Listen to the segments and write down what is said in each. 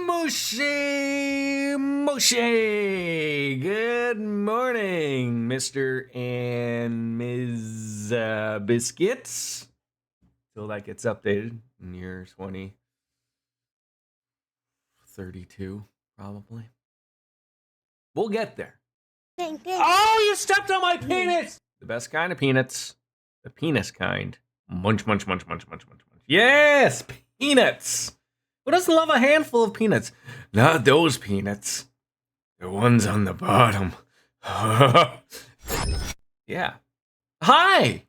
Mushy. Good morning, Mr. and Ms. Biscuits. Till that gets updated in year 2032, probably. We'll get there. Oh, you stepped on my peanuts! The best kind of peanuts. The penis kind. Munch, munch, munch, munch, munch, munch, munch. Yes, peanuts. Who doesn't love a handful of peanuts? Not those peanuts. The ones on the bottom. Yeah. Hi!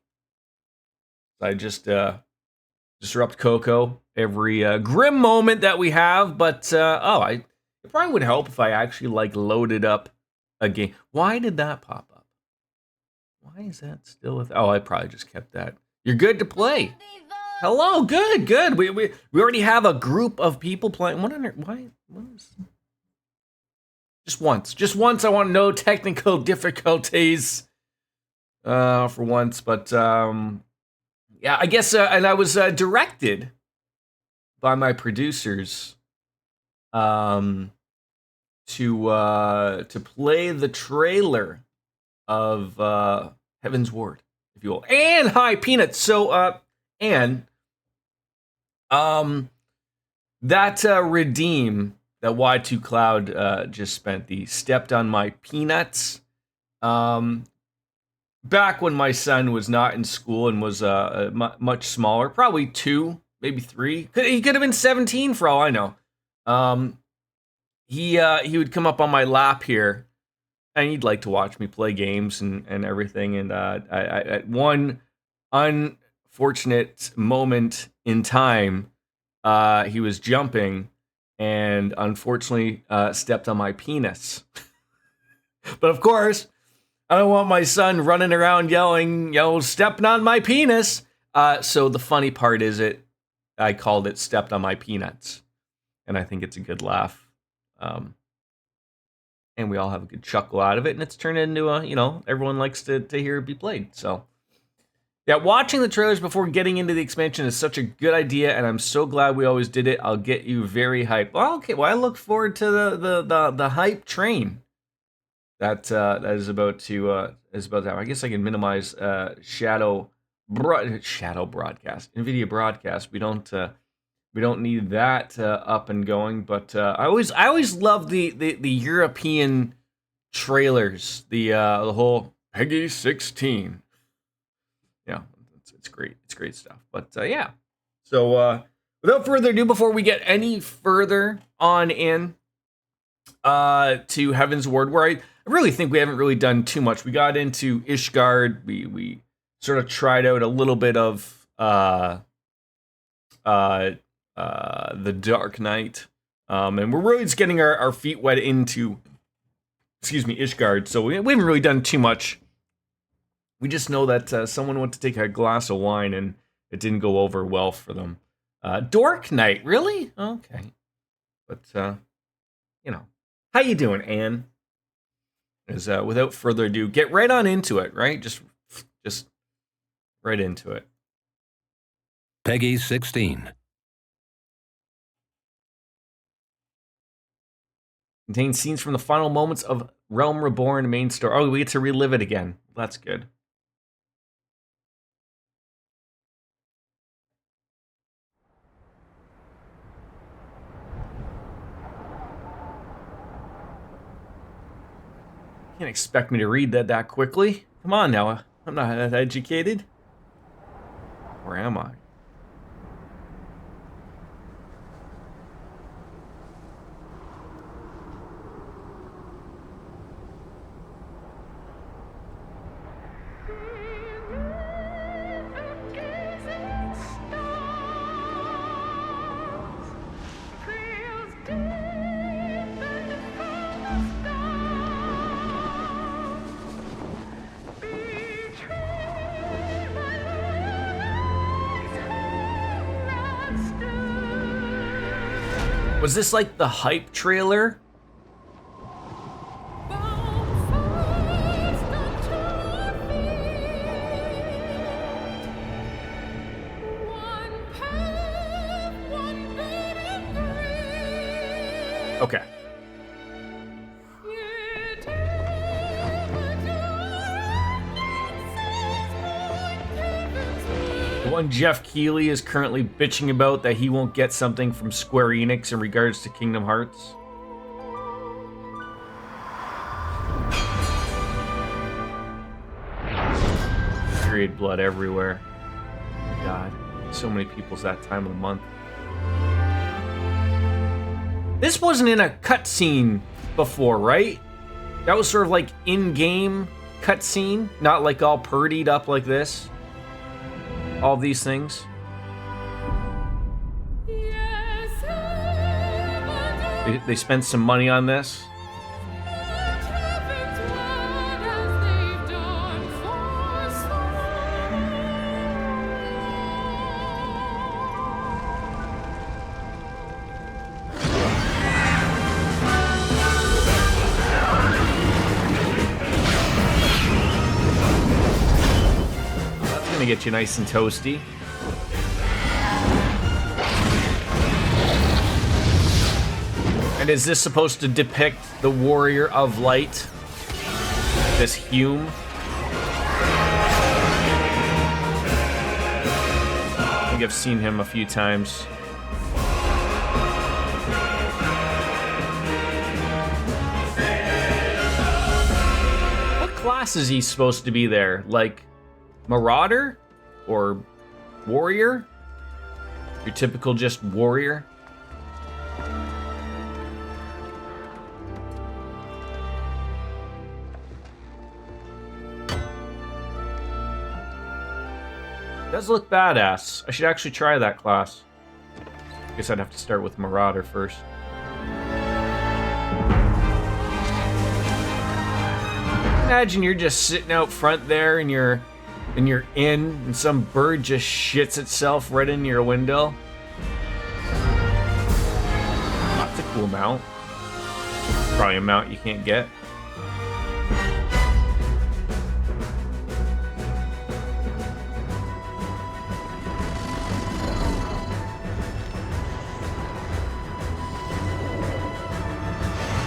I just disrupt Coco every grim moment that we have, but it probably would help if I actually loaded up a game. Why did that pop up? Why is that still with? Oh, I probably just kept that. You're good to play. Hello, good. We already have a group of people playing. What is? Just once. I want no technical difficulties. For once, but yeah, I guess. And I was directed by my producers, to play the trailer of Heavensward, if you will, and hi Peanuts. So that redeem that Y2 Cloud just spent, the stepped on my peanuts. Back when my son was not in school and was much smaller, probably 2, maybe 3. He could have been 17 for all I know. He would come up on my lap here, and he'd like to watch me play games and everything. And at one unfortunate moment in time, he was jumping and unfortunately stepped on my penis. But of course, I don't want my son running around yelling, stepping on my penis. So the funny part is I called it stepped on my peanuts. And I think it's a good laugh. And we all have a good chuckle out of it. And it's turned into everyone likes to hear it be played. So yeah, watching the trailers before getting into the expansion is such a good idea. And I'm so glad we always did it. I'll get you very hyped. Well, okay, well, I look forward to the hype train. That is about to happen. I guess I can minimize shadow broadcast, NVIDIA broadcast. We don't need that up and going. But I always love the European trailers. The whole Peggy 16. Yeah, it's great. It's great stuff. But yeah. So without further ado, before we get any further on in to Heavensward, where I really think we haven't really done too much. We got into Ishgard. We sort of tried out a little bit of the Dark Knight, and we're really just getting our feet wet into, Ishgard. So we haven't really done too much. We just know that someone went to take a glass of wine and it didn't go over well for them. Dark Knight, really? Okay, but how you doing, Anne? Without further ado, get right on into it, right? Just right into it. Peggy 16. Contains scenes from the final moments of Realm Reborn main story. Oh, we get to relive it again. That's good. Can't expect me to read that quickly. Come on now, I'm not that educated. Or am I? Was this like the hype trailer? One Jeff Keighley is currently bitching about that he won't get something from Square Enix in regards to Kingdom Hearts. Period blood everywhere. God, so many people's that time of the month. This wasn't in a cutscene before, right? That was sort of like in-game cutscene, not like all purdied up like this. All these things. They spent some money on this. Get you nice and toasty. And is this supposed to depict the warrior of light? This Hume? I think I've seen him a few times. What class is he supposed to be there? Like Marauder or warrior? Your typical just warrior? Does look badass. I should actually try that class. Guess I'd have to start with Marauder first. Imagine you're just sitting out front there and you're in, and some bird just shits itself right in your window. That's a cool mount. Probably a mount you can't get.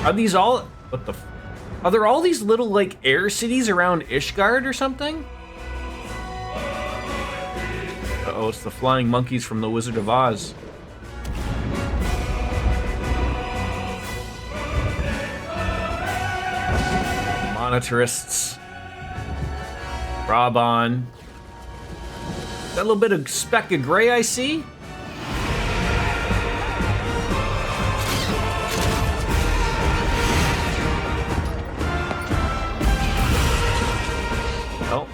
Are these all... what the... are there all these little, like, air cities around Ishgard or something? Uh-oh, it's the flying monkeys from The Wizard of Oz. Monitorists. Raban. That little bit of speck of gray I see? Oh.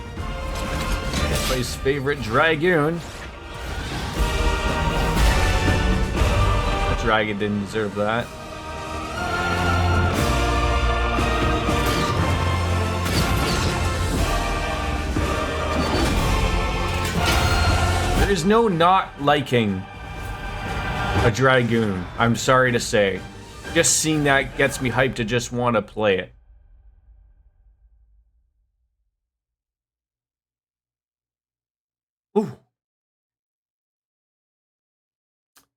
Everybody's favorite dragoon. The dragon didn't deserve that. There is no not liking a dragoon, I'm sorry to say. Just seeing that gets me hyped to just want to play it. Ooh.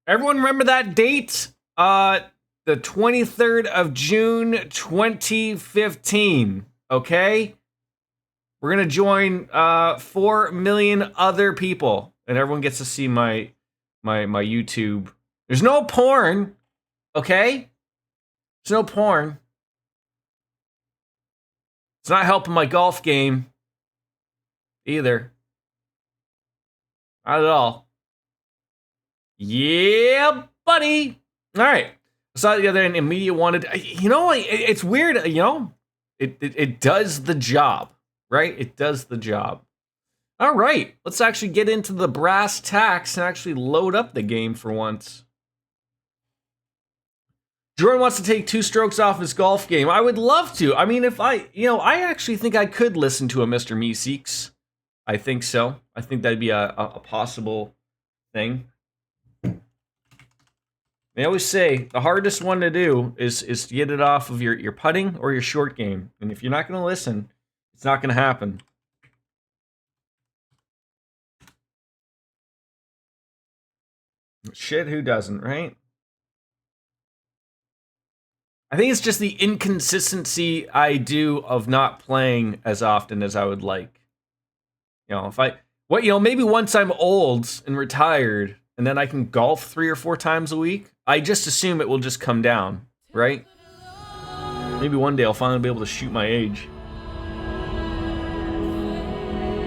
Everyone remember that date? The 23rd of June, 2015. Okay? We're gonna join 4 million other people. And everyone gets to see my YouTube. There's no porn, okay? There's no porn. It's not helping my golf game either. Not at all. Yeah, buddy. All right. I saw the other end. Immediate wanted. You know, it's weird. You know, it does the job, right? It does the job. All right, let's actually get into the brass tacks and actually load up the game for once. Jordan wants to take 2 strokes off his golf game. I would love to. I mean, if I actually think I could listen to a Mr. Meeseeks. I think so. I think that'd be a possible thing. They always say the hardest one to do is to get it off of your putting or your short game. And if you're not going to listen, it's not going to happen. Shit, who doesn't, right? I think it's just the inconsistency I do of not playing as often as I would like. You know, What, maybe once I'm old and retired, and then I can golf 3 or 4 times a week. I just assume it will just come down, right? Maybe one day I'll finally be able to shoot my age.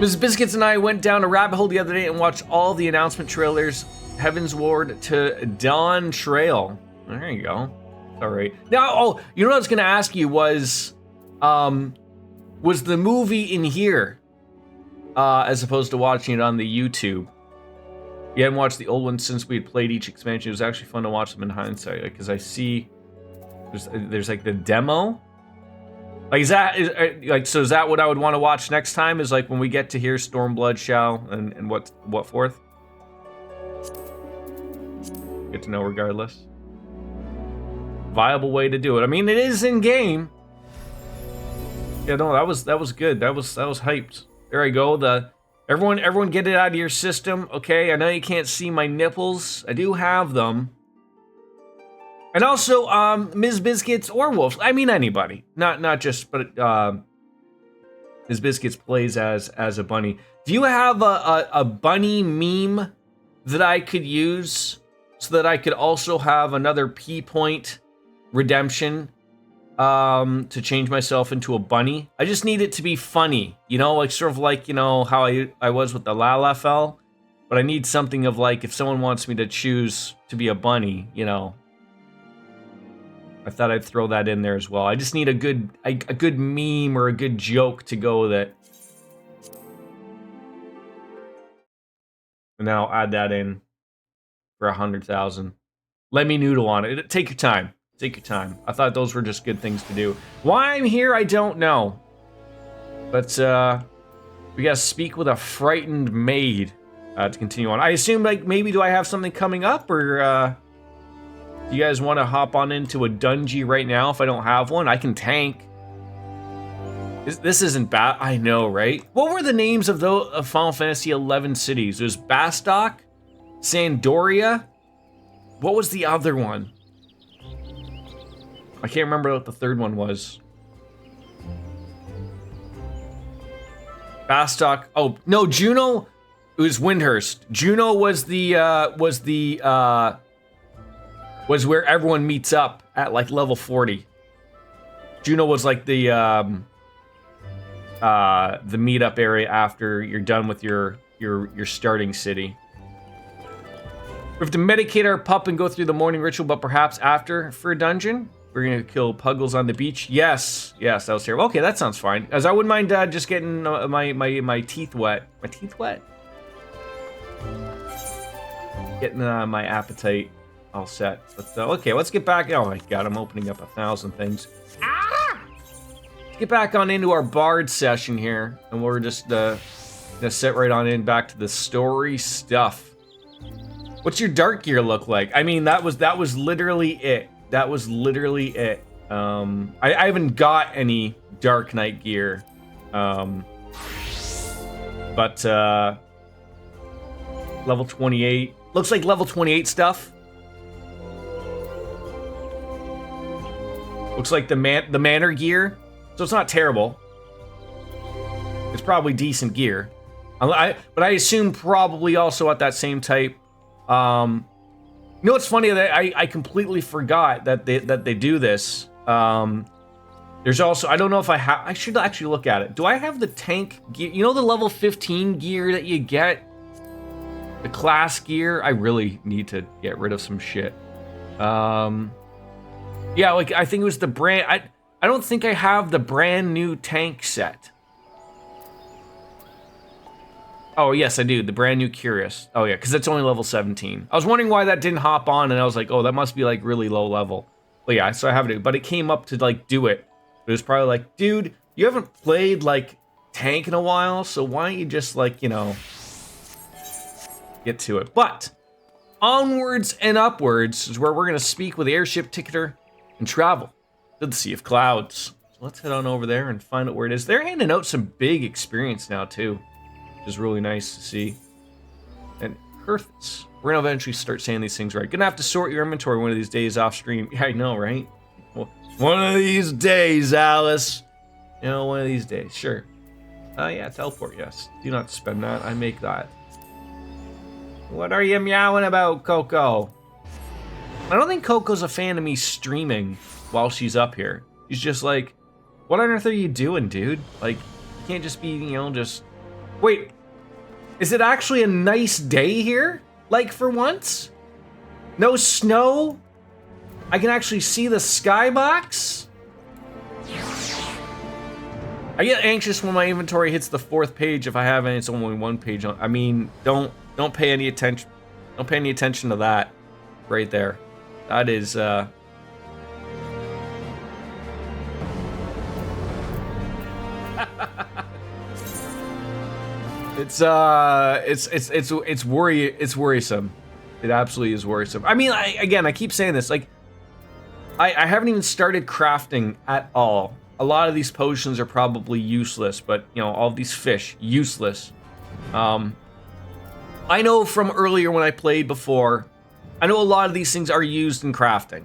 Mrs. Biscuits and I went down a rabbit hole the other day and watched all the announcement trailers. Heavensward to Dawn Trail. There you go. All right. Now, you know what I was going to ask you was the movie in here as opposed to watching it on the YouTube? You hadn't watched the old ones since we had played each expansion. It was actually fun to watch them in hindsight because I see there's like the demo. Like, is that what I would want to watch next time? Is like when we get to hear Stormblood Shall and what forth? Get to know regardless. Viable way to do it. I mean, it is in game. Yeah, no, that was good. That was hyped. There I go. Everyone get it out of your system. Okay, I know you can't see my nipples. I do have them. And also, Ms. Biscuits or Wolf. I mean, anybody. Not just, but Ms. Biscuits plays as a bunny. Do you have a bunny meme that I could use so that I could also have another P-point redemption to change myself into a bunny? I just need it to be funny, like sort of like, how I was with the Lalafell, but I need something of like, if someone wants me to choose to be a bunny, I thought I'd throw that in there as well. I just need a good meme or a good joke to go with it. And then I'll add that in for 100,000. Let me noodle on it. Take your time. Take your time. I thought those were just good things to do. Why I'm here, I don't know. But we gotta speak with a frightened maid to continue on. I assume, like, maybe do I have something coming up, or do you guys want to hop on into a dungeon right now? If I don't have one, I can tank. This isn't bad. I know, right? What were the names of Final Fantasy XI cities? It was Bastok, Sandoria. What was the other one? I can't remember what the third one was. Bastok. Oh no, Juno. It was Windhurst. Juno was where everyone meets up at like level 40. Juno was like the meetup area after you're done with your starting city. We have to medicate our pup and go through the morning ritual, but perhaps after for a dungeon. We're gonna kill Puggles on the beach. Yes, that was terrible. Okay, that sounds fine. As I wouldn't mind just getting my teeth wet. My teeth wet? Getting my appetite all set. But okay, let's get back. Oh my god, I'm opening up 1,000 things. Let's get back on into our bard session here, and we're just gonna sit right on in back to the story stuff. What's your dark gear look like? I mean, that was literally it. That was literally it. I haven't got any Dark Knight gear. But level 28. Looks like level 28 stuff. Looks like the manor gear. So it's not terrible. It's probably decent gear. But I assume probably also at that same type. You know what's funny? That I completely forgot that they do this. There's also, I don't know if I should actually look at it. Do I have the tank gear? You know the level 15 gear that you get? The class gear? I really need to get rid of some shit. Yeah, like I think it was the brand. I don't think I have the brand new tank set. Oh, yes, I do. The brand new Curious. Oh, yeah, because it's only level 17. I was wondering why that didn't hop on, and I was like, oh, that must be, like, really low level. But yeah, so I have it. But it came up to, like, do it. It was probably like, dude, you haven't played, like, tank in a while, so why don't you just, like, get to it. But onwards and upwards is where we're going to speak with the airship ticketer and travel to the Sea of Clouds. So let's head on over there and find out where it is. They're handing out some big experience now, too. Is really nice to see. And Herthus. We're gonna eventually start saying these things right. Gonna have to sort your inventory one of these days off stream. Yeah, I know, right? Well, one of these days, Alice. One of these days, sure. Yeah, teleport, yes. Do not spend that. I make that. What are you meowing about, Coco? I don't think Coco's a fan of me streaming while she's up here. She's just like, what on earth are you doing, dude? Like, you can't just be, you know, just... Wait, is it actually a nice day here? Like, for once? No snow? I can actually see the skybox? I get anxious when my inventory hits the 4th page if I have any, it's only 1 page on. I mean, don't pay any attention. Don't pay any attention to that right there. That is it's worrisome. It absolutely is worrisome. I mean, I keep saying this, like I haven't even started crafting at all. A lot of these potions are probably useless, but you know, all these fish, useless. I know from earlier when I played before, I know a lot of these things are used in crafting.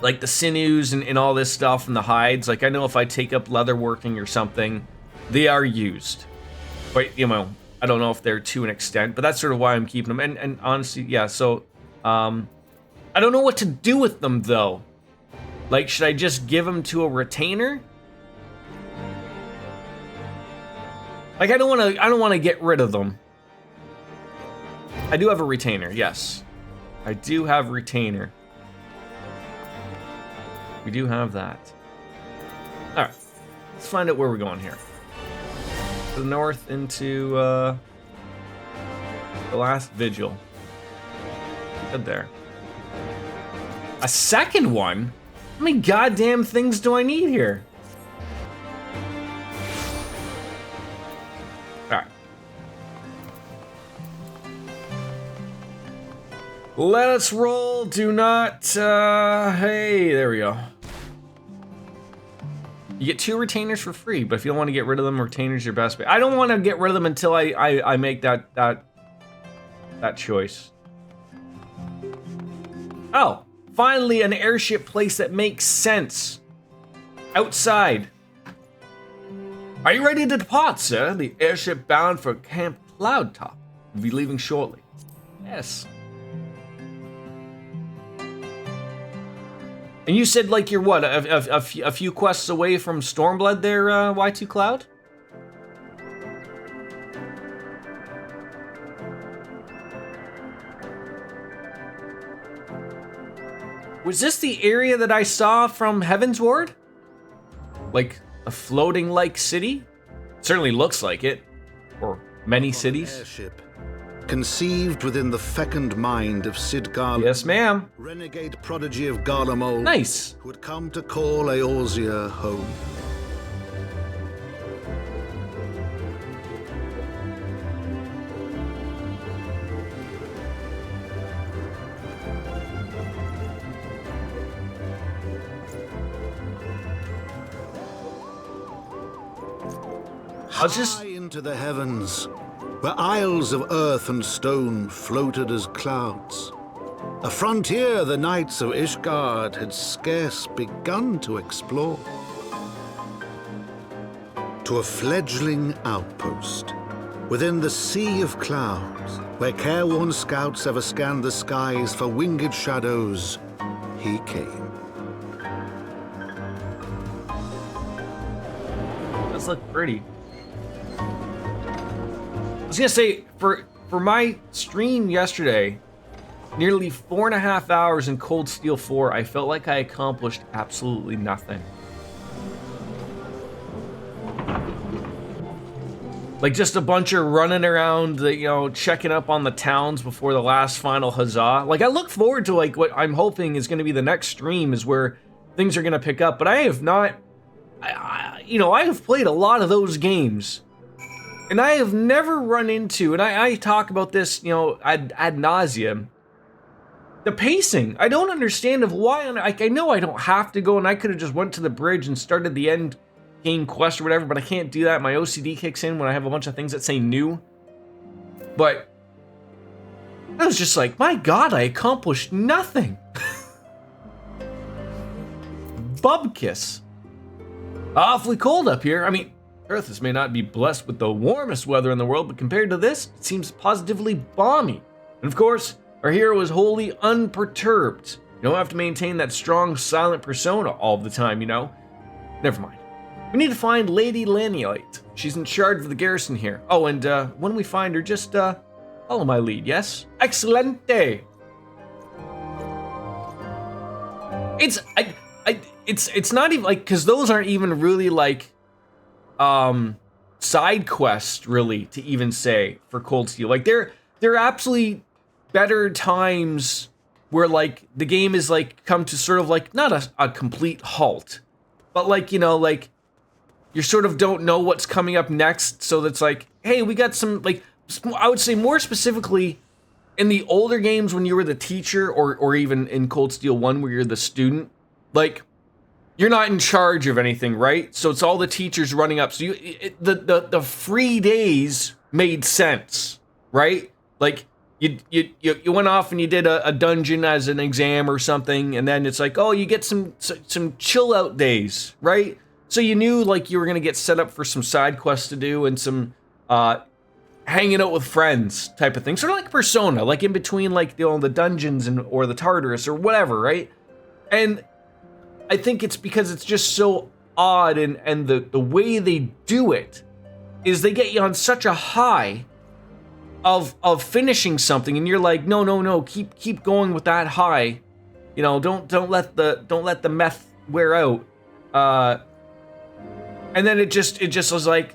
Like the sinews and all this stuff and the hides. Like I know if I take up leatherworking or something, they are used. But you know, I don't know if they're to an extent, but that's sort of why I'm keeping them. And honestly, yeah, so I don't know what to do with them though. Like, should I just give them to a retainer? Like I don't want to get rid of them. I do have a retainer, yes. I do have retainer. We do have that. Alright. Let's find out where we're going here. To the north into the last vigil. Good there. A second one? How many goddamn things do I need here? Alright. Let's roll. Do not, hey, there we go. You get 2 retainers for free, but if you don't want to get rid of them, retainers your best bet. I don't want to get rid of them until I make that choice. Oh, finally an airship place that makes sense. Outside. Are you ready to depart, sir? The airship bound for Camp Cloudtop will be leaving shortly. Yes. And you said like you're what, a few quests away from Stormblood there, Y2 Cloud? Was this the area that I saw from Heavensward? Like a floating like city? Certainly looks like it. Or many cities. Airship. Conceived within the fecund mind of Sid Garlemald. Yes, ma'am. Renegade prodigy of Garlemald. Nice. Who had come to call Eorzea home. High into the heavens, where isles of earth and stone floated as clouds. A frontier the knights of Ishgard had scarce begun to explore. To a fledgling outpost, within the sea of clouds, where careworn scouts ever scanned the skies for winged shadows, he came. Does look pretty. I was gonna say, for my stream yesterday, nearly 4.5 hours in Cold Steel 4, I felt like I accomplished absolutely nothing. Like just a bunch of running around, you know, checking up on the towns before the last final huzzah. Like I look forward to like what I'm hoping is gonna be the next stream is where things are gonna pick up, but I have not, you know, I have played a lot of those games. And I have never run into, and I talk about this, you know, ad nauseum. The pacing. I don't understand of why. I know I don't have to go, and I could have just went to the bridge and started the end game quest or whatever, but I can't do that. My OCD kicks in when I have a bunch of things that say new. But I was just like, my God, I accomplished nothing. Bubkiss. Awfully cold up here. I mean, Earth may not be blessed with the warmest weather in the world, but compared to this, it seems positively balmy. And of course, our hero is wholly unperturbed. You don't have to maintain that strong, silent persona all the time, you know? Never mind. We need to find Lady Lanielite. She's in charge of the garrison here. Oh, and when we find her, just follow my lead, yes? Excelente! It's not even, like, because those aren't even really, like, side quests, really, to even say, for Cold Steel. Like, they're absolutely better times where, like, the game is, like, come to sort of, like, not a complete halt, but, like, you know, like, you sort of don't know what's coming up next, so that's like, hey, we got some, like, I would say more specifically, in the older games when you were the teacher, or even in Cold Steel 1 where you're the student, like, you're not in charge of anything, right? So it's all the teachers running up. So the free days made sense, right? Like, you went off and you did a dungeon as an exam or something, and then it's like, oh, you get some chill out days, right? So you knew, like, you were gonna get set up for some side quests to do and some hanging out with friends type of thing, sort of like Persona, like in between, like, you know, the dungeons or the Tartarus or whatever, right? And I think it's because it's just so odd, and the way they do it is they get you on such a high of finishing something, and you're like, no, keep going with that high, you know, don't let the meth wear out, and then it just was like,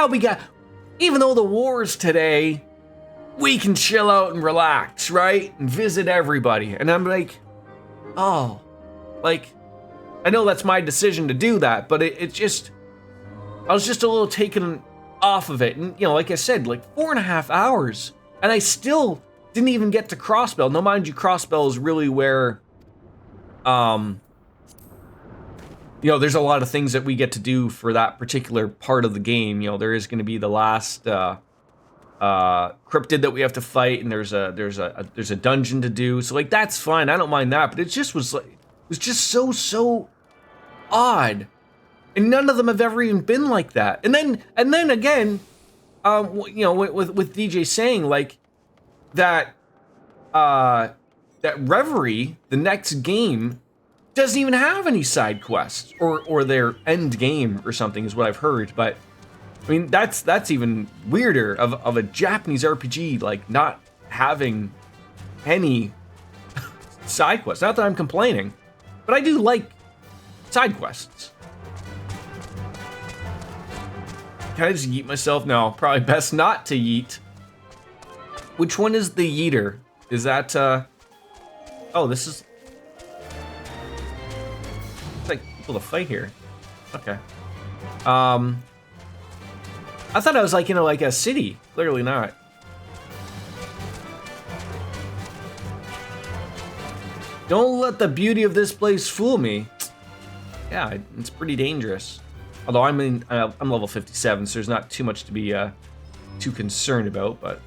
we got, even though the war's today, we can chill out and relax, right, and visit everybody, and I'm like, oh, like, I know that's my decision to do that, but it just, I was just a little taken off of it. And, you know, like I said, like 4.5 hours, and I still didn't even get to Crossbell. Now, mind you, Crossbell is really where, you know, there's a lot of things that we get to do for that particular part of the game. You know, there is going to be the last cryptid that we have to fight, and there's a dungeon to do. So, like, that's fine. I don't mind that, but it just was like, it was just so odd, and none of them have ever even been like that. And then again, you know, with DJ saying, like, that Reverie, the next game, doesn't even have any side quests or their end game or something, is what I've heard. But I mean, that's even weirder of a Japanese RPG, like, not having any side quests. Not that I'm complaining, but I do like side quests. Can I just yeet myself? No, probably best not to yeet. Which one is the yeeter? Is that, oh, this is, it's like people to fight here. Okay. I thought I was, like, you know, like a city. Clearly not. Don't let the beauty of this place fool me. Yeah, it's pretty dangerous. Although I'm level 57, so there's not too much to be too concerned about. But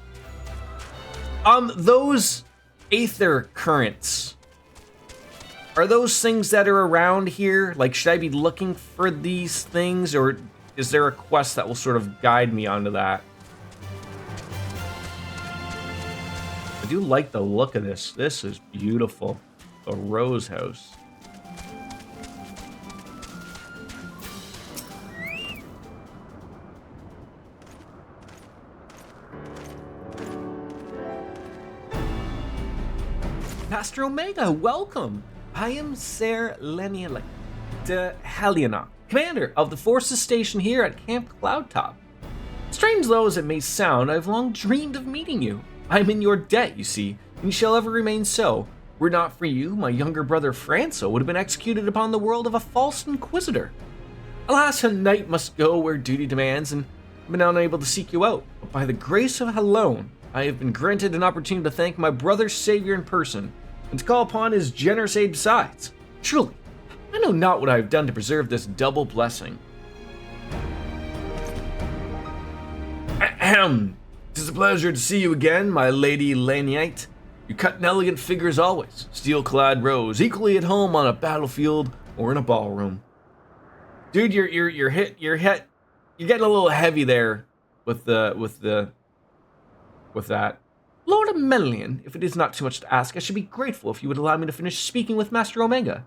those Aether currents, are those things that are around here? Like, should I be looking for these things, or is there a quest that will sort of guide me onto that? I do like the look of this. This is beautiful. A rose house. Master Omega, welcome! I am Ser Lenielek de Helena, commander of the forces stationed here at Camp Cloudtop. Strange though as it may sound, I've long dreamed of meeting you. I'm in your debt, you see, and shall ever remain so. Were it not for you, my younger brother Franco would have been executed upon the world of a false inquisitor. Alas, a knight must go where duty demands, and I've been unable to seek you out. But by the grace of Helone, I have been granted an opportunity to thank my brother's savior in person, and to call upon his generous aid besides. Truly, I know not what I have done to preserve this double blessing. Ahem. 'Tis a pleasure to see you again, my lady Laniite. You cut an elegant figure as always, steel-clad rose, equally at home on a battlefield or in a ballroom. Dude, your hit you're getting a little heavy there with that. Lord Amelian, if it is not too much to ask, I should be grateful if you would allow me to finish speaking with Master Omega.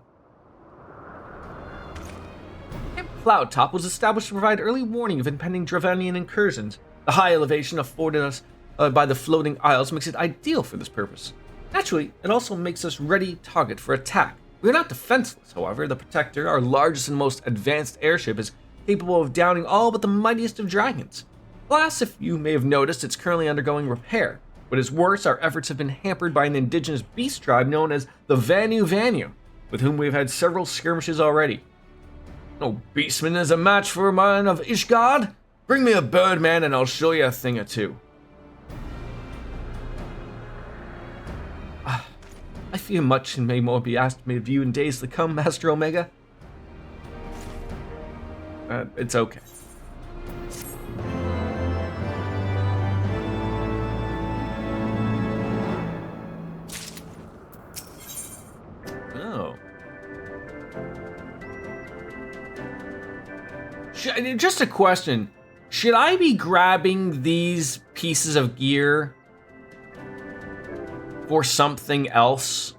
Camp Cloudtop was established to provide early warning of impending Dravanian incursions. The high elevation afforded us by the floating isles makes it ideal for this purpose. Naturally, it also makes us ready target for attack. We are not defenseless, however. The Protector, our largest and most advanced airship, is capable of downing all but the mightiest of dragons. Alas, if you may have noticed, it's currently undergoing repair. What is worse, our efforts have been hampered by an indigenous beast tribe known as the Vanu, with whom we've had several skirmishes already. No beastman is a match for a man of Ishgard. Bring me a birdman and I'll show you a thing or two. I fear much and may more be asked of you in days to come, Master Omega. It's okay. Oh. Just a question. Should I be grabbing these pieces of gear for something else?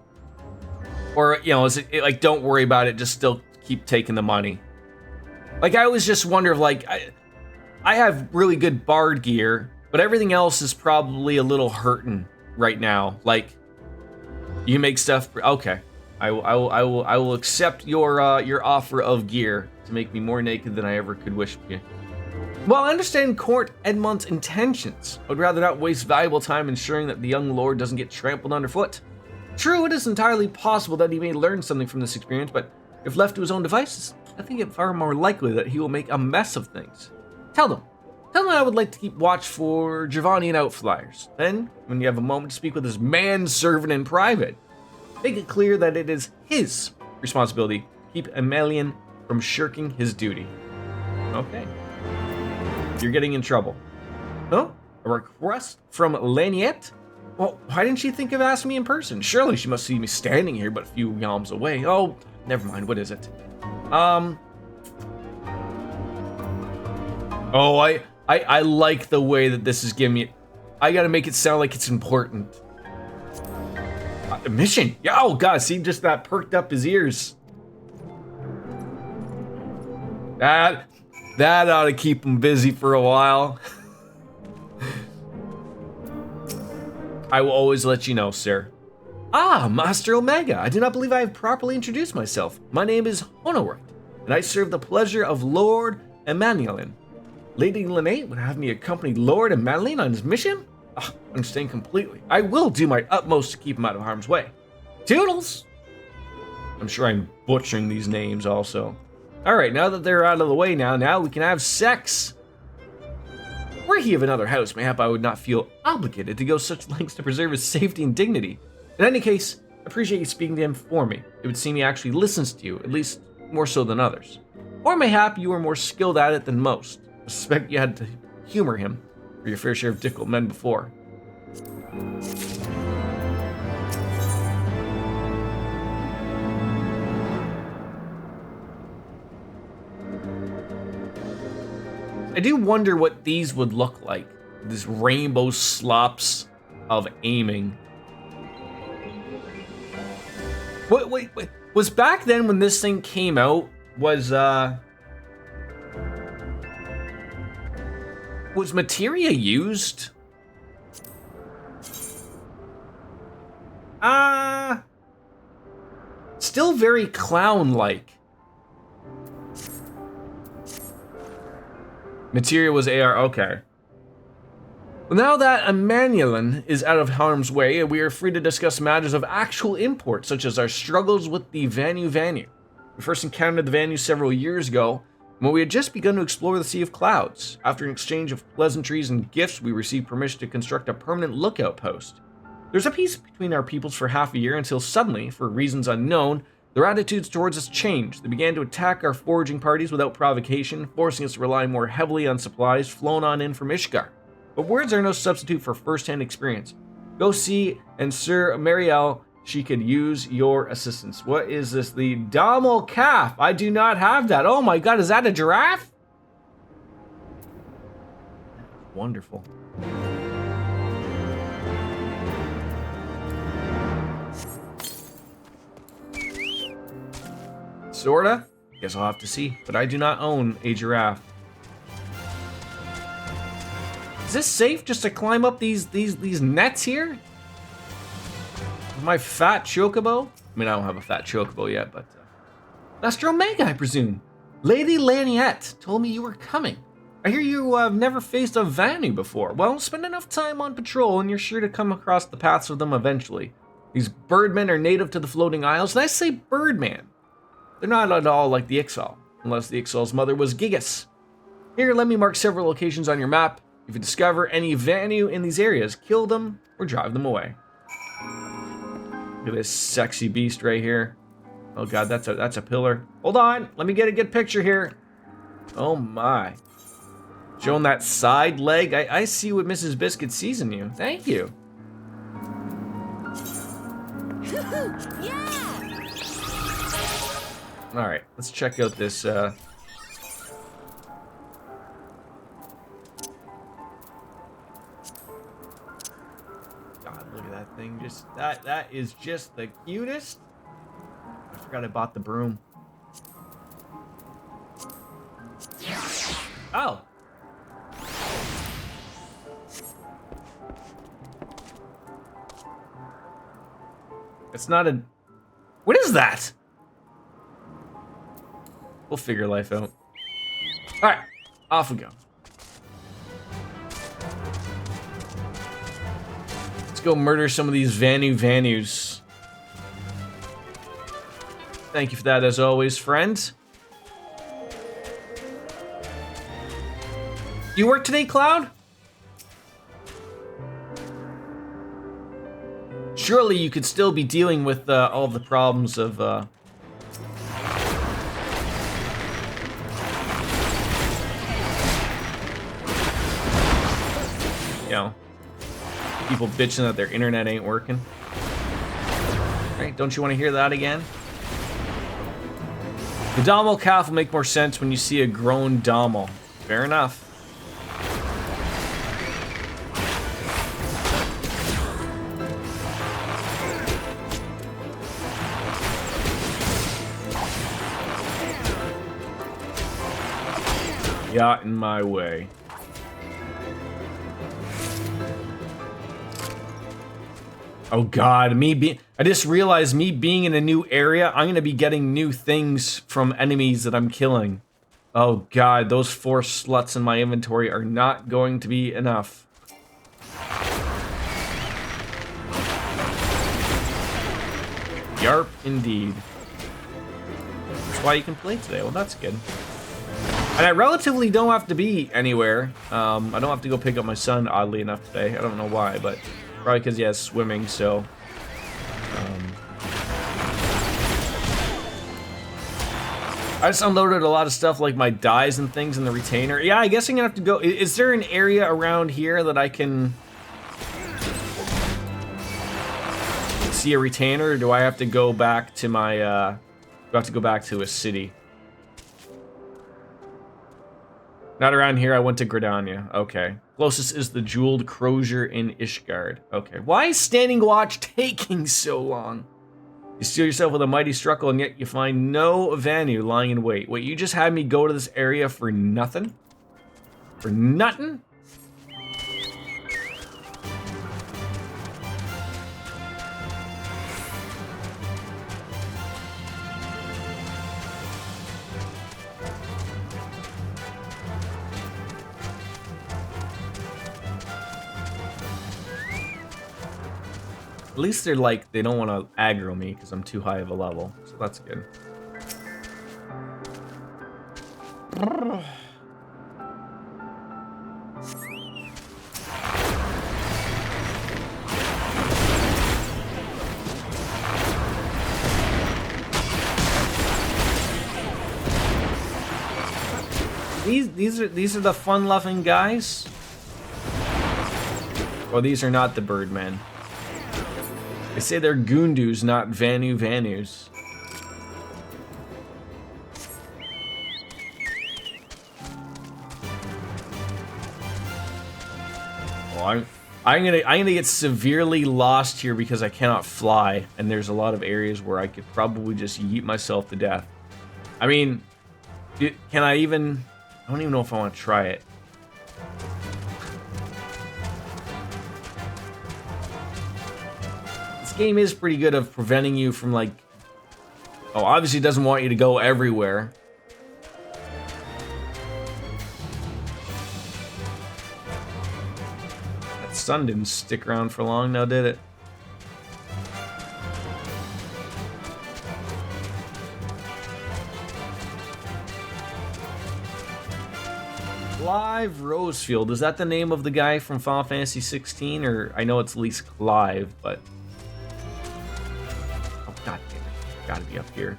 Or, you know, is it like, don't worry about it, just still keep taking the money? Like, I always just wonder if, like, I have really good bard gear, but everything else is probably a little hurting right now. Like, you make stuff, okay. I will accept your offer of gear to make me more naked than I ever could wish for you. While I understand Court Edmond's intentions, I would rather not waste valuable time ensuring that the young lord doesn't get trampled underfoot. True, it is entirely possible that he may learn something from this experience, but if left to his own devices, I think it far more likely that he will make a mess of things. Tell them I would like to keep watch for Giovanni outflyers. Then, when you have a moment to speak with his manservant in private, make it clear that it is his responsibility to keep Amelian from shirking his duty. Okay. You're getting in trouble. Huh? A request from Laniette? Well, why didn't she think of asking me in person? Surely she must see me standing here but a few yalms away. Oh, never mind. What is it? Oh, I like the way that this is giving me... I gotta make it sound like it's important. Mission? Yeah, oh god, see, just that perked up his ears. That ought to keep him busy for a while. I will always let you know, sir. Ah, Master Omega, I do not believe I have properly introduced myself. My name is Honorworth, and I serve the pleasure of Lord Emmanuelin. Lady Lynette would have me accompany Lord Emmanuelin on his mission? I understand completely. I will do my utmost to keep him out of harm's way. Toodles! I'm sure I'm butchering these names also. Alright, now that they're out of the way now we can have sex. Were he of another house, mayhap I would not feel obligated to go such lengths to preserve his safety and dignity. In any case, I appreciate you speaking to him for me. It would seem he actually listens to you, at least more so than others. Or mayhap you were more skilled at it than most. I suspect you had to humor him for your fair share of difficult men before. I do wonder what these would look like. This rainbow slops of aiming. Wait. Was back then when this thing came out, was materia used? Still very clown-like. Materia was AR, okay. Well, now that Emmanuelin is out of harm's way, we are free to discuss matters of actual import, such as our struggles with the Vanu. We first encountered the Vanu several years ago, when we had just begun to explore the Sea of Clouds. After an exchange of pleasantries and gifts, we received permission to construct a permanent lookout post. There was a peace between our peoples for half a year until suddenly, for reasons unknown, their attitudes towards us changed. They began to attack our foraging parties without provocation, forcing us to rely more heavily on supplies flown on in from Ishgard. But words are no substitute for first-hand experience. Go see and Sir Mariel, she could use your assistance. What is this? The Domal calf. I do not have that. Oh my god, is that a giraffe? Wonderful. Sorta? Guess I'll have to see. But I do not own a giraffe. Is this safe just to climb up these nets here? With my fat chocobo? I mean, I don't have a fat chocobo yet, but... Astromega, I presume. Lady Laniette told me you were coming. I hear you have never faced a Vanu before. Well, spend enough time on patrol and you're sure to come across the paths of them eventually. These birdmen are native to the floating isles, and I say birdman. They're not at all like the XIV, unless the XIV's mother was Gigas. Here, let me mark several locations on your map. If you discover any Vanu in these areas, kill them or drive them away. Look at this sexy beast right here. Oh god, that's a pillar. Hold on, let me get a good picture here. Oh my. Showing that side leg. I see what Mrs. Biscuit sees in you. Thank you. Yeah! Alright, let's check out this God, look at that thing. Just that is just the cutest. I forgot I bought the broom. Oh. It's not a... What is that? We'll figure life out. Alright, off we go. Let's go murder some of these Vanus. Thank you for that, as always, friend. You work today, Cloud? Surely you could still be dealing with all of the problems of... you know, people bitching that their internet ain't working. Right? Don't you want to hear that again? The Dommel calf will make more sense when you see a grown Dommel. Fair enough. Got in my way. Oh god, I just realized me being in a new area, I'm gonna be getting new things from enemies that I'm killing. Oh god, those 4 sluts in my inventory are not going to be enough. Yarp, indeed. That's why you can play today. Well, that's good. And I relatively don't have to be anywhere. I don't have to go pick up my son, oddly enough, today. I don't know why, but probably because he has swimming, so... I just unloaded a lot of stuff, like my dyes and things in the retainer. Yeah, I guess I'm gonna have to go... Is there an area around here that I can... see a retainer, or do I have to go back to my, do I have to go back to a city? Not around here, I went to Gridania. Okay. Closest is the Jeweled Crozier in Ishgard. Okay. Why is Standing Watch taking so long? You steal yourself with a mighty struggle, and yet you find no Vanu lying in wait. Wait, you just had me go to this area for nothing? For nothing? At least they're like, they don't want to aggro me because I'm too high of a level. So that's good. These are the fun-loving guys? Or these are not the Birdmen. They say they're Goondus, not Vanus. I'm gonna get severely lost here because I cannot fly, and there's a lot of areas where I could probably just yeet myself to death. I mean, can I even? I don't even know if I want to try it. This game is pretty good of preventing you from like. Oh, obviously it doesn't want you to go everywhere. That sun didn't stick around for long now, did it? Clive Rosefield, is that the name of the guy from Final Fantasy 16? Or I know it's at least Clive, but... Oh, god damn it. Gotta be up here.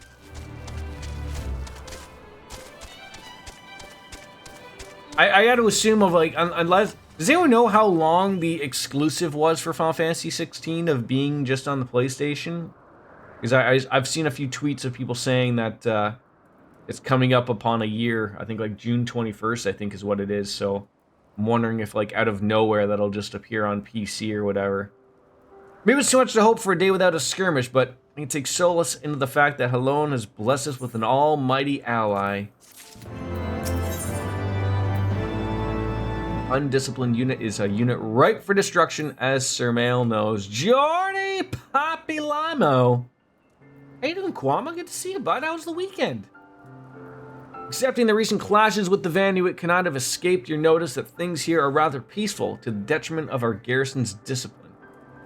I got to assume of like, unless... Does anyone know how long the exclusive was for Final Fantasy 16 of being just on the PlayStation? Because I've seen a few tweets of people saying that it's coming up upon a year. I think like June 21st, I think is what it is. So I'm wondering if like out of nowhere that'll just appear on PC or whatever. Maybe it's too much to hope for a day without a skirmish, but I can take solace into the fact that Helon has blessed us with an almighty ally. Undisciplined unit is a unit ripe for destruction, as Sir Mail knows. Jordy Papilamo. How you doing, Kwama? Good to see you, bud. How was the weekend? Accepting the recent clashes with the Vanu, it cannot have escaped your notice that things here are rather peaceful to the detriment of our garrison's discipline.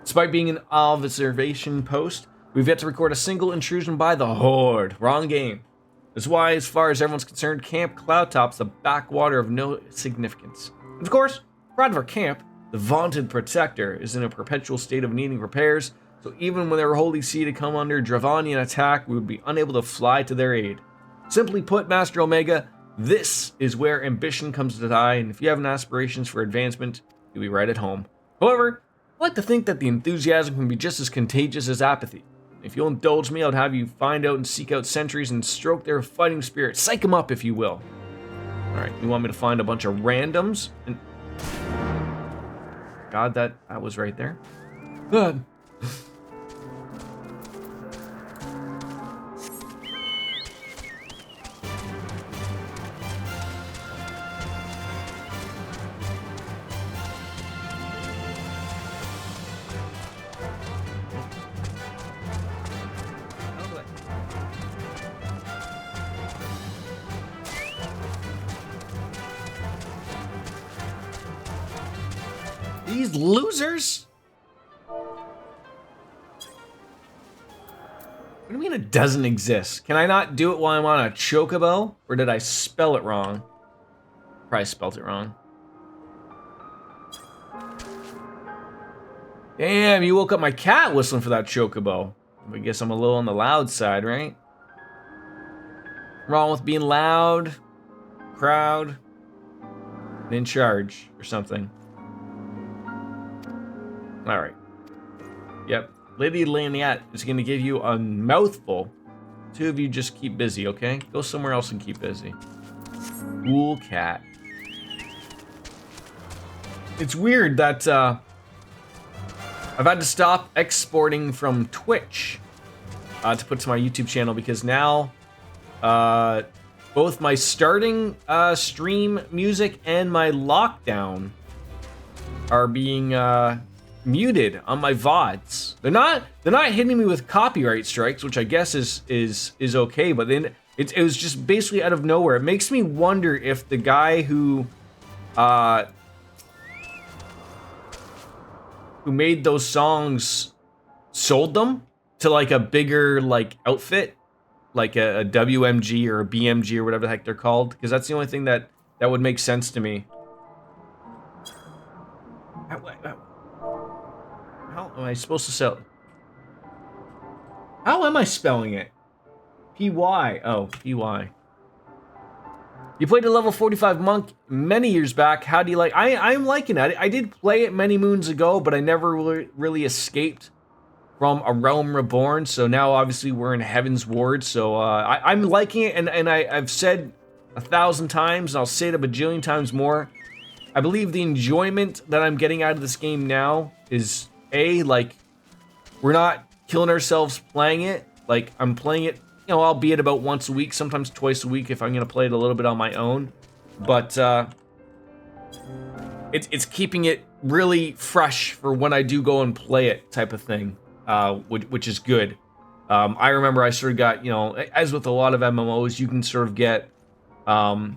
Despite being an observation post, we've yet to record a single intrusion by the Horde. Wrong game. That's why, as far as everyone's concerned, Camp Cloudtop's a backwater of no significance. And of course, proud of our camp, the vaunted Protector is in a perpetual state of needing repairs, so even when their holy see to come under Dravanian attack, we would be unable to fly to their aid. Simply put, Master Omega, this is where ambition comes to die, and if you have aspirations for advancement, you'll be right at home. However, I like to think that the enthusiasm can be just as contagious as apathy. If you'll indulge me, I'd have you find out and seek out sentries and stroke their fighting spirit. Psych them up, if you will. Alright, you want me to find a bunch of randoms? And God, that was right there. Good. These losers? What do you mean it doesn't exist? Can I not do it while I'm on a chocobo? Or did I spell it wrong? Probably spelled it wrong. Damn, you woke up my cat whistling for that chocobo. I guess I'm a little on the loud side, right? Wrong with being loud, proud, and in charge, or something. Alright. Yep. Lady Laniette is going to give you a mouthful. Two of you just keep busy, okay? Go somewhere else and keep busy. Cool cat. It's weird that I've had to stop exporting from Twitch to put to my YouTube channel because now both my starting stream music and my lockdown are being muted on my VODs. They're not hitting me with copyright strikes, which I guess is okay, but then it was just basically out of nowhere. It makes me wonder if the guy who made those songs sold them to like a bigger like outfit, like a WMG or a BMG or whatever the heck they're called, because that's the only thing that would make sense to me. How am I supposed to sell? How am I spelling it? P-Y. Oh, P-Y. You played a level 45 monk many years back. How do you like? I'm liking it. I did play it many moons ago, but I never really escaped from A Realm Reborn. So now obviously we're in Heavensward. So I'm liking it, and I've said 1,000 times, and I'll say it a bajillion times more. I believe the enjoyment that I'm getting out of this game now is like we're not killing ourselves playing it. Like I'm playing it, albeit about once a week, sometimes twice a week if I'm gonna play it a little bit on my own. But it's keeping it really fresh for when I do go and play it, type of thing, which is good. I remember I sort of got, as with a lot of MMOs, you can sort of get a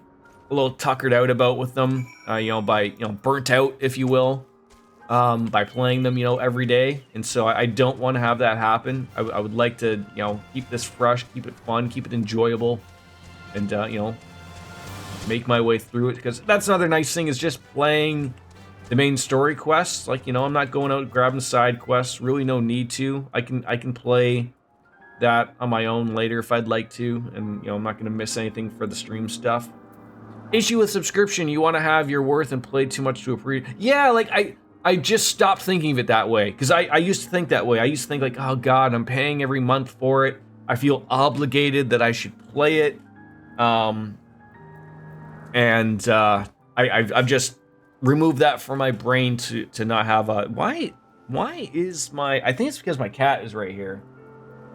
little tuckered out about with them, by burnt out, if you will, by playing them, every day. And so I don't want to have that happen. I would like to, keep this fresh, keep it fun, keep it enjoyable, and make my way through it, because that's another nice thing is just playing the main story quests. Like, I'm not going out grabbing side quests. Really, no need to. I can play that on my own later if I'd like to, and I'm not going to miss anything for the stream stuff. Issue with subscription: you want to have your worth and play too much to appreciate. Yeah, like I just stopped thinking of it that way, because I used to think that way. I used to think like, oh god, I'm paying every month for it. I feel obligated that I should play it. I've just removed that from my brain to not have a why is my, I think it's because my cat is right here,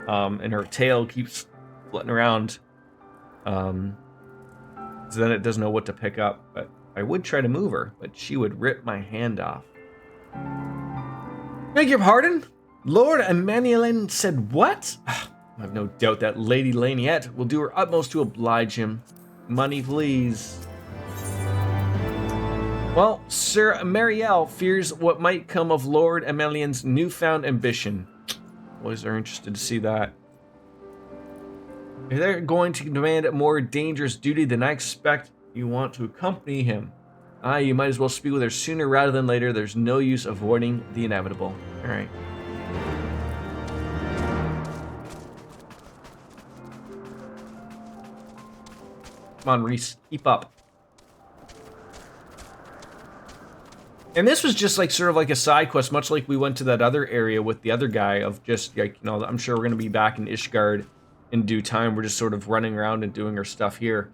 and her tail keeps flitting around, so then it doesn't know what to pick up. But I would try to move her, but she would rip my hand off. Beg your pardon? Lord Emmanuelin said what? I have no doubt that Lady Laniette will do her utmost to oblige him. Money, please. Well, Sir Marielle fears what might come of Lord Emelian's newfound ambition. Boys are interested to see that. If they're going to demand a more dangerous duty than I expect, you want to accompany him. You might as well speak with her sooner rather than later. There's no use avoiding the inevitable. All right. Come on, Reese, keep up. And this was just like sort of like a side quest, much like we went to that other area with the other guy of just like, I'm sure we're going to be back in Ishgard in due time. We're just sort of running around and doing our stuff here.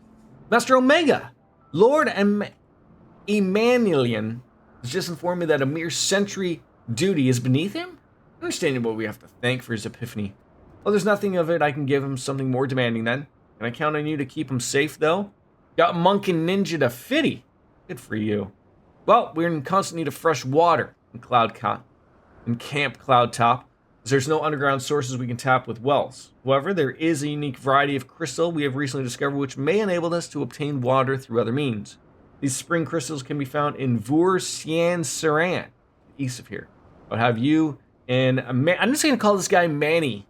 Master Omega, Lord Emmanuelian has just informed me that a mere sentry duty is beneath him. Understanding what we have to thank for his epiphany. Well, there's nothing of it. I can give him something more demanding then. Can I count on you to keep him safe, though? Got monk and ninja to fitty. Good for you. Well, we're in constant need of fresh water in Camp Cloud Top, as there's no underground sources we can tap with wells. However, there is a unique variety of crystal we have recently discovered which may enable us to obtain water through other means. These spring crystals can be found in Vur-Sian-Saran, east of here. I'll have you and I'm just going to call this guy Manny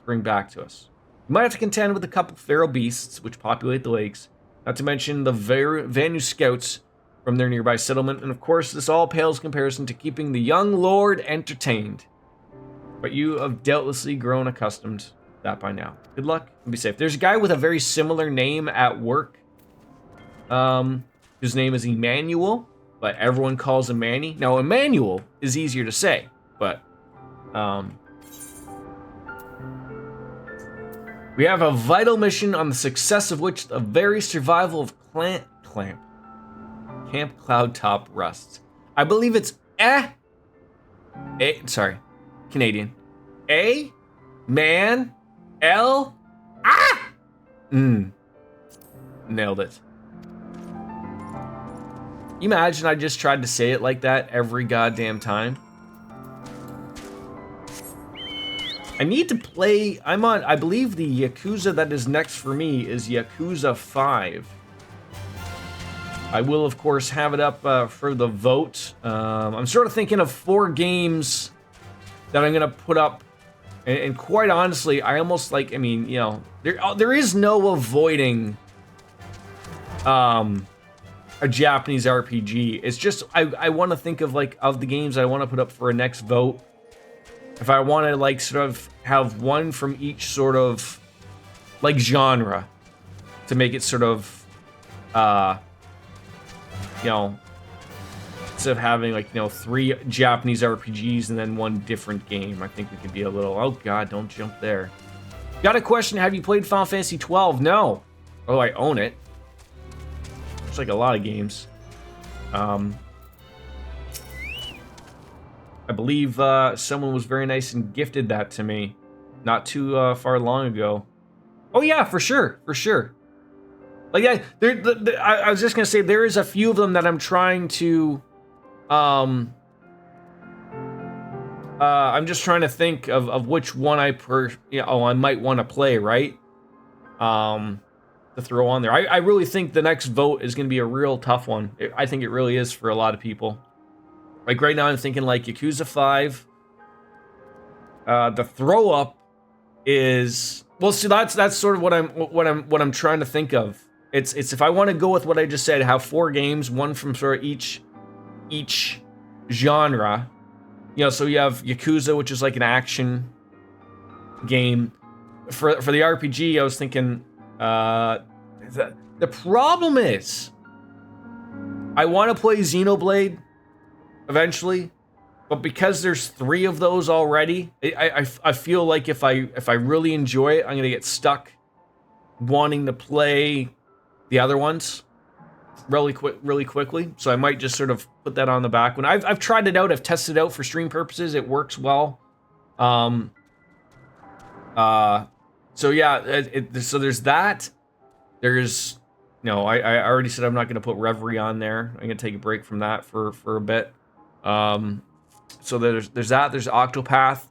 bring back to us. You might have to contend with a couple feral beasts which populate the lakes, not to mention the Vanu scouts from their nearby settlement, and of course this all pales in comparison to keeping the young lord entertained. But you have doubtlessly grown accustomed to that by now. Good luck and be safe. There's a guy with a very similar name at work. His name is Emmanuel, but everyone calls him Manny. Now Emmanuel is easier to say, but we have a vital mission on the success of which the very survival of Camp Cloud Top rests. I believe it's Canadian. Nailed it. You imagine I just tried to say it like that every goddamn time? I need to play, I believe the Yakuza that is next for me is Yakuza 5. I will, of course, have it up for the vote. I'm sort of thinking of 4 games that I'm going to put up. And quite honestly, I almost like, there is no avoiding a Japanese RPG. It's just, I want to think of, like, of the games I want to put up for a next vote. If I want to, like, sort of have one from each sort of, like, genre to make it sort of, instead of having, like, 3 Japanese RPGs and then 1 different game, I think we could be a little, oh god, don't jump there. Got a question, have you played Final Fantasy XII? No. Oh, I own it. It's like a lot of games. I believe someone was very nice and gifted that to me not too far long ago. Oh yeah, for sure, for sure. Like I was just gonna say there is a few of them that I'm trying to, I'm just trying to think of which one I might want to play, right? To throw on there. I really think the next vote is gonna be a real tough one. I think it really is for a lot of people. Like right now I'm thinking like Yakuza 5. The throw up is, well, see, that's sort of what I'm trying to think of. It's if I want to go with what I just said, have 4 games, one from sort of each genre. You know, so you have Yakuza, which is like an action game. For the RPG, I was thinking the problem is I want to play Xenoblade eventually, but because there's 3 of those already, I feel like if I really enjoy it, I'm gonna get stuck wanting to play the other ones really quickly. So I might just sort of put that on the back when I've tried it out. I've tested it out for stream purposes. It works well. So yeah, so there's that. There's, I already said I'm not gonna put Reverie on there. I'm gonna take a break from that for a bit. So there's that. There's Octopath.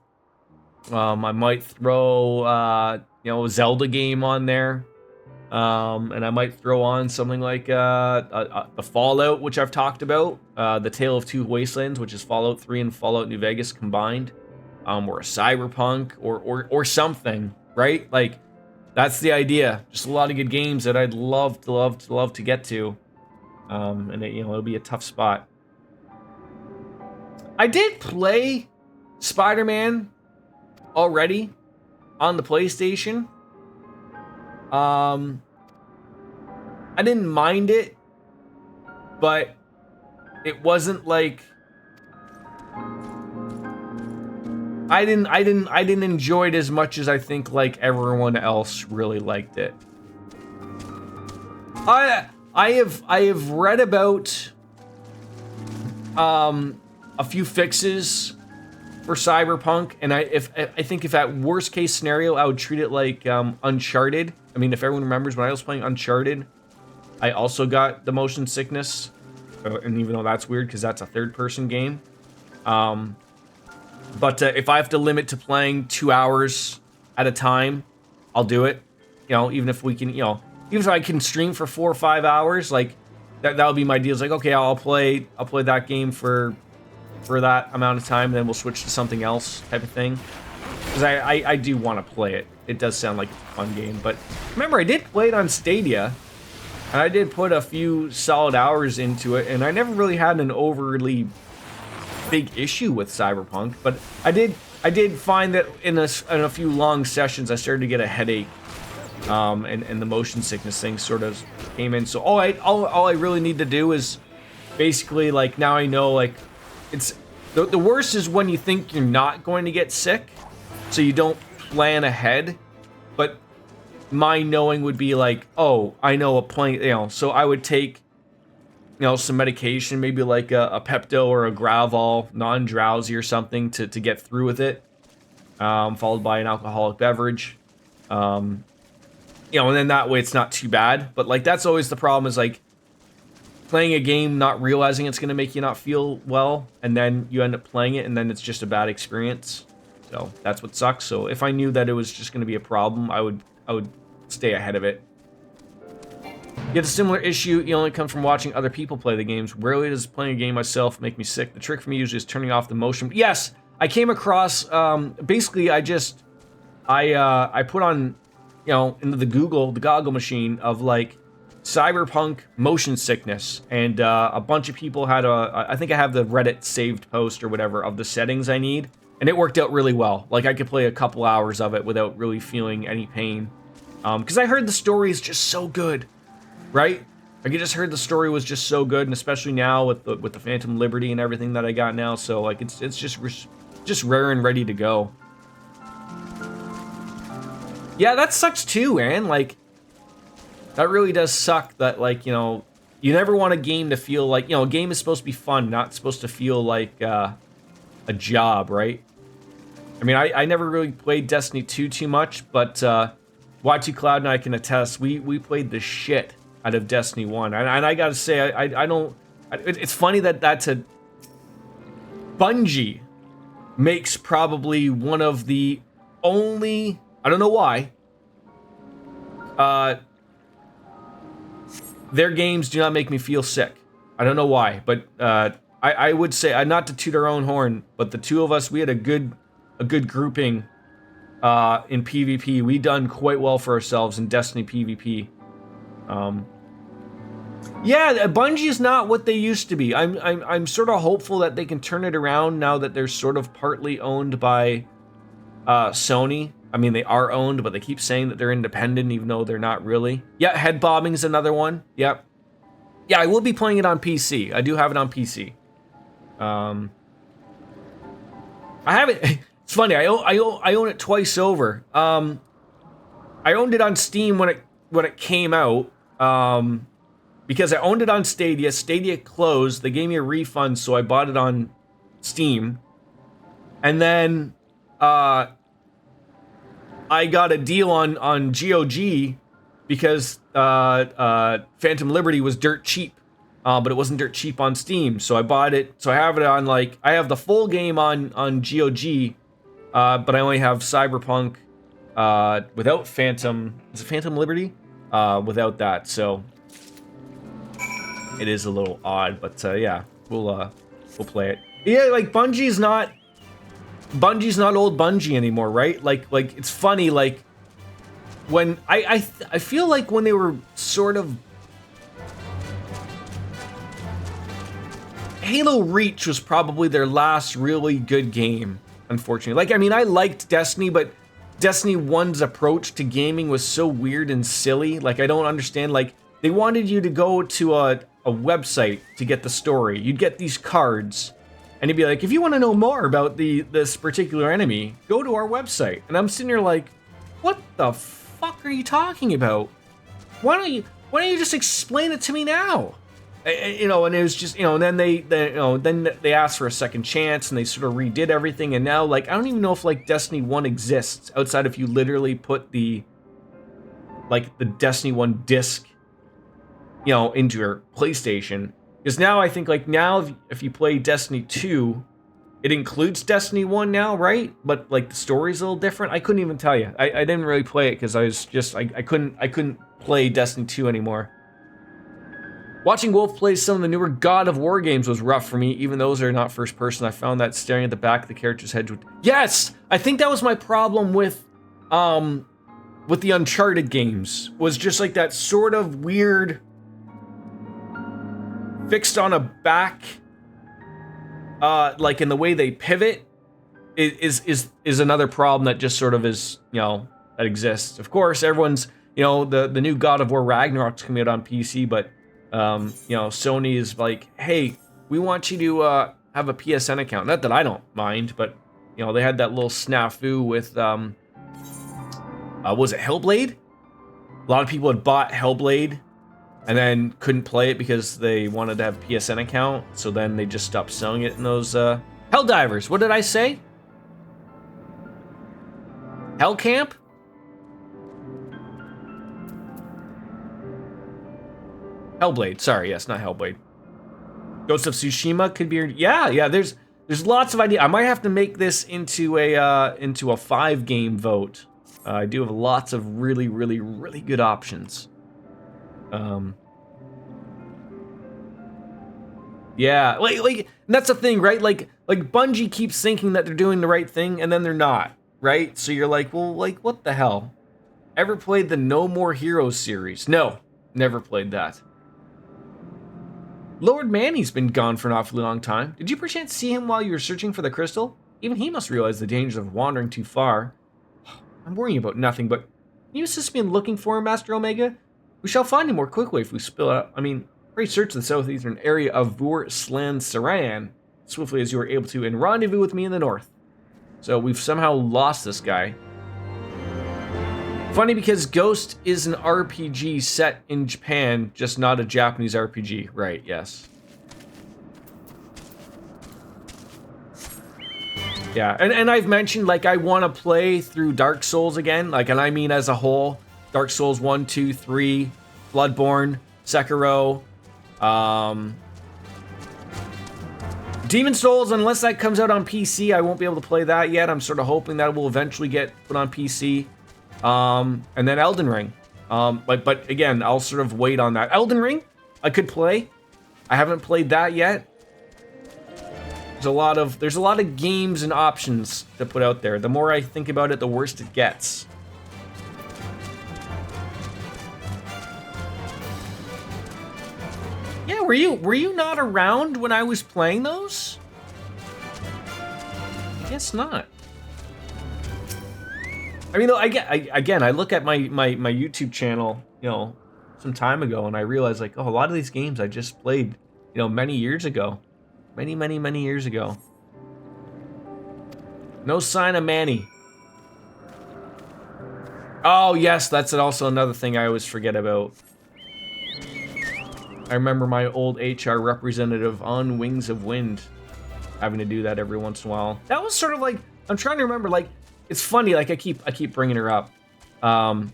I might throw a Zelda game on there. And I might throw on something like the Fallout, which I've talked about, the Tale of Two Wastelands, which is Fallout 3 and Fallout New Vegas combined, or a Cyberpunk, or something, right? Like that's the idea. Just a lot of good games that I'd love to get to, and it'll be a tough spot. I did play Spider-Man already on the PlayStation. I didn't mind it, but it wasn't like I didn't enjoy it as much as I think like everyone else really liked it. I have read about a few fixes for Cyberpunk, and I think if at worst case scenario I would treat it like Uncharted. I mean, if everyone remembers when I was playing Uncharted, I also got the motion sickness, and even though that's weird because that's a third-person game, but if I have to limit to playing 2 hours at a time, I'll do it. Even if we can, even if I can stream for 4 or 5 hours, like that would be my deal. It's like, okay, I'll play that game for that amount of time, and then we'll switch to something else type of thing. Because I do want to play it. It does sound like it's a fun game. But remember, I did play it on Stadia, and I did put a few solid hours into it, and I never really had an overly big issue with Cyberpunk. But I did find that in a few long sessions, I started to get a headache, and the motion sickness thing sort of came in. So all I really need to do is basically, like, now I know, like, it's the worst is when you think you're not going to get sick, so you don't plan ahead. But my knowing would be like, oh, I know a plan, so I would take, some medication, maybe like a Pepto or a Gravol, non-drowsy or something to get through with it, followed by an alcoholic beverage, and then that way it's not too bad. But like that's always the problem, is like playing a game not realizing it's going to make you not feel well, and then you end up playing it and then it's just a bad experience. So that's what sucks. So if I knew that it was just going to be a problem, I would stay ahead of it. Yet a similar issue, it only comes from watching other people play the games. Rarely does playing a game myself make me sick. The trick for me usually is turning off the motion. Yes, I came across, basically I put on, into the goggle machine of like Cyberpunk motion sickness, and a bunch of people had I think I have the Reddit saved post or whatever of the settings I need, and it worked out really well. Like I could play a couple hours of it without really feeling any pain, because I heard the story is just so good, right? Like I just heard the story was just so good, and especially now with the Phantom Liberty and everything that I got now, so like it's just rare and ready to go. Yeah, that sucks too, man. Like that really does suck that, like, you never want a game to feel like, a game is supposed to be fun, not supposed to feel like a job, right? I mean, I never really played Destiny 2 too much, but Y2 Cloud and I can attest, we played the shit out of Destiny 1. And I gotta say, I don't... It's funny that that's a... Bungie makes probably one of the only... I don't know why. Their games do not make me feel sick. I don't know why, but I would say, not to toot our own horn, but the two of us, we had a good grouping in PvP. We done quite well for ourselves in Destiny PvP. Yeah, Bungie is not what they used to be. I'm sort of hopeful that they can turn it around now that they're sort of partly owned by Sony. I mean, they are owned, but they keep saying that they're independent, even though they're not really. Yeah, Head Bombing is another one. Yep. Yeah, I will be playing it on PC. I do have it on PC. I have it. It's funny. I own it twice over. I owned it on Steam when it came out. Because I owned it on Stadia. Stadia closed. They gave me a refund, so I bought it on Steam. And then I got a deal on GOG because Phantom Liberty was dirt cheap. But it wasn't dirt cheap on Steam, so I bought it. So I have it on, like, I have the full game on GOG, but I only have Cyberpunk without Phantom. Is it Phantom Liberty? Without that, so it is a little odd, but yeah, we'll play it. Yeah, like Bungie's not old Bungie anymore, right? Like it's funny, like when I feel like when they were sort of Halo Reach was probably their last really good game, unfortunately. Like, I mean, I liked Destiny, but Destiny 1's approach to gaming was so weird and silly. Like, I don't understand. Like, they wanted you to go to a website to get the story. You'd get these cards, and it'd be like, if you want to know more about this particular enemy, go to our website. And I'm sitting there like, what the fuck are you talking about? Why don't you just explain it to me now? And it was just, and then they asked for a second chance, and they sort of redid everything, and now, like, I don't even know if, like, Destiny 1 exists outside if you literally put the Destiny 1 disc, into your PlayStation. Because now I think, like, now if you play Destiny 2, it includes Destiny 1 now, right? But, like, the story's a little different. I couldn't even tell you. I didn't really play it because I was just, I couldn't play Destiny 2 anymore. Watching Wolf play some of the newer God of War games was rough for me, even those are not first person. I found that staring at the back of the character's head would... Yes! I think that was my problem with the Uncharted games, was just like that sort of weird fixed on a back, like in the way they pivot is another problem that just sort of is, that exists. Of course, everyone's, the new God of War Ragnarok's coming out on PC, but Sony is like, hey, we want you to have a PSN account. Not that I don't mind, but they had that little snafu with was it Hellblade? A lot of people had bought Hellblade and then couldn't play it because they wanted to have a PSN account, so then they just stopped selling it in those Helldivers. What did I say? Hell Camp? Hellblade, sorry, yes, not Hellblade. Ghost of Tsushima could be, yeah. There's lots of ideas. I might have to make this into a 5-game vote. I do have lots of really, really, really good options. Yeah, like that's the thing, right? Like Bungie keeps thinking that they're doing the right thing, and then they're not, right? So you're like, well, like what the hell? Ever played the No More Heroes series? No, never played that. Lord Manny's been gone for an awfully long time. Did you perchance see him while you were searching for the crystal? Even he must realize the dangers of wandering too far. I'm worrying about nothing, but can you assist me in looking for him, Master Omega? We shall find him more quickly if we spill out. I mean, pray search the southeastern area of Vur Slan Saran swiftly as you are able to, and rendezvous with me in the north. So we've somehow lost this guy. Funny because Ghost is an RPG set in Japan, just not a Japanese RPG. Right, yes. Yeah, and I've mentioned, like, I want to play through Dark Souls again, like, and I mean as a whole. Dark Souls 1, 2, 3, Bloodborne, Sekiro, Demon Souls, unless that comes out on PC, I won't be able to play that yet. I'm sort of hoping that will eventually get put on PC. And then Elden Ring. But again, I'll sort of wait on that. Elden Ring, I could play. I haven't played that yet. There's a lot of games and options to put out there. The more I think about it, the worse it gets. Yeah, were you not around when I was playing those? I guess not. I mean, though, I look at my YouTube channel, you know, some time ago, and I realized, like, oh, a lot of these games I just played, you know, many years ago. Many years ago. No sign of Manny. Oh, yes, that's also another thing I always forget about. I remember my old HR representative on Wings of Wind having to do that every once in a while. That was sort of like, I'm trying to remember, like, it's funny, like, I keep bringing her up. I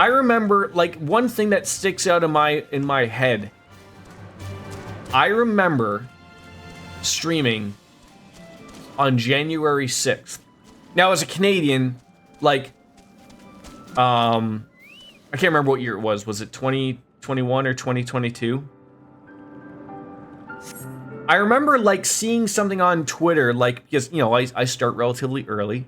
remember, like, one thing that sticks out in my head. I remember streaming on January 6th. Now, as a Canadian, like, I can't remember what year it was. Was it 2021 or 2022? I remember, like, seeing something on Twitter, like, because, you know, I start relatively early.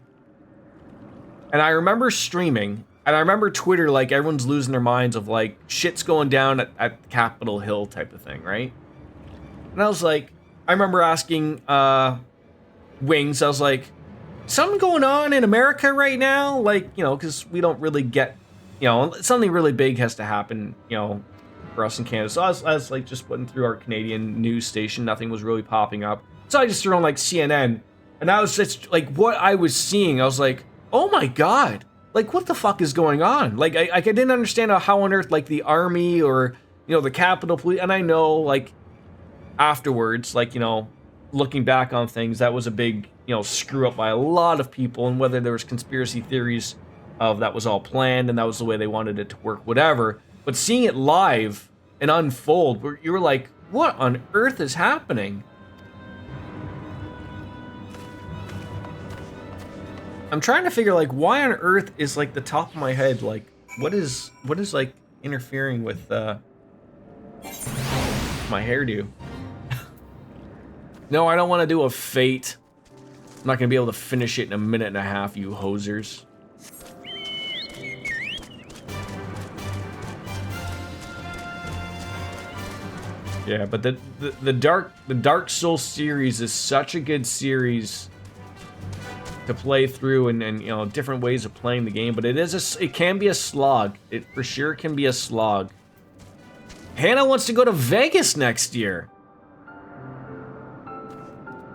And I remember streaming, and I remember Twitter, like, everyone's losing their minds of, like, shit's going down at Capitol Hill type of thing, right? And I was like, I remember asking Wings, I was like, something going on in America right now? Like, you know, because we don't really get, you know, something really big has to happen, you know, for us in Canada. So I was like just putting through our Canadian news station. Nothing was really popping up. So I just threw on like CNN. And I was just like, what I was seeing, I was like, oh my God. Like, what the fuck is going on? Like, I didn't understand how on earth, like, the army or, you know, the Capitol Police. And I know, like, afterwards, like, you know, looking back on things, that was a big, you know, screw up by a lot of people, and whether there was conspiracy theories of that was all planned and that was the way they wanted it to work, whatever. But seeing it live and unfold, where you were like, what on earth is happening? I'm trying to figure, like, why on earth is, like, the top of my head, like, what is like interfering with my hairdo? No, I don't want to do a Fate. I'm not going to be able to finish it in a minute and a half, you hosers. Yeah, but the Dark Souls series is such a good series to play through, and you know, different ways of playing the game, but it can be a slog. It for sure can be a slog. Hannah wants to go to Vegas next year.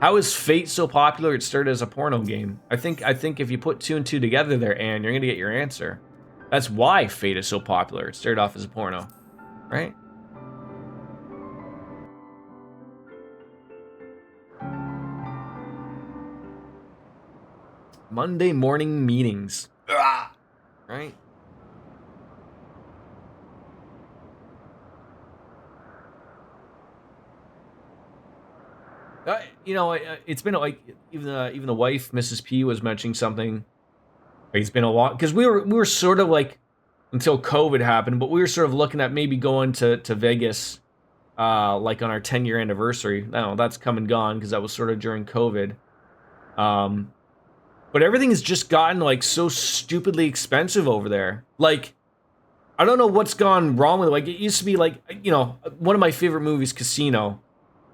How is Fate so popular? It started as a porno game. I think if you put 2 and 2 together there, Anne, you're gonna get your answer. That's why Fate is so popular. It started off as a porno, right? Monday morning meetings. Ugh. Right? You know, it's been like even the wife, Mrs. P, was mentioning something. It's been a lot because we were sort of like, until COVID happened, but we were sort of looking at maybe going to Vegas, like on our 10-year anniversary. No, that's come and gone because that was sort of during COVID. But everything has just gotten like so stupidly expensive over there. Like, I don't know what's gone wrong with it. Like, it used to be like, you know, one of my favorite movies, Casino,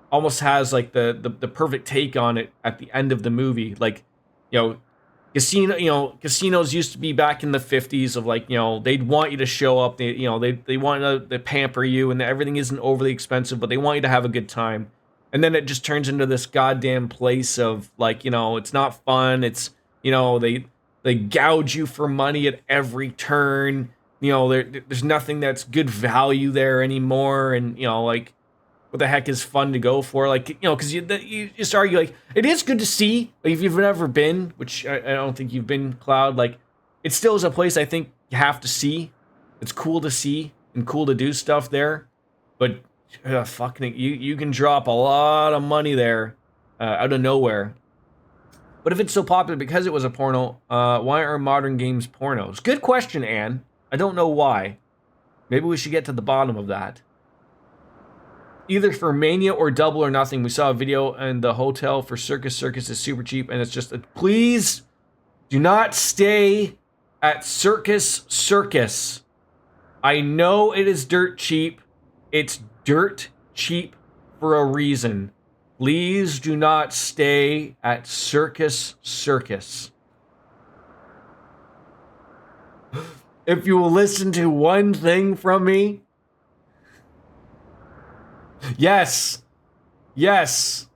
almost has like the perfect take on it at the end of the movie. Like, you know, casinos used to be back in the 50s of like, you know, they'd want you to show up, they want to pamper you, and everything isn't overly expensive, but they want you to have a good time. And then it just turns into this goddamn place of like, you know, it's not fun. It's, you know, the They gouge you for money at every turn. You know, there's nothing that's good value there anymore. And, you know, like, what the heck is fun to go for? Like, you know, because you just argue, like, it is good to see. Like, if you've never been, which I don't think you've been, Cloud, like, it still is a place I think you have to see. It's cool to see and cool to do stuff there. But, fucking, you can drop a lot of money there out of nowhere. But if it's so popular because it was a porno, why are modern games pornos? Good question, Anne. I don't know why. Maybe we should get to the bottom of that. Either for Mania or Double or Nothing, we saw a video and the hotel for Circus Circus is super cheap, and it's just please do not stay at Circus Circus. I know it is dirt cheap. It's dirt cheap for a reason. Please do not stay at Circus Circus. If you will listen to one thing from me. Yes. Yes.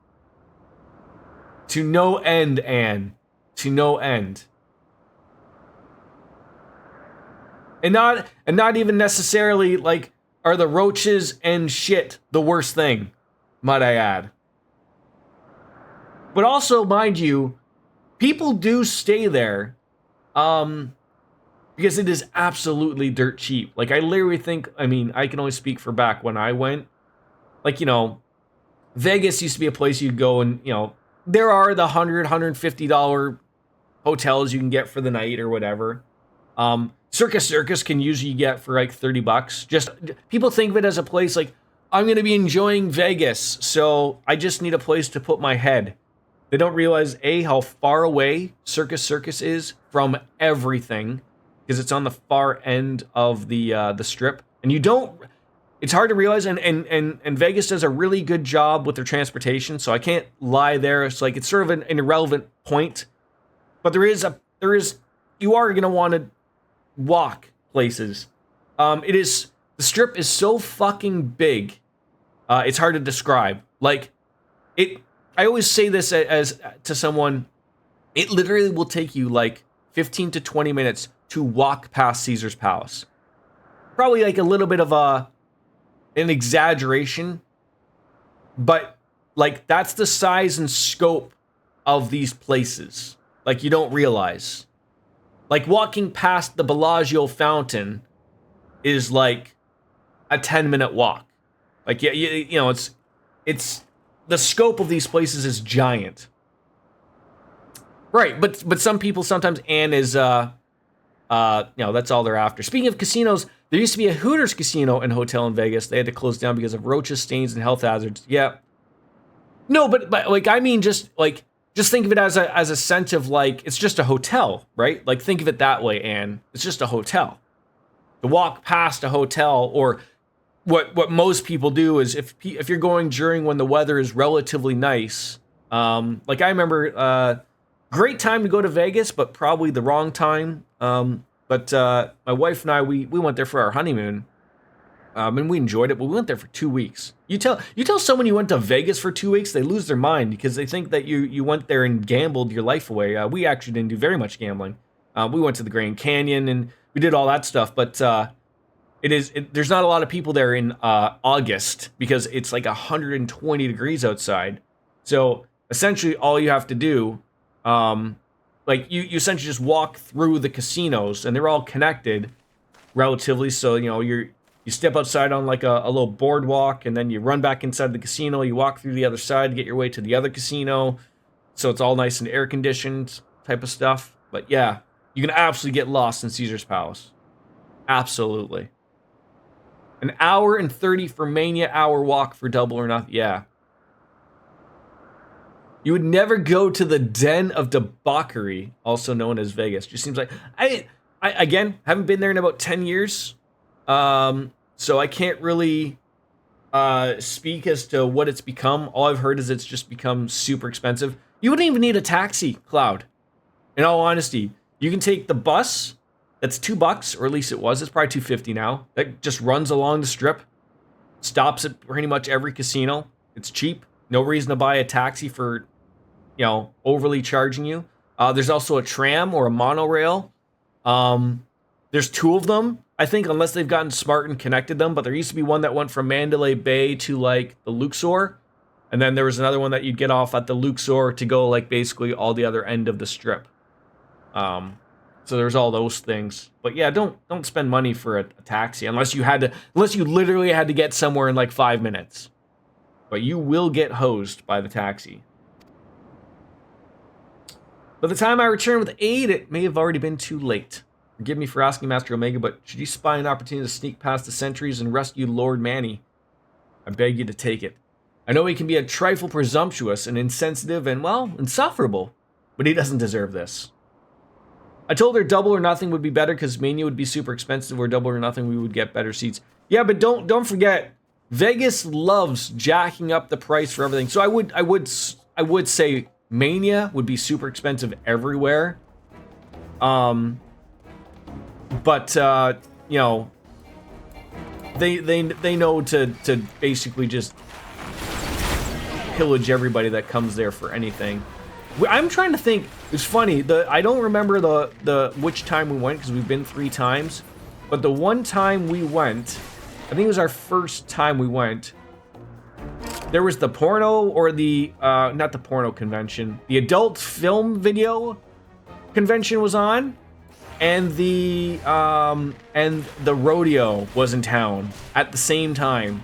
To no end, Anne. To no end. And not even necessarily, like, are the roaches and shit the worst thing, might I add. But also, mind you, people do stay there because it is absolutely dirt cheap. Like, I literally think, I mean, I can only speak for back when I went. Like, you know, Vegas used to be a place you'd go and, you know, there are the $100, $150 hotels you can get for the night or whatever. Circus Circus can usually get for like $30. Just, people think of it as a place like, I'm going to be enjoying Vegas, so I just need a place to put my head. They don't realize, A, how far away Circus Circus is from everything, because it's on the far end of the strip. And you don't, it's hard to realize, and Vegas does a really good job with their transportation, so I can't lie there. It's like, it's sort of an irrelevant point. But you are going to want to walk places. The strip is so fucking big, it's hard to describe. Like, I always say this as to someone, it literally will take you like 15 to 20 minutes to walk past Caesar's Palace. Probably like a little bit of an exaggeration, but like that's the size and scope of these places. Like, you don't realize. Like, walking past the Bellagio fountain is like a 10-minute walk. Like, you know, it's the scope of these places is giant. Right, but some people sometimes, Anne is, you know, that's all they're after. Speaking of casinos, there used to be a Hooters casino and hotel in Vegas. They had to close down because of roaches, stains, and health hazards. Yeah. No, but like, I mean, just think of it as a sense of like, it's just a hotel, right? Like, think of it that way, Anne. It's just a hotel. To walk past a hotel, or what most people do is if you're going during when the weather is relatively nice, like I remember, great time to go to Vegas, but probably the wrong time. But my wife and I, we went there for our honeymoon, and we enjoyed it. But we went there for 2 weeks. You tell someone you went to Vegas for 2 weeks, they lose their mind because they think that you went there and gambled your life away. We actually didn't do very much gambling. We went to the Grand Canyon and we did all that stuff. But there's not a lot of people there in August because it's like 120 degrees outside. So essentially, all you have to do, like you essentially just walk through the casinos, and they're all connected relatively. So, you know, you step outside on like a little boardwalk, and then you run back inside the casino. You walk through the other side to get your way to the other casino. So it's all nice and air conditioned type of stuff. But yeah, you can absolutely get lost in Caesar's Palace. Absolutely. An hour and 30 for Mania, hour walk for Double or Nothing. Yeah. You would never go to the Den of Debauchery, also known as Vegas. Just seems like I again haven't been there in about 10 years. So I can't really speak as to what it's become. All I've heard is it's just become super expensive. You wouldn't even need a taxi, Cloud. In all honesty, you can take the bus. That's $2, or at least it was. It's probably $2.50 now. That just runs along the strip, stops at pretty much every casino. It's cheap. No reason to buy a taxi for, you know, overly charging you. There's also a tram or a monorail. There's 2 of them, I think, unless they've gotten smart and connected them. But there used to be one that went from Mandalay Bay to like the Luxor, and then there was another one that you'd get off at the Luxor to go like basically all the other end of the strip. So there's all those things. But yeah, don't spend money for a taxi unless you literally had to get somewhere in like 5 minutes. But you will get hosed by the taxi. By the time I return with aid, it may have already been too late. Forgive me for asking Master Omega, but should you spy an opportunity to sneak past the sentries and rescue Lord Manny, I beg you to take it. I know he can be a trifle presumptuous and insensitive and, well, insufferable, but he doesn't deserve this. I told her double or nothing would be better because Mania would be super expensive, or double or nothing we would get better seats. Yeah, but don't forget, Vegas loves jacking up the price for everything. So I would say Mania would be super expensive everywhere. But you know, they know to basically just pillage everybody that comes there for anything. I'm trying to think. It's funny. I don't remember the which time we went because we've been 3 times. But the one time we went, I think it was our first time we went. There was the porno or the not the porno convention. The adult film video convention was on, and the rodeo was in town at the same time.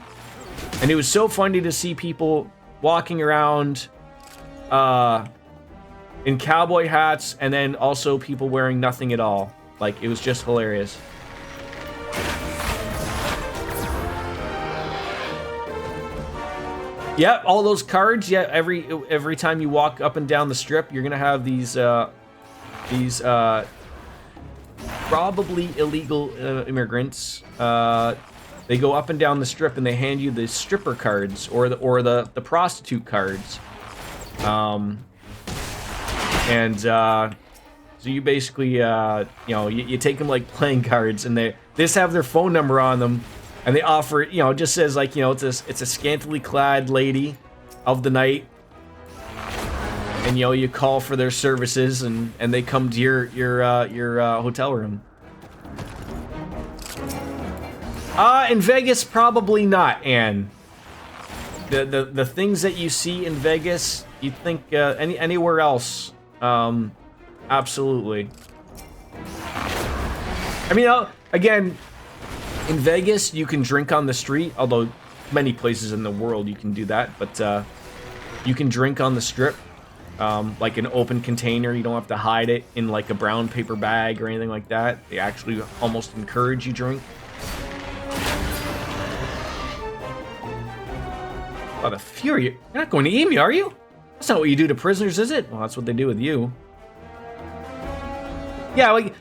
And it was so funny to see people walking around in cowboy hats, and then also people wearing nothing at all. Like, it was just hilarious. Yeah, all those cards. Yeah, every time you walk up and down the strip, you're gonna have these probably illegal immigrants. They go up and down the strip and they hand you the stripper cards or the prostitute cards. So you basically you take them like playing cards, and they just have their phone number on them. And they offer, it just says like, it's a scantily clad lady of the night. And, you call for their services and they come to your hotel room. In Vegas, probably not, Anne. The things that you see in Vegas, you think anywhere else, absolutely. I mean, again, in Vegas, you can drink on the street, although many places in the world you can do that, but you can drink on the strip, like an open container. You don't have to hide it in like a brown paper bag or anything like that. They actually almost encourage you drink. Oh, the Fury, you're not going to eat me, are you? That's not what you do to prisoners, is it? Well, that's what they do with you. Yeah, like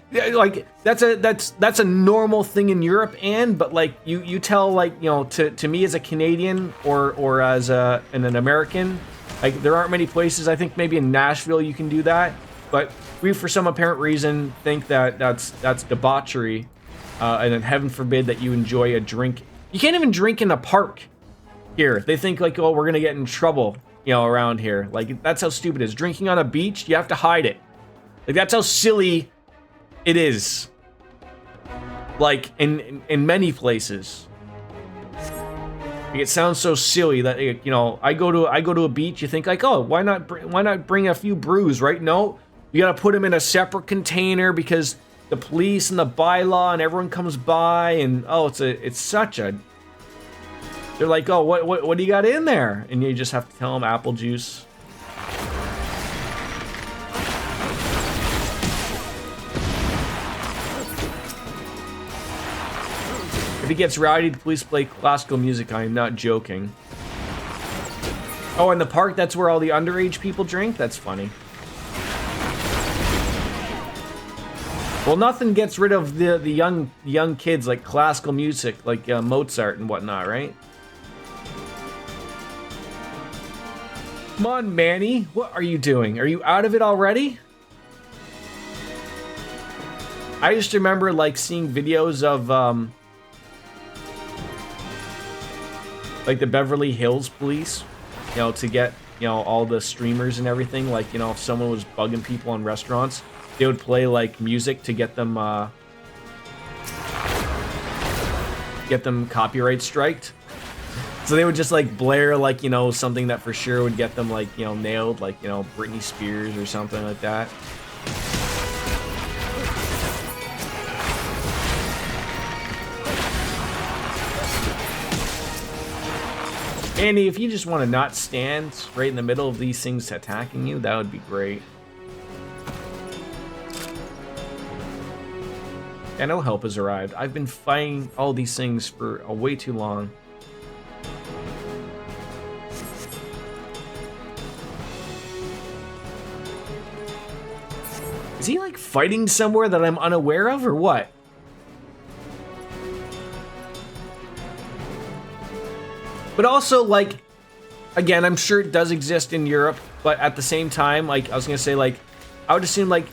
that's a normal thing in Europe, but like you tell, like, to me as a Canadian or as an American, like, there aren't many places. I think maybe in Nashville you can do that, but we, for some apparent reason, think that that's debauchery, and then heaven forbid that you enjoy a drink. You can't even drink in a park here. They think like, oh, we're gonna get in trouble, around here. Like, that's how stupid it is. Drinking on a beach, you have to hide it. Like, that's how silly it is. Like, in many places. Like, it sounds so silly that, I go to a beach, you think like, oh, why not bring a few brews, right? No, you gotta put them in a separate container because the police and the bylaw and everyone comes by, and it's such a. They're like, oh, what do you got in there? And you just have to tell them apple juice. If it gets rowdy, the police play classical music. I am not joking. Oh, in the park, that's where all the underage people drink? That's funny. Well, nothing gets rid of the young kids like classical music, like Mozart and whatnot, right? Come on, Manny. What are you doing? Are you out of it already? I used to remember like seeing videos of like the Beverly Hills Police, to get you know, all the streamers and everything. Like, you know, if someone was bugging people in restaurants, they would play like music to get them copyright striked. So they would just like blare like, you know, something that for sure would get them like, you know, nailed, like, you know, Britney Spears or something like that. Andy, if you just want to not stand right in the middle of these things attacking you, that would be great. Yeah, no help has arrived. I've been fighting all these things for way too long. Is he like fighting somewhere that I'm unaware of or what? But also, like, again, I'm sure it does exist in Europe, but at the same time, like, I was gonna say, like, I would assume, like,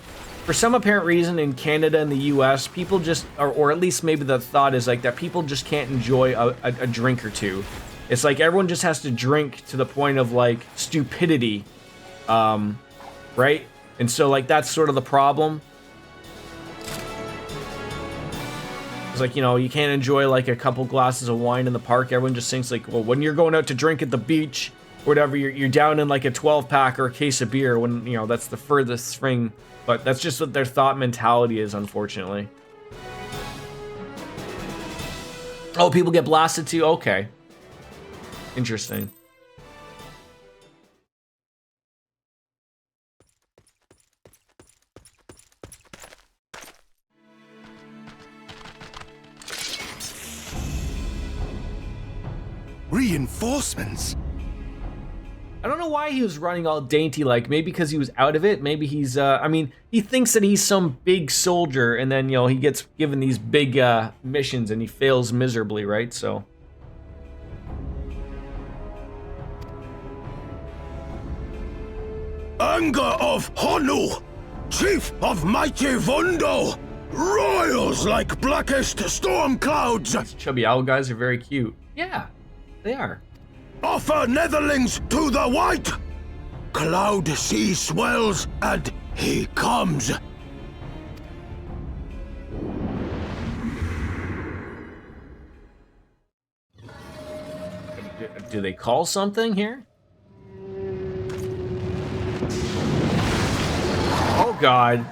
for some apparent reason in Canada and the US, people just, or at least maybe the thought is, like, that people just can't enjoy a drink or two. It's like everyone just has to drink to the point of, like, stupidity, right? And so, like, that's sort of the problem. It's like, you know, you can't enjoy like a couple glasses of wine in the park. Everyone just thinks like, well, when you're going out to drink at the beach or whatever, you're down in like a 12-pack or a case of beer when, you know, that's the furthest thing. But that's just what their thought mentality is, unfortunately. Oh, people get blasted too? Okay. Interesting. Reinforcements? I don't know why he was running all dainty like. Maybe because he was out of it. Maybe he's, I mean, he thinks that he's some big soldier and then, you know, he gets given these big missions and he fails miserably, right? So. Anger of Honu, chief of mighty Vondo, royals like blackest storm clouds. These chubby owl guys are very cute. Yeah, they are. Offer netherlings to the white. Cloud sea swells and he comes. Do they call something here? Oh God.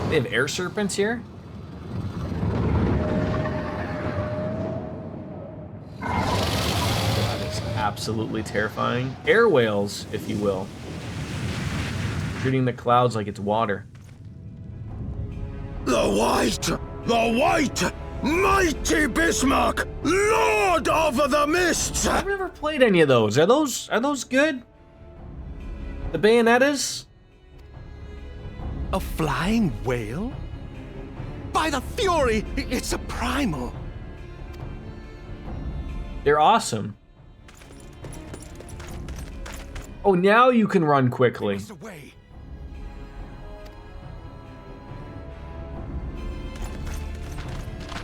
They have air serpents here? That is absolutely terrifying. Air whales, if you will. Shooting the clouds like it's water. The white, mighty Bismarck, lord of the mists. I've never played any of those. Are those good? The Bayonettas? A flying whale? By the Fury, it's a primal. They're awesome. Oh, now you can run quickly.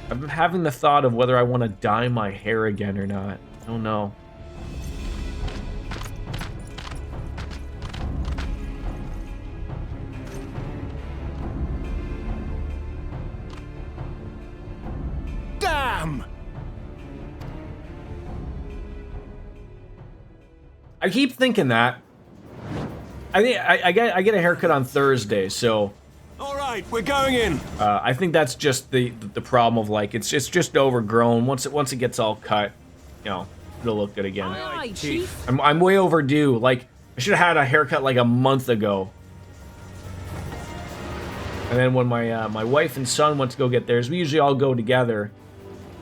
I've been having the thought of whether I want to dye my hair again or not. I don't know. Damn! I keep thinking that. I think I get a haircut on Thursday, so. All right, we're going in. I think that's just the problem of like it's just overgrown. Once it gets all cut, you know, it'll look good again. Aye, Chief. I'm way overdue. Like I should have had a haircut like a month ago. And then when my wife and son went to go get theirs, we usually all go together.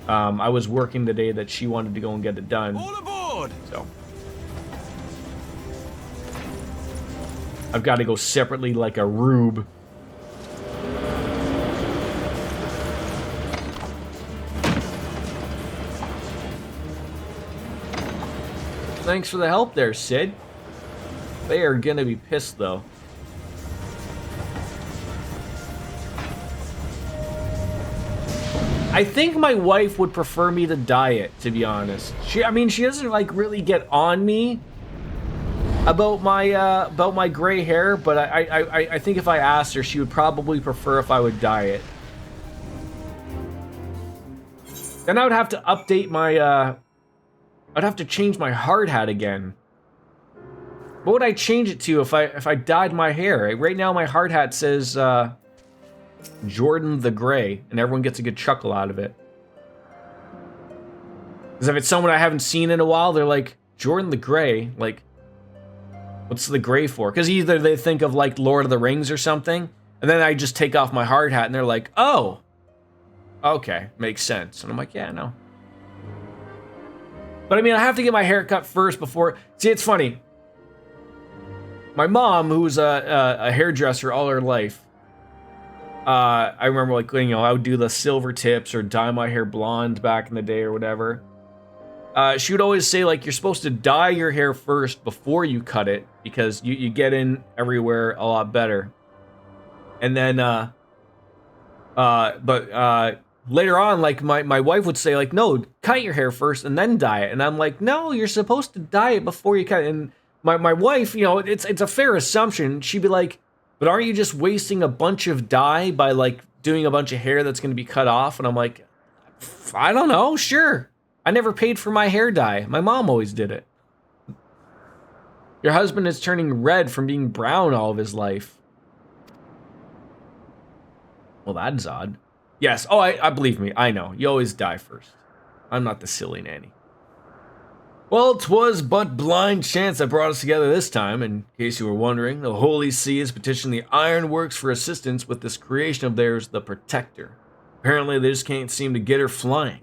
I was working the day that she wanted to go and get it done. All aboard! So I've got to go separately like a rube. Thanks for the help there, Sid. They are gonna be pissed though. I think my wife would prefer me to dye it, to be honest. I mean, she doesn't like really get on me about my gray hair, but I think if I asked her, she would probably prefer if I would dye it. Then I would have to update my I'd have to change my hard hat again. What would I change it to if I dyed my hair? Right now my hard hat says Jordan the Gray, and everyone gets a good chuckle out of it. Because if it's someone I haven't seen in a while, they're like, Jordan the Gray? Like, what's the gray for? Because either they think of like Lord of the Rings or something, and then I just take off my hard hat and they're like, oh, okay, makes sense. And I'm like, yeah, no. But I mean, I have to get my hair cut first before... See, it's funny. My mom, who was a hairdresser all her life, I remember, like, you know, I would do the silver tips or dye my hair blonde back in the day or whatever. She would always say, like, you're supposed to dye your hair first before you cut it because you get in everywhere a lot better. And then, later on, like, my wife would say, like, no, cut your hair first and then dye it. And I'm like, no, you're supposed to dye it before you cut it. And my wife, you know, it's a fair assumption. She'd be like, but aren't you just wasting a bunch of dye by, like, doing a bunch of hair that's going to be cut off? And I'm like, I don't know, sure. I never paid for my hair dye. My mom always did it. Your husband is turning red from being brown all of his life. Well, that's odd. Yes, oh, I believe me, I know. You always dye first. I'm not the silly nanny. Well, 'twas but blind chance that brought us together this time. In case you were wondering, the Holy See has petitioned the Ironworks for assistance with this creation of theirs, the Protector. Apparently, they just can't seem to get her flying.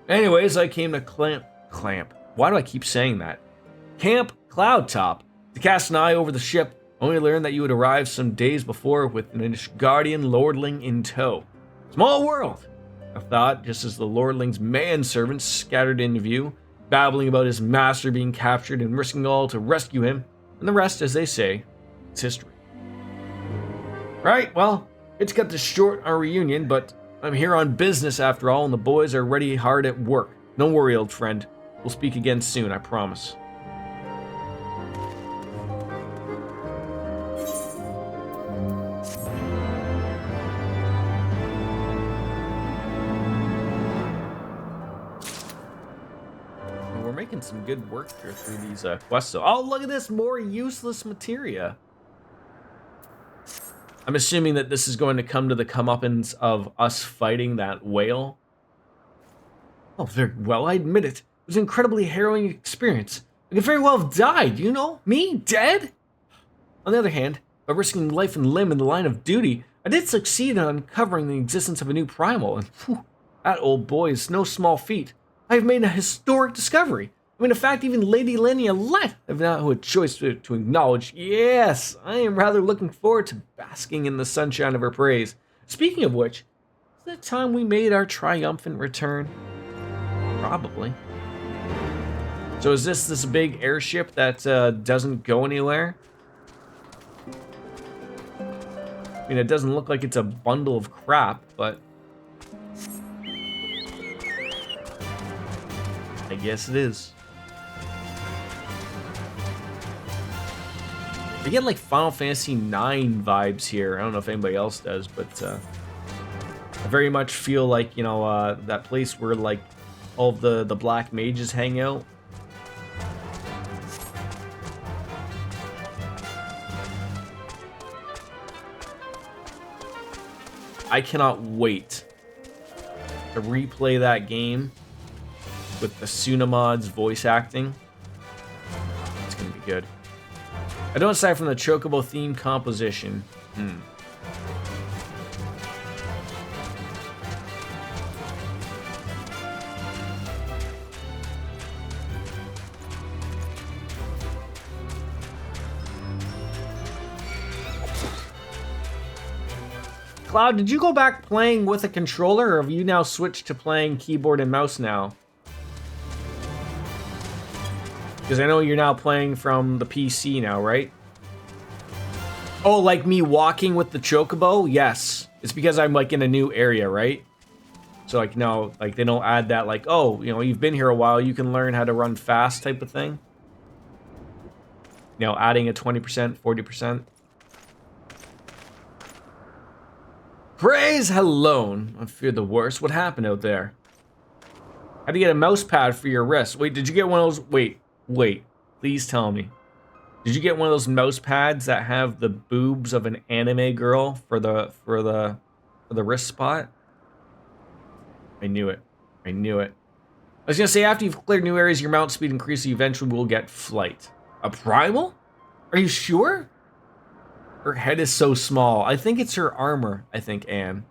Anyways, I came to Clamp. Why do I keep saying that? Camp Cloudtop to cast an eye over the ship, only to learn that you had arrived some days before with an Ishgardian lordling in tow. Small world, I thought, just as the lordling's manservants scattered into view, babbling about his master being captured and risking all to rescue him, and the rest, as they say, is history. Right, well, it's cut this short our reunion, but I'm here on business after all, and the boys are ready hard at work. Don't worry, old friend. We'll speak again soon, I promise. Making some good work here through these quests. So, oh, look at this, more useless materia. I'm assuming that this is going to come to the comeuppance of us fighting that whale. Oh, very well, I admit it. It was an incredibly harrowing experience. I could very well have died, you know? Me, dead? On the other hand, by risking life and limb in the line of duty, I did succeed in uncovering the existence of a new primal, and whew, that old boy is no small feat. I have made a historic discovery. I mean, in fact, even Lady Linnea Lett have not had a choice to acknowledge. Yes, I am rather looking forward to basking in the sunshine of her praise. Speaking of which, is it time we made our triumphant return? Probably. So is this big airship that doesn't go anywhere? I mean, it doesn't look like it's a bundle of crap, but I guess it is. I get like Final Fantasy IX vibes here. I don't know if anybody else does, but I very much feel like, you know, that place where like all of the black mages hang out. I cannot wait to replay that game with the Sunamod's voice acting. It's gonna be good. I don't aside from the Chocobo theme composition. Cloud, did you go back playing with a controller, or have you now switched to playing keyboard and mouse now? Because I know you're now playing from the PC now, right? Oh, like me walking with the Chocobo? Yes. It's because I'm like in a new area, right? So like no, like they don't add that like, oh, you know, you've been here a while, you can learn how to run fast type of thing. You know, adding a 20%, 40%. Praise Hello. I fear the worst. What happened out there? How do you get a mouse pad for your wrist? Wait, did you get one of those? Wait. Please tell me. Did you get one of those mouse pads that have the boobs of an anime girl for the wrist spot? I knew it. I was gonna say, after you've cleared new areas, your mount speed increases, you eventually will get flight. A primal? Are you sure? Her head is so small. I think it's her armor, Anne.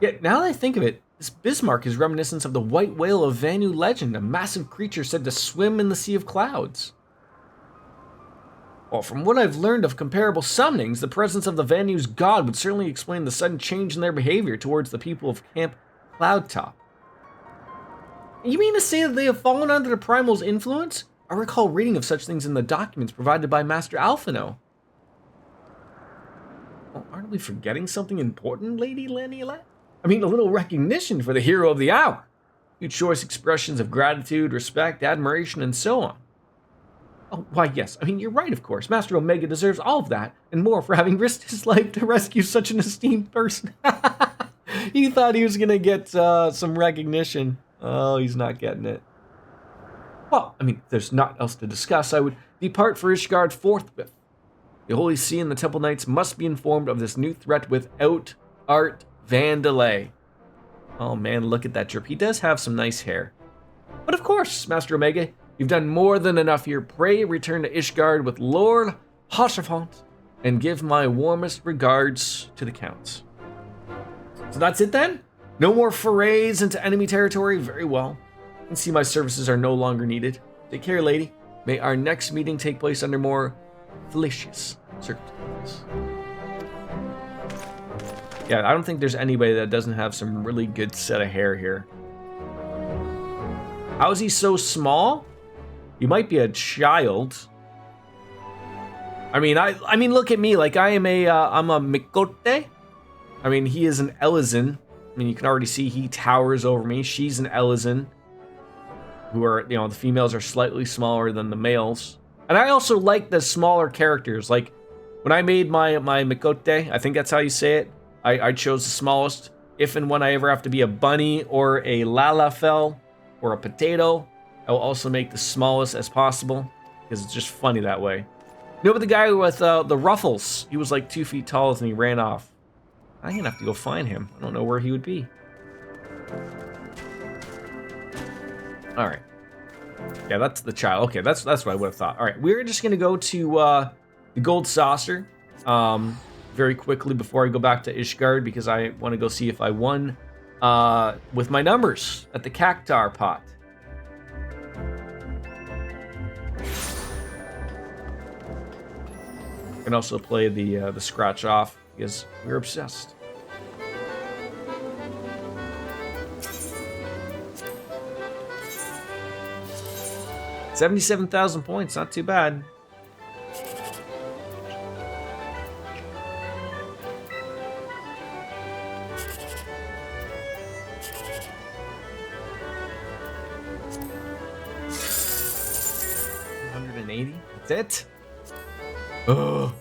Yet, now that I think of it, this Bismarck is reminiscent of the white whale of Vanu legend, a massive creature said to swim in the sea of clouds. Well, from what I've learned of comparable summonings, the presence of the Vanu's god would certainly explain the sudden change in their behavior towards the people of Camp Cloudtop. You mean to say that they have fallen under the Primal's influence? I recall reading of such things in the documents provided by Master Alphino. Well, aren't we forgetting something important, Lady Laniolette? I mean, a little recognition for the hero of the hour. You choice expressions of gratitude, respect, admiration, and so on. Oh, why, yes. I mean, you're right, of course. Master Omega deserves all of that, and more for having risked his life to rescue such an esteemed person. He thought he was going to get some recognition. Oh, he's not getting it. Well, I mean, if there's not else to discuss, I would depart for Ishgard forthwith. The Holy See and the Temple Knights must be informed of this new threat without art van delay. Oh man, look at that drip. He does have some nice hair. But of course, Master Omega, you've done more than enough here. Pray return to Ishgard with Lord Hoshafont and give my warmest regards to the Counts. So that's it then? No more forays into enemy territory? Very well. I can see my services are no longer needed. Take care, lady. May our next meeting take place under more fallacious circumstances. Yeah, I don't think there's anybody that doesn't have some really good set of hair here. How is he so small? You might be a child. I mean, look at me. Like I'm a Mikote. I mean, he is an Elizin. I mean, you can already see he towers over me. She's an Elizin. Who are, you know, the females are slightly smaller than the males. And I also like the smaller characters. Like, when I made my Mikote, I think that's how you say it, I chose the smallest. If and when I ever have to be a bunny or a lalafell or a potato, I will also make the smallest as possible, because it's just funny that way. You know, but the guy with the ruffles, he was like 2 feet tall and he ran off. I'm gonna have to go find him. I don't know where he would be. All right. Yeah, that's the child. Okay, that's what I would have thought. All right, we're just gonna go to the Gold Saucer very quickly before I go back to Ishgard, because I want to go see if I won with my numbers at the Cactar pot. I can also play the scratch off because we're obsessed. $77,000 points, not too bad. $180. That's it. Ugh.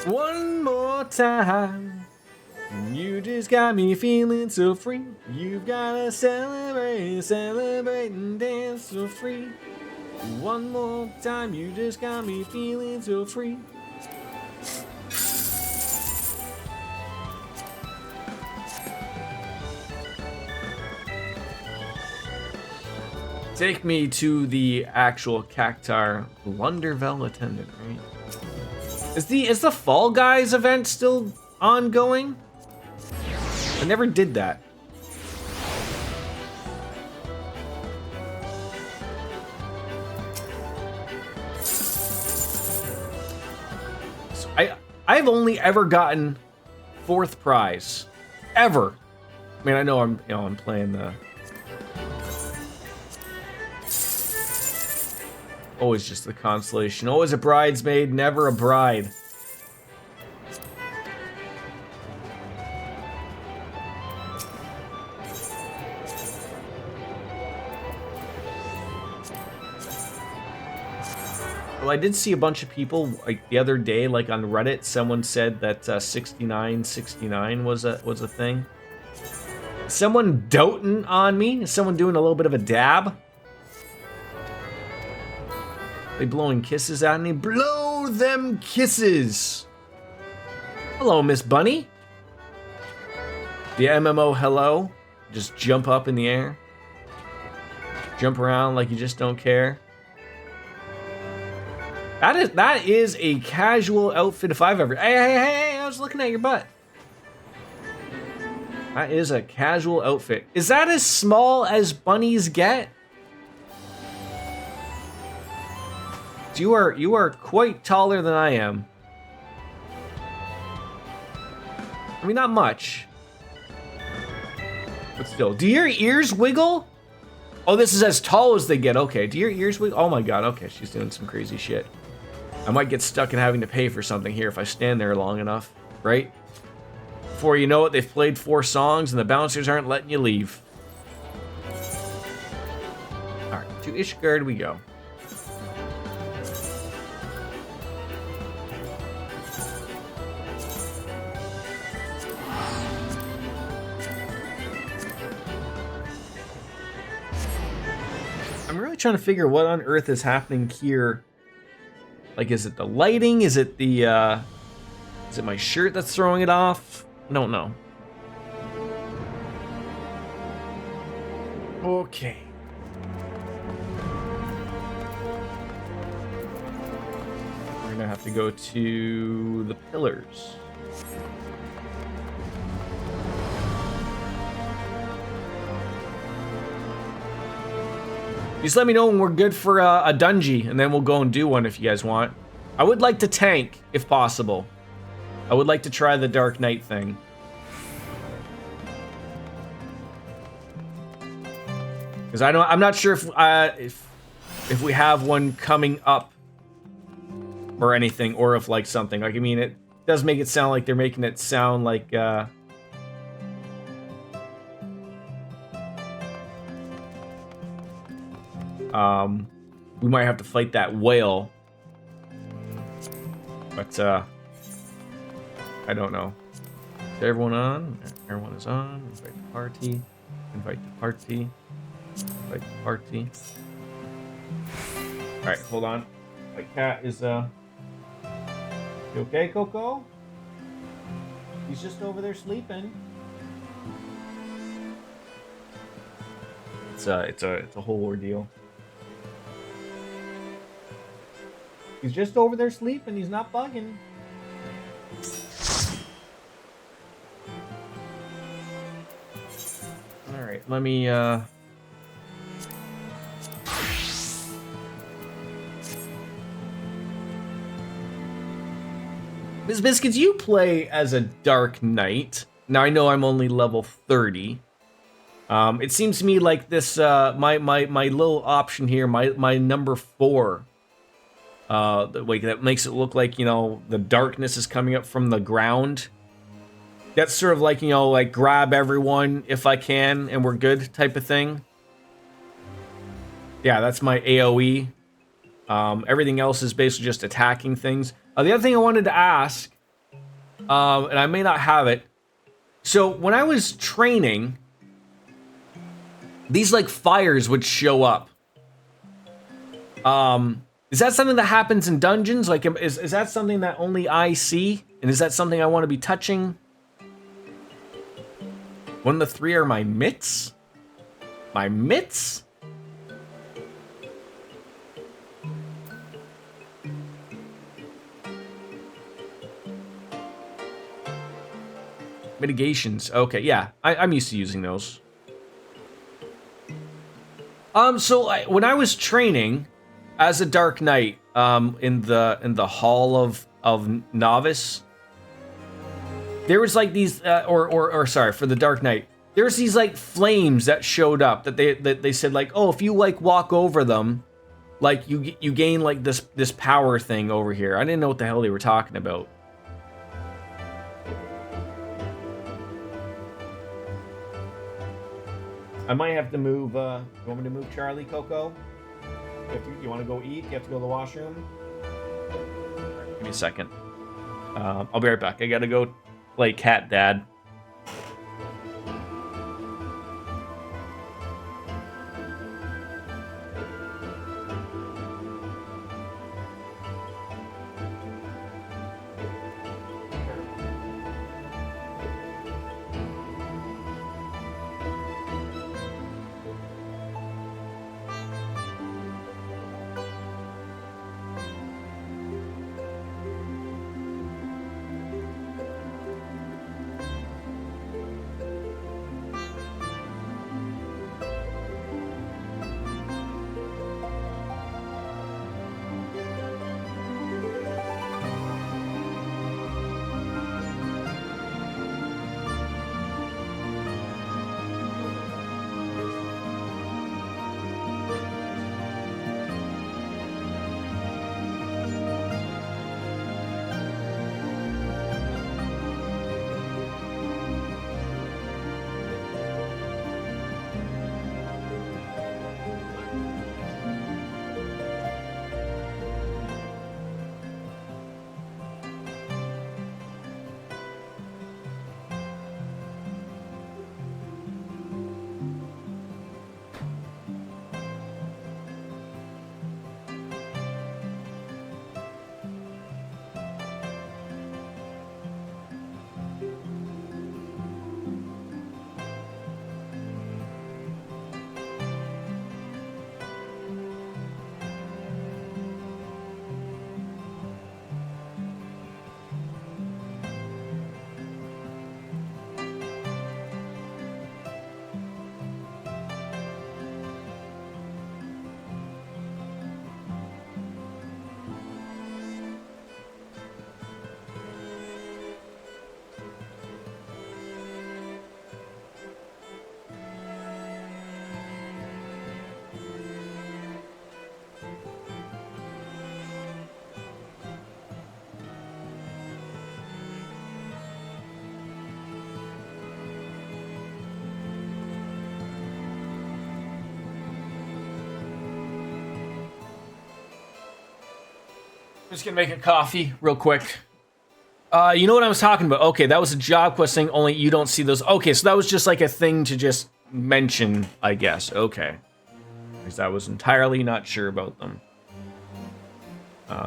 One more time. You just got me feeling so free. You've gotta celebrate, celebrate and dance so free. One more time, you just got me feeling so free. Take me to the actual Cactar Blundervel attendant, right? Is the Fall Guys event still ongoing? I never did that. I've only ever gotten 4th prize. Ever. I mean, I know I'm playing the... Always just the consolation. Always a bridesmaid, never a bride. Well, I did see a bunch of people like the other day, like on Reddit, someone said that 6969 was a thing. Someone doting on me? Is someone doing a little bit of a dab? They blowing kisses at me? Blow them kisses! Hello, Miss Bunny. The MMO hello. Just jump up in the air. Jump around like you just don't care. That is a casual outfit if I've ever... Hey, I was looking at your butt. That is a casual outfit. Is that as small as bunnies get? You are quite taller than I am. I mean, not much. But still. Do your ears wiggle? Oh, this is as tall as they get. Okay, do your ears wiggle? Oh my god, okay, she's doing some crazy shit. I might get stuck in having to pay for something here if I stand there long enough, right? Before you know it, they've played 4 songs and the bouncers aren't letting you leave. Alright, to Ishgard we go. I'm really trying to figure what on earth is happening here. Like, is it the lighting? Is it the, is it my shirt that's throwing it off? I don't know. Okay. We're gonna have to go to the pillars. Just let me know when we're good for a dungeon, and then we'll go and do one if you guys want. I would like to tank, if possible. I would like to try the Dark Knight thing. Because I'm not sure if we have one coming up or anything, or if like something. Like, I mean, it does make it sound like they're making it sound like we might have to fight that whale. But, I don't know. Is everyone on? Everyone is on. Invite the party. Invite the party. Invite the party. Alright, hold on. My cat is, You okay, Coco? He's just over there sleeping. It's a whole ordeal. He's just over there sleeping. He's not bugging. All right, let me. Ms. Biscuits, you play as a Dark Knight. Now I know I'm only level 30. It seems to me like this. My little option here, my number 4. Like that makes it look like, you know, the darkness is coming up from the ground. That's sort of like, you know, like grab everyone if I can and we're good type of thing. Yeah, that's my AoE. Everything else is basically just attacking things. The other thing I wanted to ask, and I may not have it. So when I was training, these like fires would show up. Is that something that happens in dungeons? Like, is that something that only I see? And is that something I want to be touching? One of the 3 are my mitts? My mitts? Mitigations. Okay, yeah. I'm used to using those. So when I was training as a Dark Knight, in the Hall of Novice, there was like these, or sorry, for the Dark Knight, there's these like flames that showed up that they said like, oh, if you like walk over them, like you gain like this power thing over here. I didn't know what the hell they were talking about. I might have to move. You want me to move Charlie, Coco? You want to go eat? You have to go to the washroom? Give me a second. I'll be right back. I gotta go play cat dad. Just gonna make a coffee real quick. You know what I was talking about? Okay, that was a job quest thing, only you don't see those. Okay, so that was just like a thing to just mention, I guess. Okay. Because I was entirely not sure about them.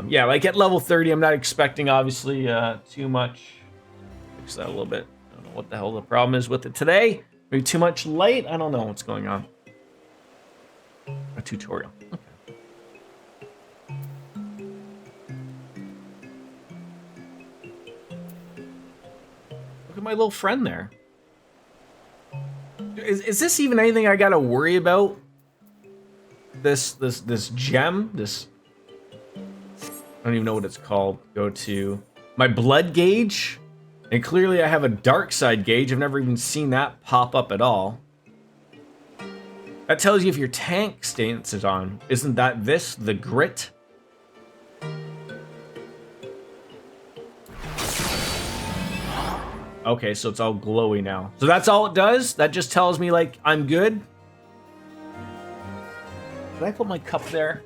Yeah, like at level 30, I'm not expecting, obviously, too much. Fix that a little bit. I don't know what the hell the problem is with it today. Maybe too much light? I don't know what's going on. A tutorial. Okay. Look at my little friend there. Is this even anything I gotta worry about? This gem? This... I don't even know what it's called. Go to my blood gauge. And clearly I have a dark side gauge. I've never even seen that pop up at all. That tells you if your tank stance is on. Isn't that this? The grit? Okay, so it's all glowy now. So that's all it does? That just tells me, like, I'm good? Did I put my cup there?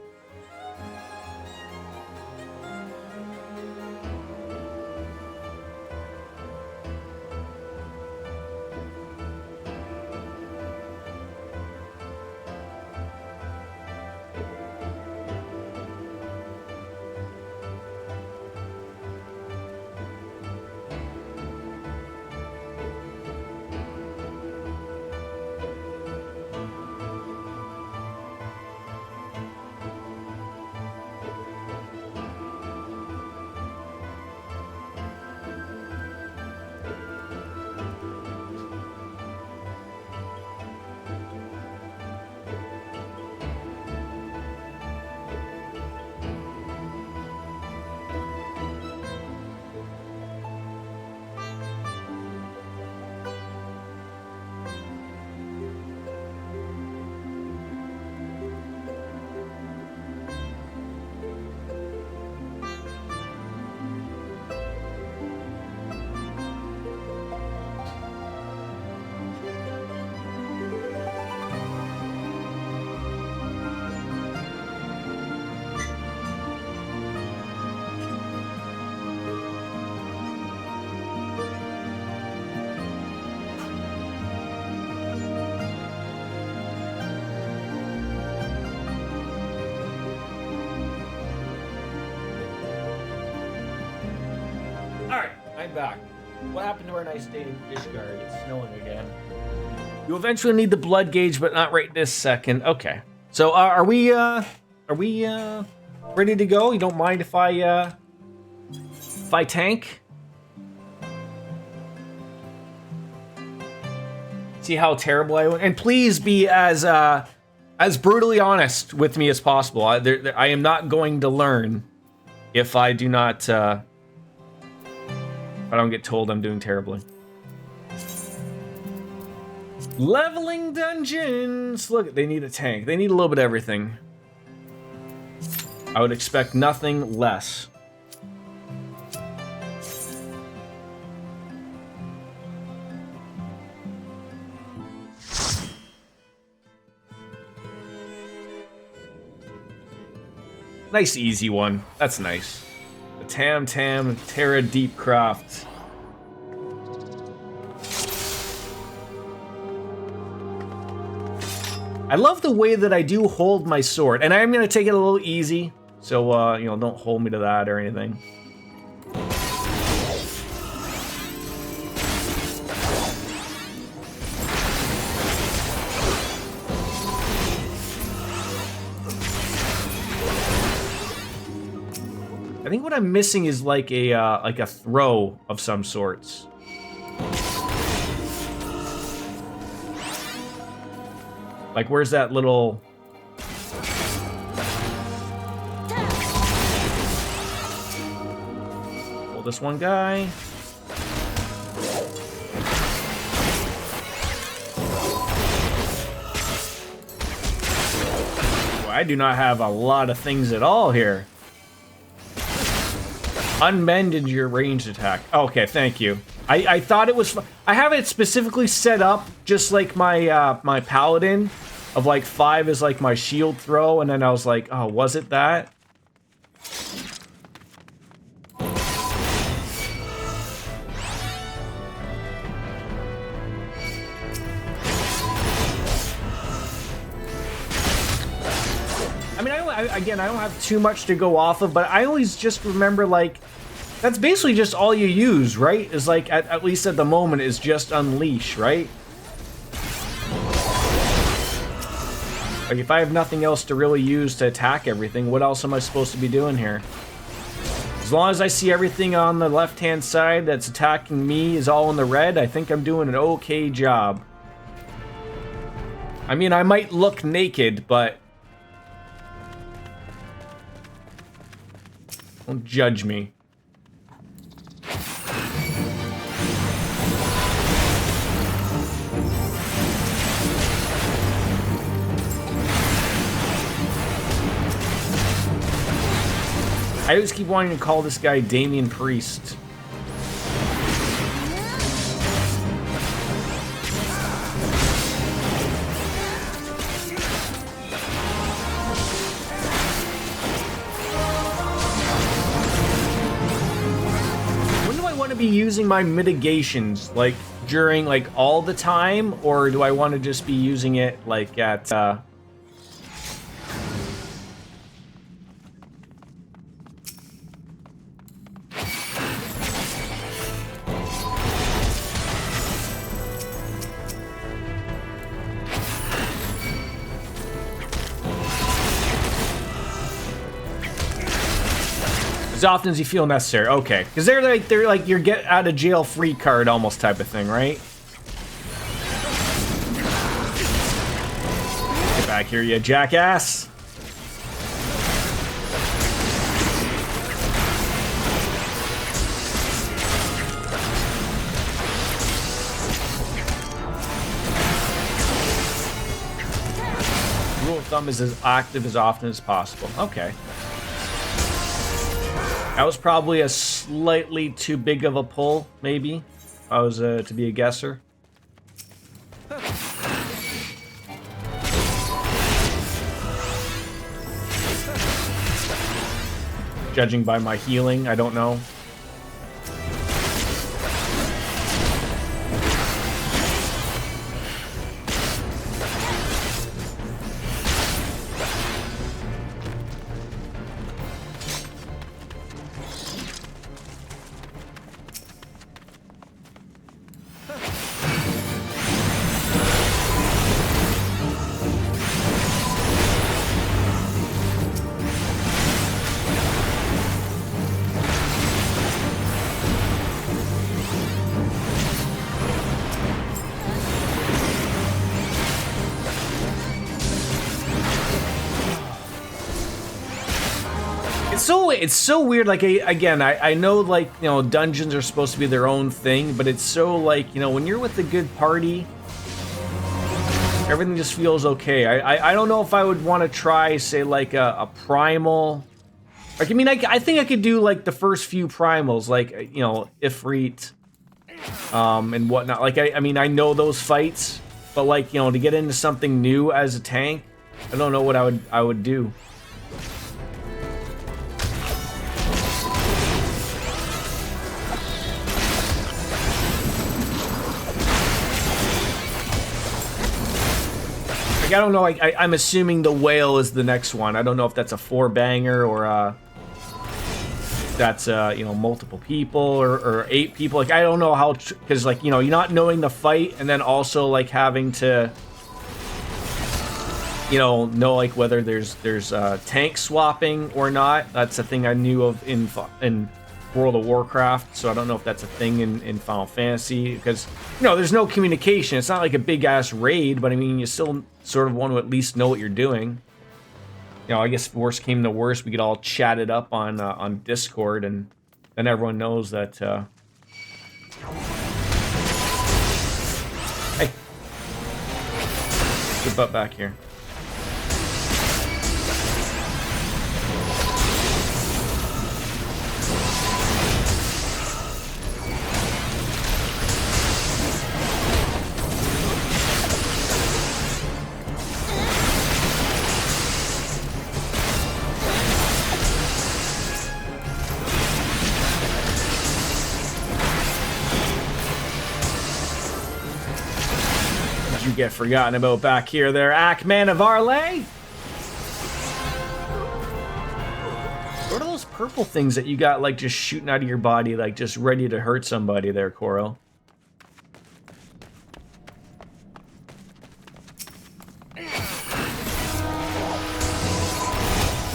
head back. What happened to our nice day in Ishgard? It's snowing again. You eventually need the blood gauge, but not right this second. Okay. So are we ready to go? You don't mind if I tank? See how terrible I went, and please be as brutally honest with me as possible. I am not going to learn if I do not. If I don't get told I'm doing terribly. Leveling dungeons. Look, they need a tank. They need a little bit of everything. I would expect nothing less. Nice easy one. That's nice. The Tam Terra Deep Craft. I love the way that I do hold my sword, and I'm gonna take it a little easy, so you know, don't hold me to that or anything. I think what I'm missing is like a throw of some sorts. Like, where's that little... Pull this one guy. Well, I do not have a lot of things at all here. Unmended your ranged attack. Okay, thank you. I thought it was... I have it specifically set up just like my my paladin of like 5 is like my shield throw, and then I was like, oh, was it that? I mean, again, I don't have too much to go off of, but I always just remember, like, that's basically just all you use, right? Is like, at least at the moment, is just unleash, right? Like, if I have nothing else to really use to attack everything, what else am I supposed to be doing here? As long as I see everything on the left-hand side that's attacking me is all in the red, I think I'm doing an okay job. I mean, I might look naked, but... don't judge me. I always keep wanting to call this guy Damien Priest. When do I want to be using my mitigations? Like, during, like, all the time? Or do I want to just be using it, like, at, as often as you feel necessary. Okay, because they're like your get out of jail free card almost type of thing, right? Get back here, you jackass! Rule of thumb is as active as often as possible. Okay. That was probably a slightly too big of a pull, maybe. If I was to be a guesser. Judging by my healing, I don't know. it's so weird. Like, I know, like, you know, dungeons are supposed to be their own thing, but it's so, like, you know, when you're with a good party, everything just feels okay. I don't know if I would want to try, say, like, a primal. Like, I mean, I think I could do, like, the first few primals, like, you know, Ifrit, and whatnot. Like, I mean, I know those fights, but, like, you know, to get into something new as a tank, I don't know what I would do. Like, I don't know. I'm assuming the whale is the next one. I don't know if that's a 4-banger or that's you know, multiple people or 8 people. Like, I don't know how, because, like, you know, you're not knowing the fight and then also, like, having to, you know like whether there's tank swapping or not. That's a thing I knew of in World of Warcraft, so I don't know if that's a thing in Final Fantasy, because, you know, there's no communication. It's not like a big ass raid, but I mean, you still sort of want to at least know what you're doing. You know, I guess if worst came to worst, we could all chat it up on Discord, and then everyone knows that. Hey, get your butt back here. You get forgotten about back here there, Ackman of Arlay? What are those purple things that you got, like, just shooting out of your body, like, just ready to hurt somebody there, Koro?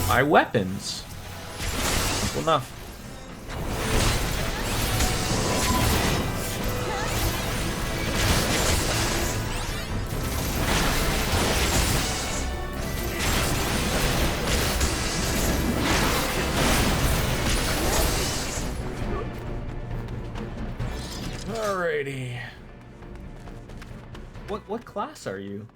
My weapons. Simple enough. Alrighty. What class are you?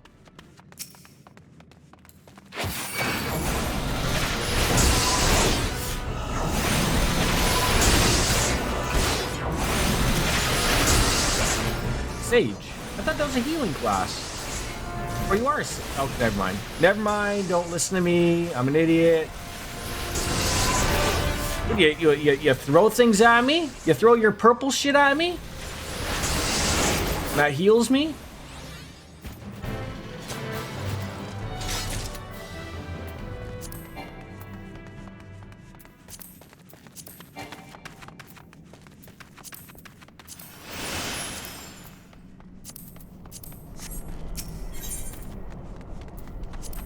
Sage. I thought that was a healing class. Or you are a sage. Oh, never mind. Never mind. Don't listen to me. I'm an idiot. What, you throw things at me? You throw your purple shit at me? That heals me?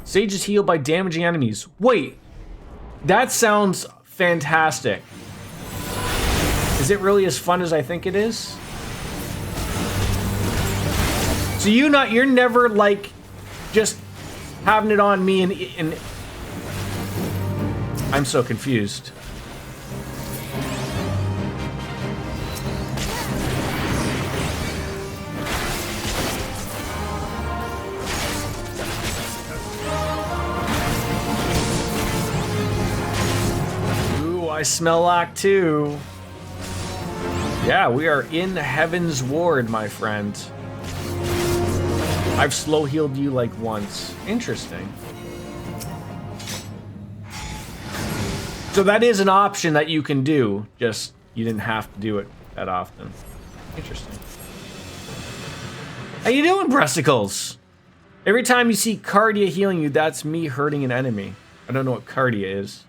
Sage is healed by damaging enemies. Wait, that sounds fantastic. Is it really as fun as I think it is? So you're never, like, just having it on me and I'm so confused. Ooh, I smell Act 2. Yeah, we are in Heavensward, my friend. I've slow healed you like once. Interesting. So that is an option that you can do, just you didn't have to do it that often. Interesting. How you doing, Breasticles? Every time you see Cardia healing you, that's me hurting an enemy. I don't know what Cardia is.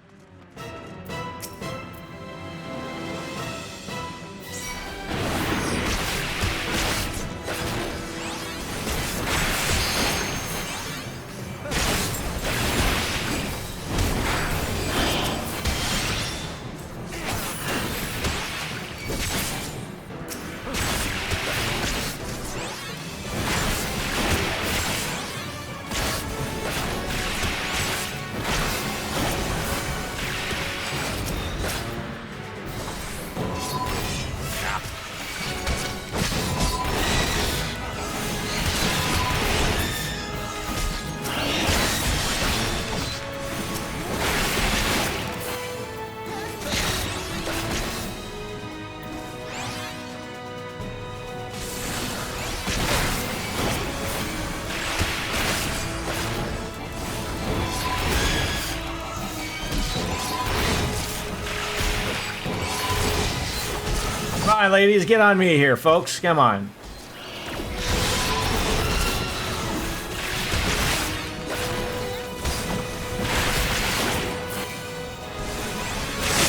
on, ladies, get on me here, folks. Come on.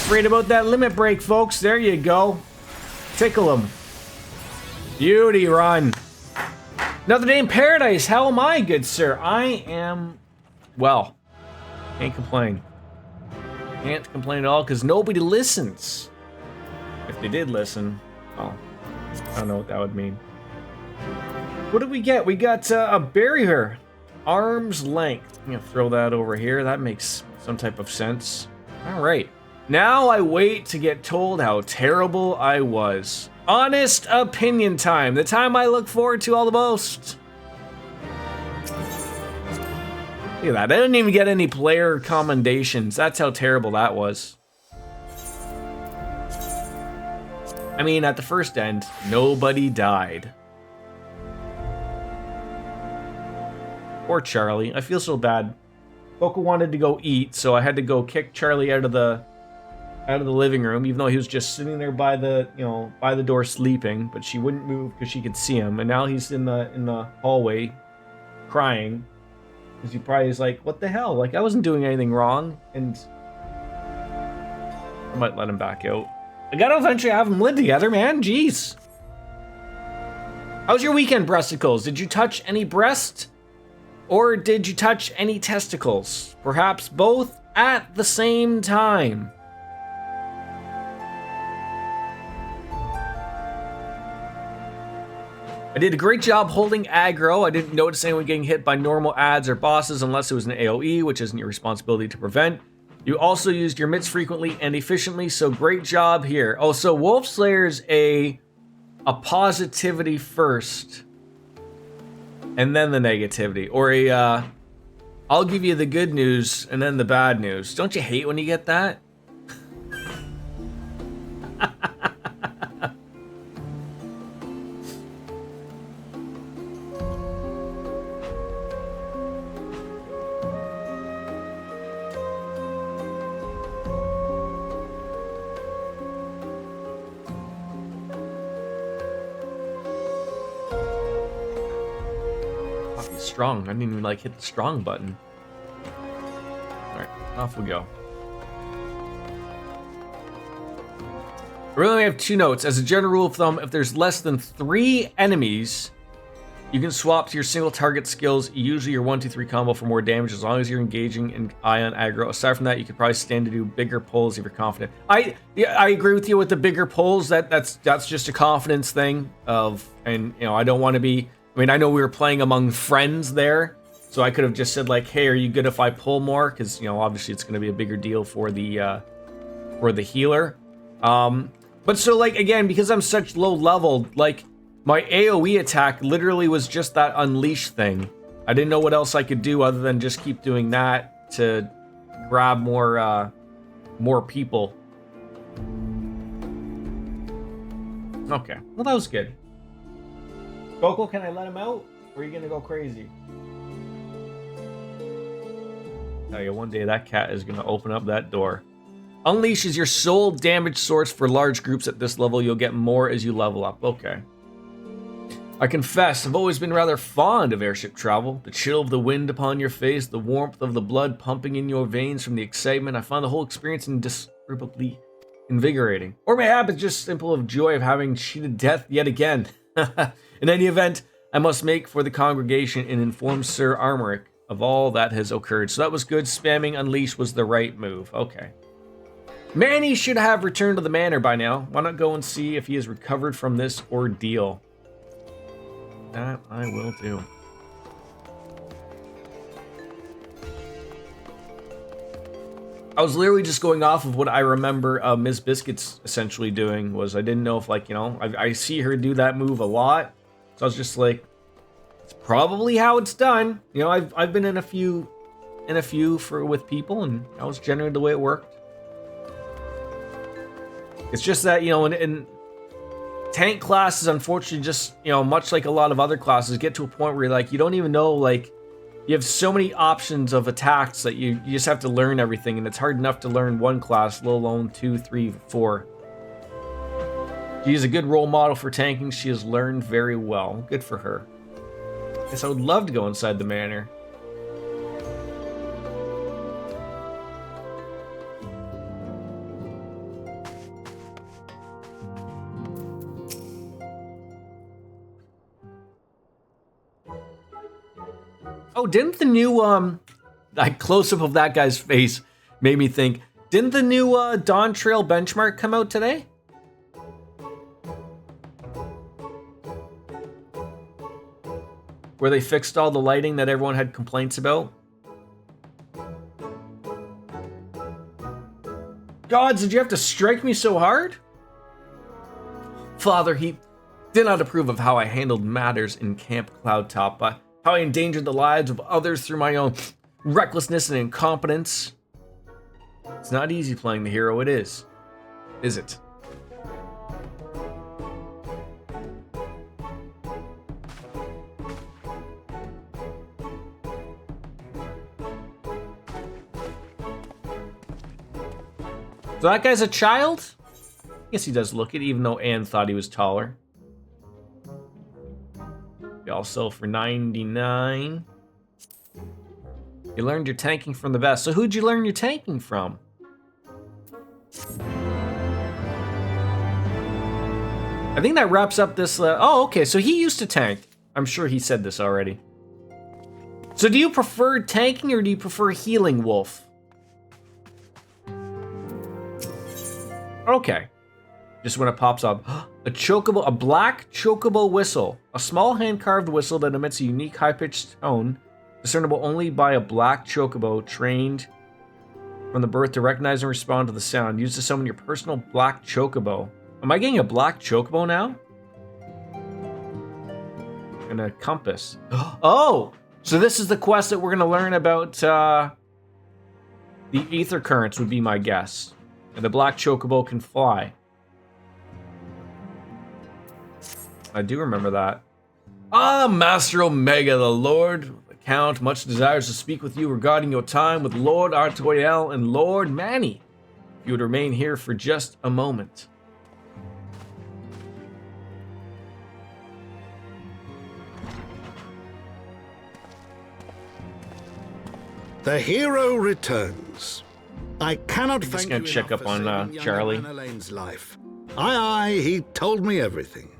Afraid about that limit break, folks. There you go. Tickle them. Beauty run. Another day in paradise. How am I, good sir? I am, well, can't complain. Can't complain at all because nobody listens. If they did listen, well, I don't know what that would mean. What did we get? We got a barrier. Arm's length. I'm going to throw that over here. That makes some type of sense. All right. Now I wait to get told how terrible I was. Honest opinion time. The time I look forward to all the most. Look at that. I didn't even get any player commendations. That's how terrible that was. I mean, at the first end, nobody died. Poor Charlie. I feel so bad. Coco wanted to go eat, so I had to go kick Charlie out of the living room, even though he was just sitting there by the, by the door sleeping, but she wouldn't move because she could see him. And now he's in the hallway crying because he probably is like, what the hell? Like, I wasn't doing anything wrong. And I might let him back out. I gotta eventually have them live together, man. Jeez. How's your weekend, breasticles? Did you touch any breast? Or did you touch any testicles? Perhaps both at the same time. I did a great job holding aggro. I didn't notice anyone getting hit by normal ads or bosses unless it was an AoE, which isn't your responsibility to prevent. You also used your mitts frequently and efficiently, so great job here. Oh, so Wolf Slayer's a positivity first, and then the negativity. Or I'll give you the good news and then the bad news. Don't you hate when you get that? Strong. I didn't even hit the strong button. Alright, off we go. I really only have 2 notes. As a general rule of thumb, if there's less than 3 enemies, you can swap to your single target skills, usually your 1-2-3 combo for more damage as long as you're engaging in ion aggro. Aside from that, you could probably stand to do bigger pulls if you're confident. I agree with you with the bigger pulls. That's just a confidence thing and I don't want to be. I mean, I know we were playing among friends there, so I could have just said hey, are you good if I pull more? Because obviously it's going to be a bigger deal for the healer. But so again, because I'm such low level, my AoE attack literally was just that unleash thing. I didn't know what else I could do other than just keep doing that to grab more people. Okay, well that was good. Coco, can I let him out? Or are you gonna go crazy? Tell you, one day that cat is gonna open up that door. Unleash is your sole damage source for large groups at this level. You'll get more as you level up. Okay. I confess, I've always been rather fond of airship travel. The chill of the wind upon your face, the warmth of the blood pumping in your veins from the excitement. I find the whole experience indescribably invigorating. Or mayhap it's just simple of joy of having cheated death yet again. In any event, I must make for the congregation and inform Sir Armoric of all that has occurred. So that was good. Spamming Unleash was the right move. Okay. Manny should have returned to the manor by now. Why not go and see if he has recovered from this ordeal? That I will do. I was literally just going off of what I remember Ms. Biscuits essentially doing. Was I didn't know if I see her do that move a lot. So I was just like, it's probably how it's done. I've been in a few with people, and that was generally the way it worked. It's just that, in tank classes, unfortunately, just, much like a lot of other classes, get to a point where you don't even know, you have so many options of attacks that you just have to learn everything, and it's hard enough to learn one class, let alone 2, 3, 4. She is a good role model for tanking. She has learned very well. Good for her. Guess I would love to go inside the manor. Oh, didn't the new that close-up of that guy's face made me think, didn't the new Dawn Trail benchmark come out today? Where they fixed all the lighting that everyone had complaints about? Gods, did you have to strike me so hard? Father, he did not approve of how I handled matters in Camp Cloudtop, but how I endangered the lives of others through my own recklessness and incompetence. It's not easy playing the hero, it is it? So that guy's a child? I guess he does look it, even though Anne thought he was taller. They all sell for 99. You learned your tanking from the best. So who'd you learn your tanking from? I think that wraps up this. Oh, okay. So he used to tank. I'm sure he said this already. So do you prefer tanking or do you prefer healing, Wolf? Okay. Just when it pops up. A black chocobo whistle. A small hand-carved whistle that emits a unique high-pitched tone, discernible only by a black chocobo trained from the birth to recognize and respond to the sound. Used to summon your personal black chocobo. Am I getting a black chocobo now? And a compass. Oh! So this is the quest that we're going to learn about the ether currents would be my guess. And the black chocobo can fly. I do remember that. Ah, Master Omega, the Lord, the Count, much desires to speak with you regarding your time with Lord Artoyel and Lord Manny. If you would remain here for just a moment. The hero returns. I cannot Just thank gonna you check enough up for on, saving young Charlie. Anna Lane's life. Aye, he told me everything.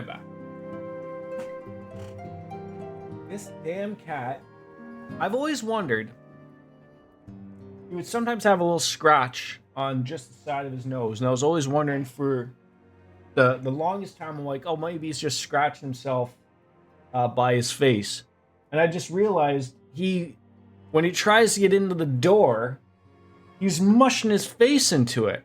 right back. This damn cat. I've always wondered. He would sometimes have a little scratch on just the side of his nose, and I was always wondering for the longest time. I'm like, oh, maybe he's just scratching himself by his face, and I just realized when he tries to get into the door, he's mushing his face into it.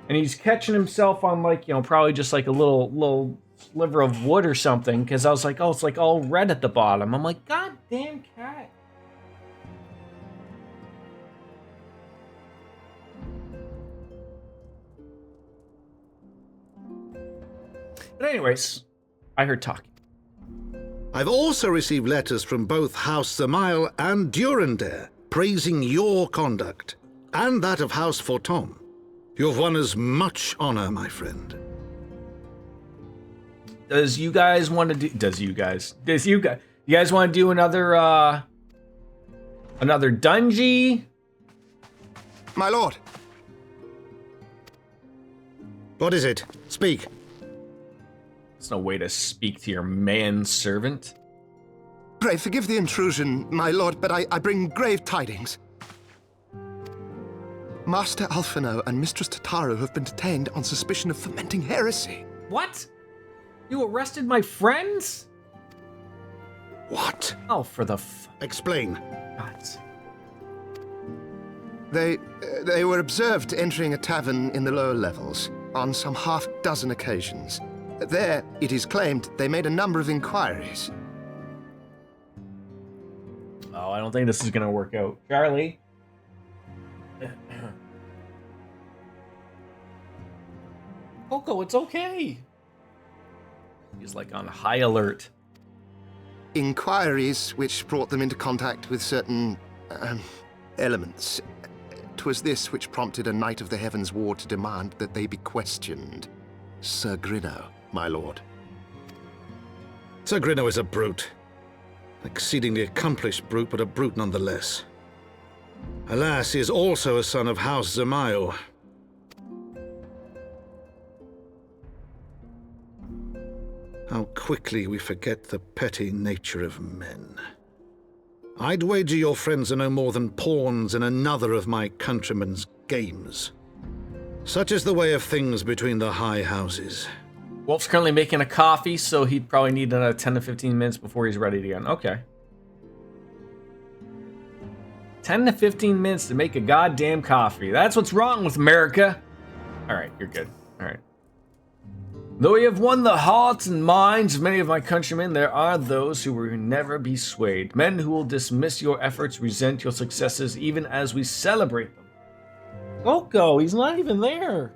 And he's catching himself on, like, you know, probably just like a little sliver of wood or something. Because I was like, oh, it's like all red at the bottom. I'm like, God damn cat. But anyways, I heard talking. I've also received letters from both House Zamail and Durandare praising your conduct, and that of House Fortom. You've won us much honor, my friend. You guys want to do another dungeon? My lord. What is it? Speak. There's no way to speak to your manservant. Pray forgive the intrusion, my lord, but I bring grave tidings. Master Alphino and Mistress Tataru have been detained on suspicion of fomenting heresy. What? You arrested my friends? What? Oh, for the Explain. gods. They were observed entering a tavern in the lower levels on some half-dozen occasions. There, it is claimed, they made a number of inquiries. Oh, I don't think this is gonna work out. Charlie? Coco, it's okay. He's like on high alert. Inquiries which brought them into contact with certain elements. 'Twas this which prompted a knight of the Heavensward to demand that they be questioned. Sir Grinno, my lord. Sir Grinno is a brute. Exceedingly accomplished brute, but a brute nonetheless. Alas, he is also a son of House Zamail. How quickly we forget the petty nature of men. I'd wager your friends are no more than pawns in another of my countrymen's games. Such is the way of things between the high houses. Wolf's currently making a coffee, so he'd probably need another 10 to 15 minutes before he's ready again. Okay. 10 to 15 minutes to make a goddamn coffee. That's what's wrong with America. All right, you're good. All right. Though we have won the hearts and minds of many of my countrymen, there are those who will never be swayed. Men who will dismiss your efforts, resent your successes, even as we celebrate them. Coco, he's not even there.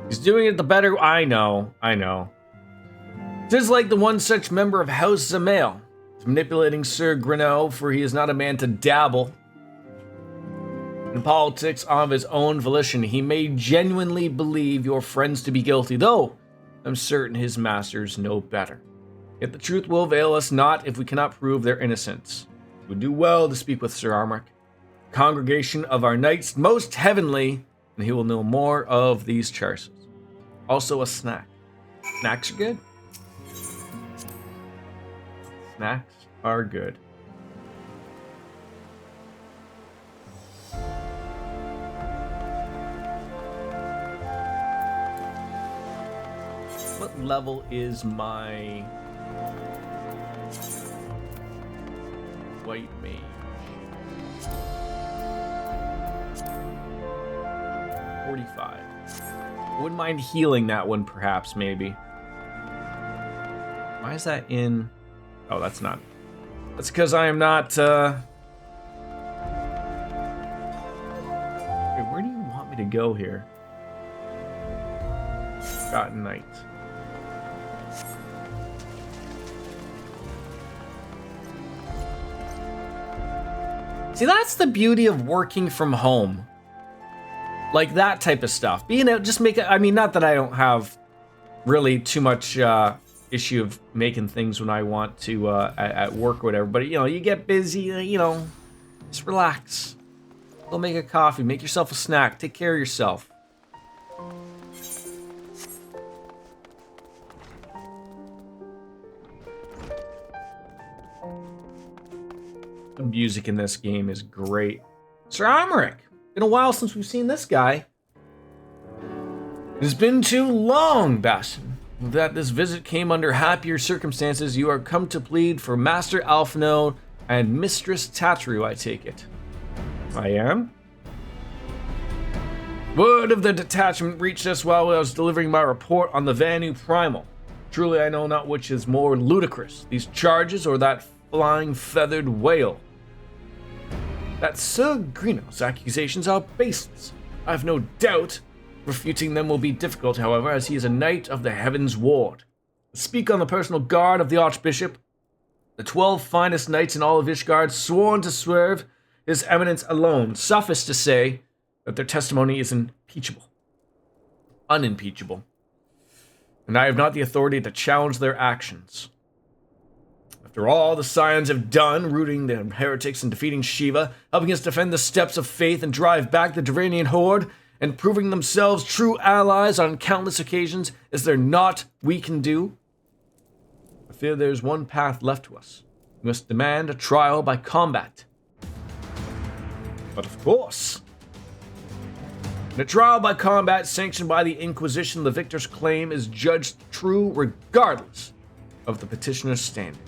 He's doing it the better. I know. Tis like the one such member of House Zamail, manipulating Sir Grinno, for he is not a man to dabble in politics of his own volition. He may genuinely believe your friends to be guilty, though I'm certain his masters know better. Yet the truth will avail us not if we cannot prove their innocence. We would do well to speak with Sir Armoric, congregation of our knights most heavenly, and he will know more of these charges. Also a snack. Snacks are good. Snacks are good. What level is my white mage? 45. I wouldn't mind healing that one, perhaps, maybe. Why is that in... Oh, that's not... That's because I am not, Wait, where do you want me to go here? Forgotten Knight. See, that's the beauty of working from home. Like that type of stuff. Being able just make it, I mean, not that I don't have really too much issue of making things when I want to at work or whatever, but you know, you get busy, you know, just relax. Go make a coffee, make yourself a snack, take care of yourself. The music in this game is great. Sir Almeric, been a while since we've seen this guy. It has been too long, Bastion. That this visit came under happier circumstances, you are come to plead for Master Alphino and Mistress Tatru, I take it. I am? Word of the detachment reached us while I was delivering my report on the Vanu Primal. Truly I know not which is more ludicrous, these charges or that flying feathered whale. That Sir Grino's accusations are baseless. I have no doubt refuting them will be difficult, however, as he is a knight of the Heavensward. To speak on the personal guard of the Archbishop, the 12 finest knights in all of Ishgard sworn to serve his eminence alone. Suffice to say that their testimony is impeachable. Unimpeachable. And I have not the authority to challenge their actions. After all the Scions have done, rooting the heretics and defeating Shiva, helping us defend the steps of faith and drive back the Duranian horde, and proving themselves true allies on countless occasions, is there naught we can do? I fear there is one path left to us. We must demand a trial by combat. But of course, in a trial by combat sanctioned by the Inquisition, the victor's claim is judged true regardless of the petitioner's standing.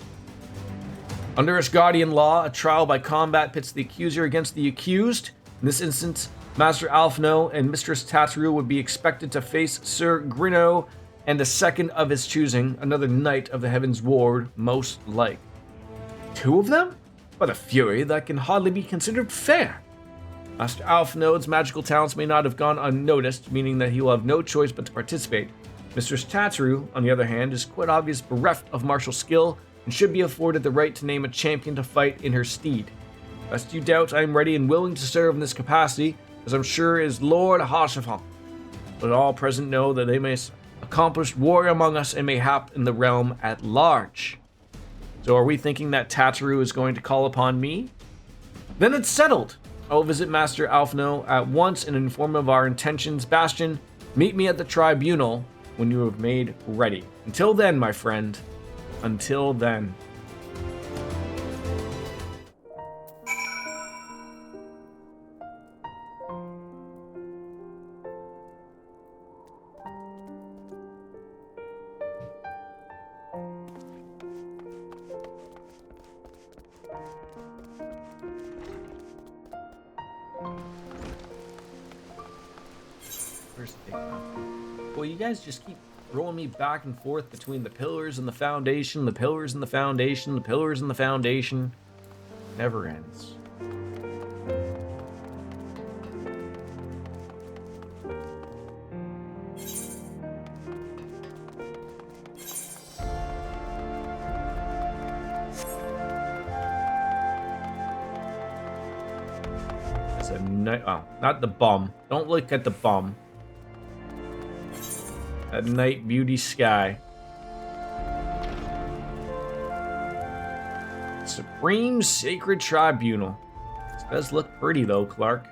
Under Ishgardian law, a trial by combat pits the accuser against the accused. In this instance, Master Alphino and Mistress Tatru would be expected to face Sir Grino and a second of his choosing, another knight of the Heavensward, most like. 2 of them? But a fury that can hardly be considered fair. Master Alphino's magical talents may not have gone unnoticed, meaning that he will have no choice but to participate. Mistress Tatru, on the other hand, is quite obvious bereft of martial skill and should be afforded the right to name a champion to fight in her stead. Lest you doubt, I am ready and willing to serve in this capacity, as I'm sure is Lord Harshavan. But all present know that they may accomplished warrior among us and mayhap in the realm at large. So are we thinking that Tatru is going to call upon me? Then it's settled. I will visit Master Alphino at once and inform him of our intentions. Bastion, meet me at the tribunal when you have made ready. Until then, my friend. Until then. Well, you guys just keep throwing me back and forth between the pillars and the foundation, the pillars and the foundation, the pillars and the foundation. Never ends. It's a night. Oh, not the bum. Don't look at the bum. That night beauty sky. Supreme Sacred Tribunal. This does look pretty though, Clark.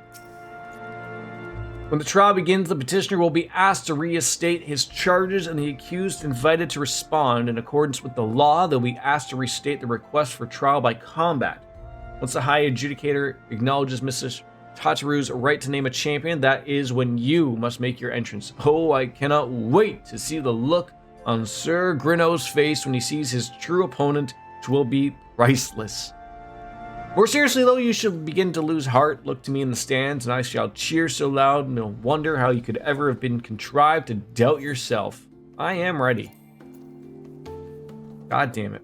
When the trial begins, the petitioner will be asked to reinstate his charges and the accused invited to respond. In accordance with the law, they'll be asked to restate the request for trial by combat. Once the High Adjudicator acknowledges Mrs. Tataru's right to name a champion, that is when you must make your entrance. Oh, I cannot wait to see the look on Sir Grino's face when he sees his true opponent, which will be priceless. More seriously though, you should begin to lose heart. Look to me in the stands, and I shall cheer so loud, and you'll wonder how you could ever have been contrived to doubt yourself. I am ready. God damn it.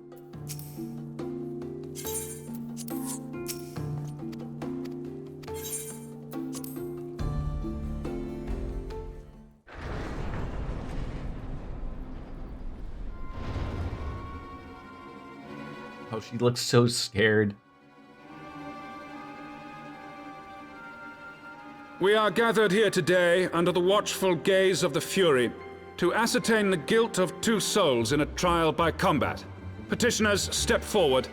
Oh, she looks so scared. We are gathered here today under the watchful gaze of the Fury to ascertain the guilt of 2 souls in a trial by combat. Petitioners, step forward.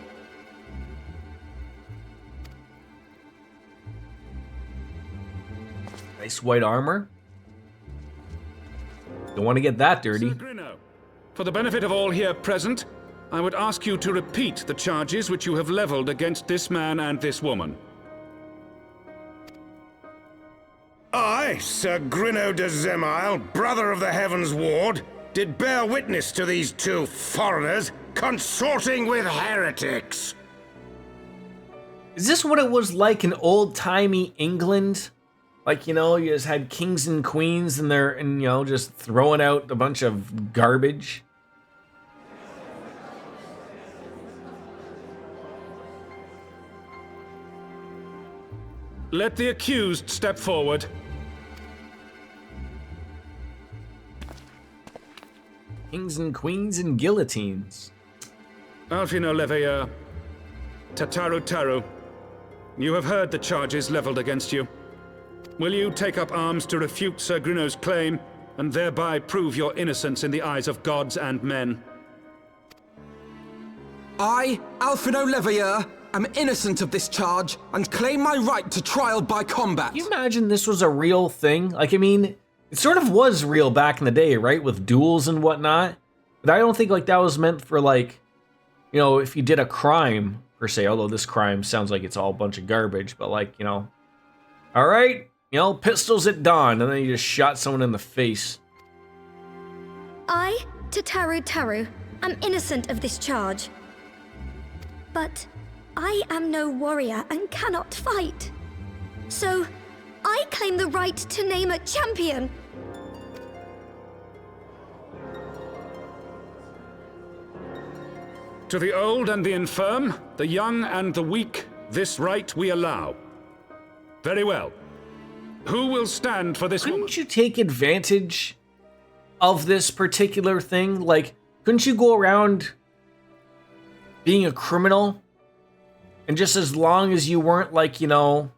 Nice white armor. Don't want to get that dirty. Sir Grino, for the benefit of all here present, I would ask you to repeat the charges which you have leveled against this man and this woman. I, Sir Grinno de Zemile, brother of the Heavensward, did bear witness to these two foreigners consorting with heretics. Is this what it was like in old-timey England? Like, you know, you just had kings and queens and they're, and, you know, just throwing out a bunch of garbage? Let the accused step forward. Kings and queens and guillotines. Alfino Leveilleur, Tataru Taru, you have heard the charges leveled against you. Will you take up arms to refute Sir Grinno's claim, and thereby prove your innocence in the eyes of gods and men? I, Alfino Leveilleur, am innocent of this charge, and claim my right to trial by combat. Can you imagine this was a real thing? Like, I mean, it sort of was real back in the day, right? With duels and whatnot. But I don't think, like, that was meant for, like, you know, if you did a crime, per se, although this crime sounds like it's all a bunch of garbage, but, like, you know, all right, you know, pistols at dawn, and then you just shot someone in the face. I, Tataru Taru, am innocent of this charge. But I am no warrior and cannot fight. So, I claim the right to name a champion. To the old and the infirm, the young and the weak, this right we allow. Very well. Who will stand for this woman? Couldn't you take advantage of this particular thing? Like, couldn't you go around being a criminal? And just as long as you weren't, like, you know,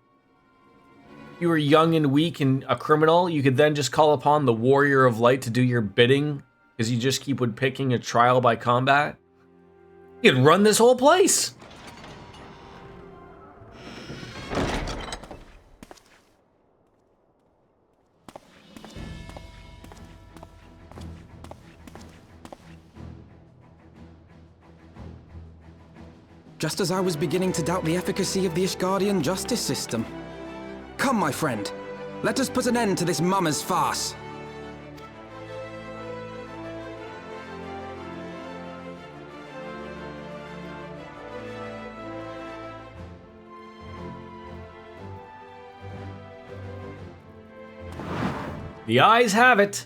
you were young and weak and a criminal, you could then just call upon the Warrior of Light to do your bidding, because you just keep would picking a trial by combat. You could run this whole place. Just as I was beginning to doubt the efficacy of the Ishgardian justice system. Come, my friend. Let us put an end to this mummer's farce. The eyes have it.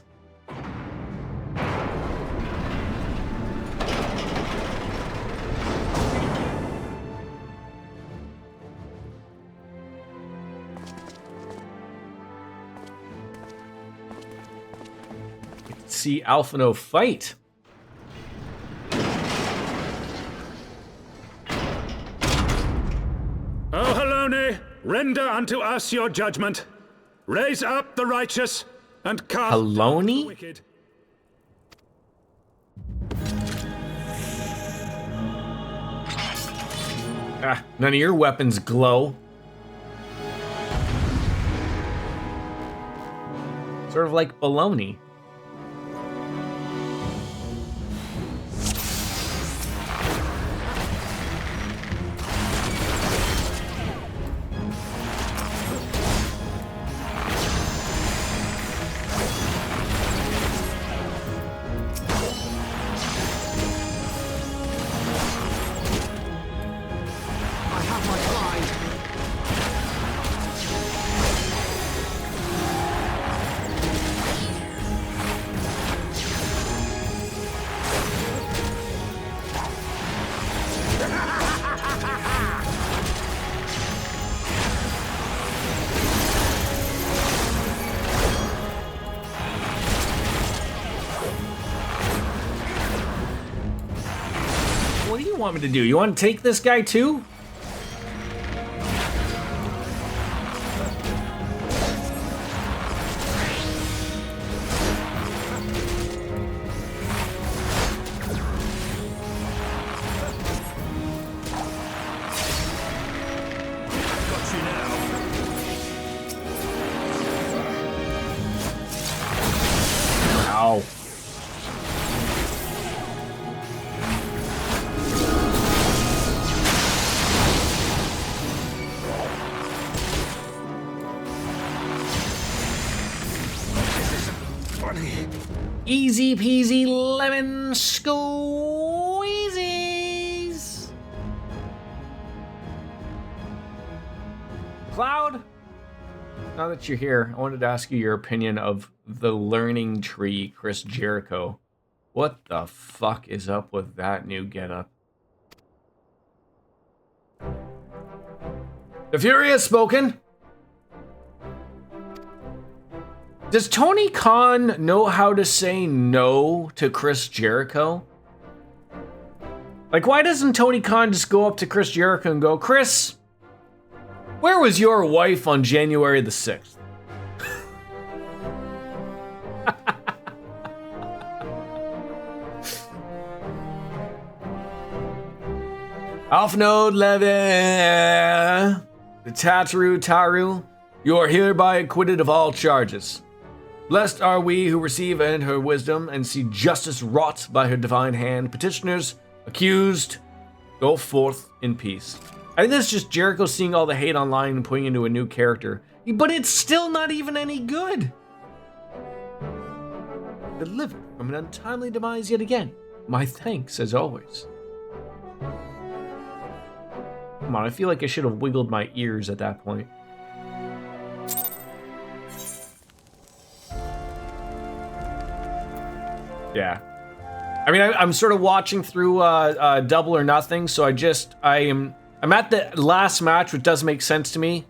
See Alfino fight. O Halone, render unto us your judgment. Raise up the righteous and cast down the Halone? wicked. Ah, none of your weapons glow. Sort of like baloney. What do you want me to do? You want to take this guy too? Ow. Easy peasy lemon squeezies. Cloud, now that you're here, I wanted to ask you your opinion of the learning tree, Chris Jericho. What the fuck is up with that new getup? The Fury has spoken. Does Tony Khan know how to say no to Chris Jericho? Like, why doesn't Tony Khan just go up to Chris Jericho and go, Chris, where was your wife on January the 6th? Alpha Node Levy, the Taru, you are hereby acquitted of all charges. Blessed are we who receive and her wisdom and see justice wrought by her divine hand. Petitioners, accused, go forth in peace. I think that's just Jericho seeing all the hate online and putting into a new character. But it's still not even any good. Delivered from an untimely demise yet again. My thanks as always. Come on, I feel like I should have wiggled my ears at that point. Yeah. I mean, I'm sort of watching through Double or Nothing, so I'm at the last match, which does make sense to me,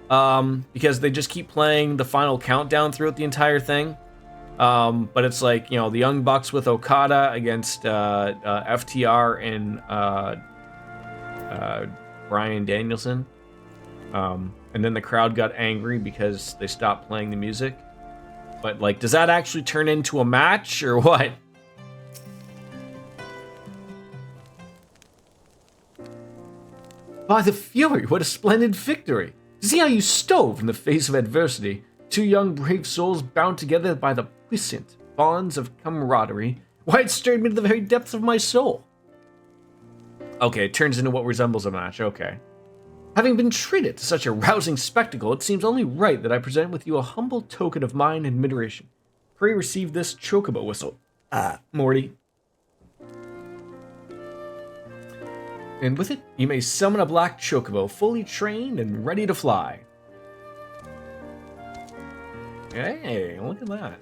because they just keep playing the final countdown throughout the entire thing. But it's like, you know, the Young Bucks with Okada against FTR and Bryan Danielson. And then the crowd got angry because they stopped playing the music. But, like, does that actually turn into a match or what? By the Fury, what a splendid victory! See how you stove in the face of adversity. Two young brave souls bound together by the puissant bonds of camaraderie. Why, it stirred me to the very depths of my soul. Okay, it turns into what resembles a match, okay. Having been treated to such a rousing spectacle, it seems only right that I present with you a humble token of mine admiration. Pray receive this chocobo whistle. Morty. And with it, you may summon a black chocobo, fully trained and ready to fly. Hey, look at that.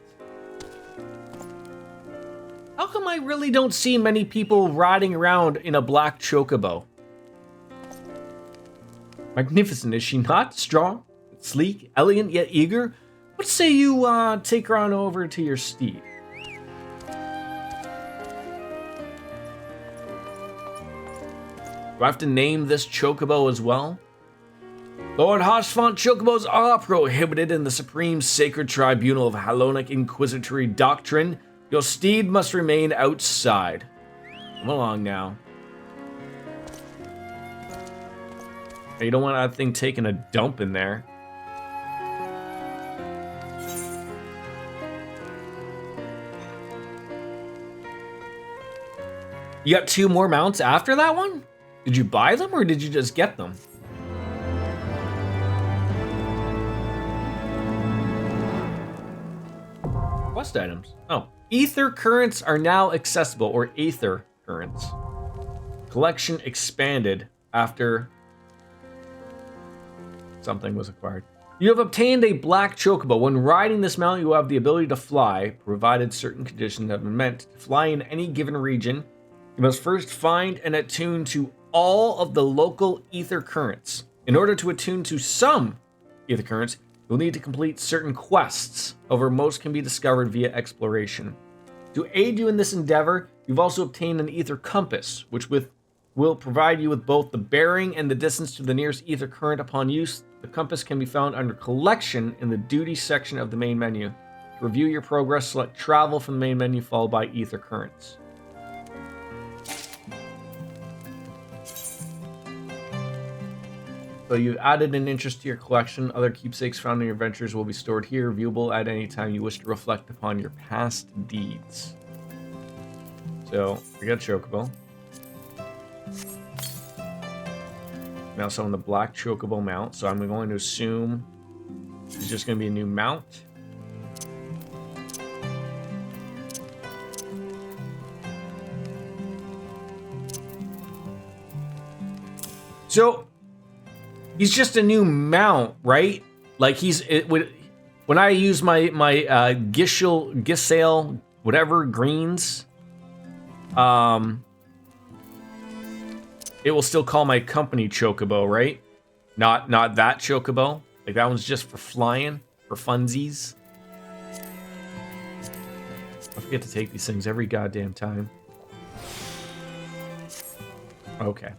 How come I really don't see many people riding around in a black chocobo? Magnificent, is she not? Strong, sleek, elegant, yet eager? What say you take her on over to your steed? Do I have to name this chocobo as well? Lord Hoshfont, chocobos are prohibited in the supreme sacred tribunal of Halonic inquisitory doctrine. Your steed must remain outside. Come along now. You don't want that thing taking a dump in there. You got 2 more mounts after that one? Did you buy them or did you just get them? Quest items. Oh. Ether currents are now accessible, or Aether currents. Collection expanded after something was acquired. You have obtained a black chocobo. When riding this mount, you have the ability to fly, provided certain conditions have been met. To fly in any given region, you must first find and attune to all of the local ether currents. In order to attune to some ether currents, you'll need to complete certain quests. However, most can be discovered via exploration. To aid you in this endeavor, you've also obtained an ether compass, which will provide you with both the bearing and the distance to the nearest ether current upon use. The compass can be found under Collection in the Duty section of the main menu. To review your progress, select Travel from the main menu, followed by Ether Currents. So you've added an interest to your collection. Other keepsakes found in your adventures will be stored here, viewable at any time you wish to reflect upon your past deeds. So, we got Chocobo. Now summon the black Chocobo mount, so I'm going to assume it's just going to be a new mount. So he's just a new mount, right? Like when I use my Gisale, whatever greens, it will still call my company Chocobo, right? Not that Chocobo. Like that one's just for flying, for funsies. I forget to take these things every goddamn time. Okay.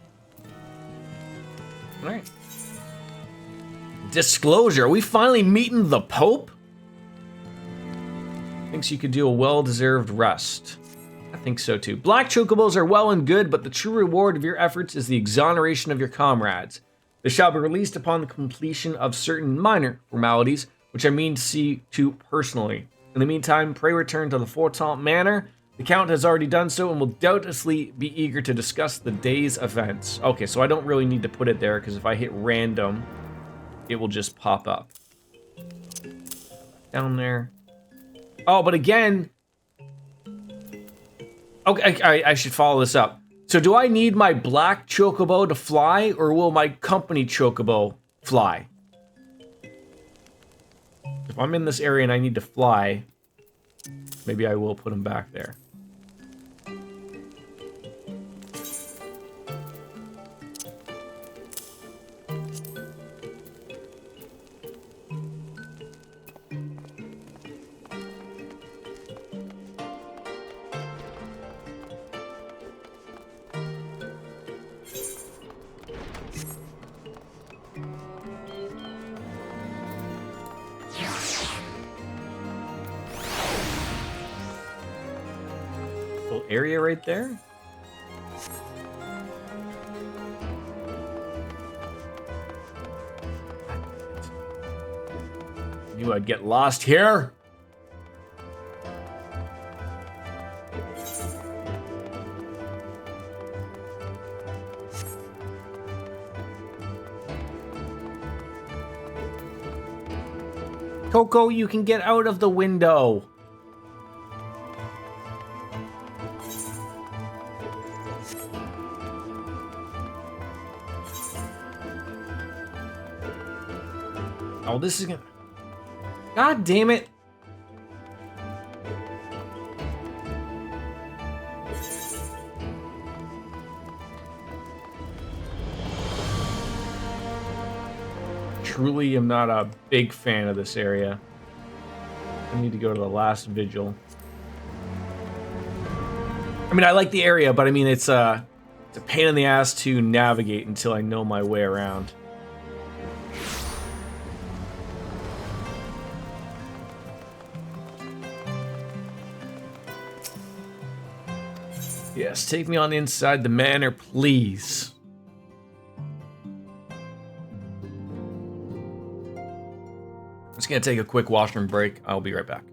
All right. Disclosure. Are we finally meeting the Pope? Thinks you could do a well-deserved rest. I think so too. Black chocobos are well and good, but the true reward of your efforts is the exoneration of your comrades. They shall be released upon the completion of certain minor formalities, which I mean to see to personally. In the meantime, pray return to the Fortemps Manor. The Count has already done so and will doubtlessly be eager to discuss the day's events. Okay, so I don't really need to put it there, because if I hit random, it will just pop up. Down there. Oh, but again... Okay, I should follow this up. So do I need my black chocobo to fly, or will my company chocobo fly? If I'm in this area and I need to fly, maybe I will put him back there. Area right there. Knew I'd get lost here. Coco, you can get out of the window. Oh, this is gonna... God damn it. Truly am not a big fan of this area. I need to go to the last vigil. I mean, I like the area, but I mean, it's a pain in the ass to navigate until I know my way around. Yes, take me on inside the manor, please. I'm just gonna take a quick washroom break. I'll be right back.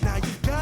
Now you've got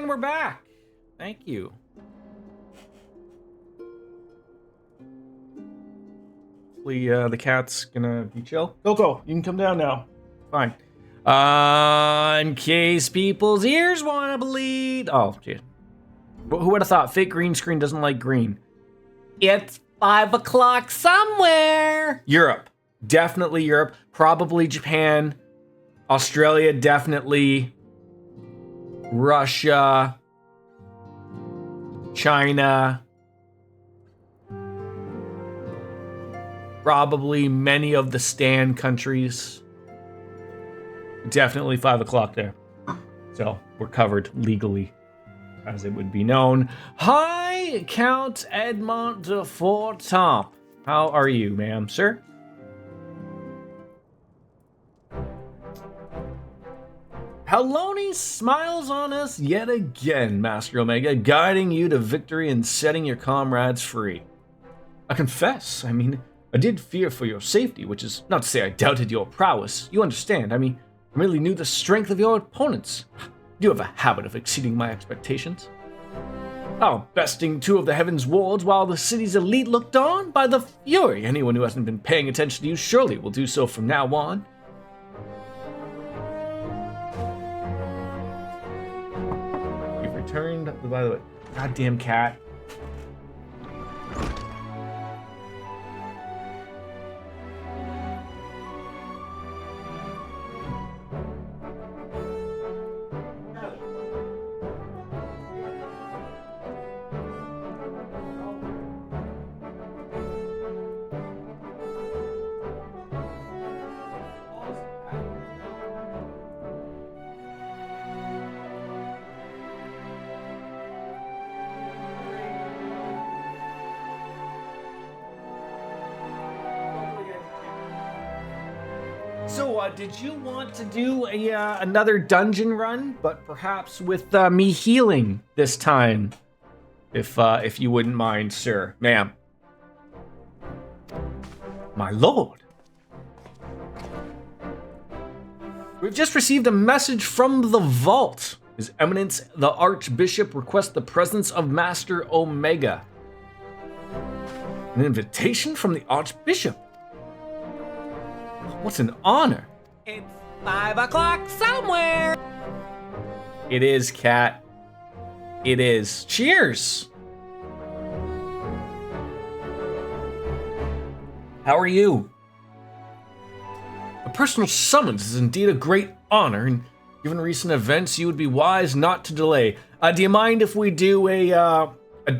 and we're back. Thank you. Hopefully, the cat's gonna be chill. Coco, you can come down now. Fine. In case people's ears want to bleed. Oh, shit. Who would have thought fake green screen doesn't like green? It's 5 o'clock somewhere. Europe. Definitely Europe. Probably Japan. Australia, definitely. Russia. China. Probably many of the Stan countries. Definitely 5 o'clock there. So we're covered legally, as it would be known. Hi, Count Edmond de Fortemps. How are you, ma'am, sir? Haloni smiles on us yet again, Master Omega, guiding you to victory and setting your comrades free. I confess, I did fear for your safety, which is not to say I doubted your prowess. You understand, I merely knew the strength of your opponents. You have a habit of exceeding my expectations. Oh, besting 2 of the Heavenswards while the city's elite looked on? By the fury, anyone who hasn't been paying attention to you surely will do so from now on. You've returned, by the way. Goddamn cat. So, did you want to do another dungeon run, but perhaps with me healing this time, if you wouldn't mind, sir, ma'am? My lord, we've just received a message from the vault. His Eminence, the Archbishop, requests the presence of Master Omega. An invitation from the Archbishop. What an honor. It's 5 o'clock somewhere. It is, cat. It is. Cheers. How are you? A personal summons is indeed a great honor, and given recent events, you would be wise not to delay. Do you mind if we do a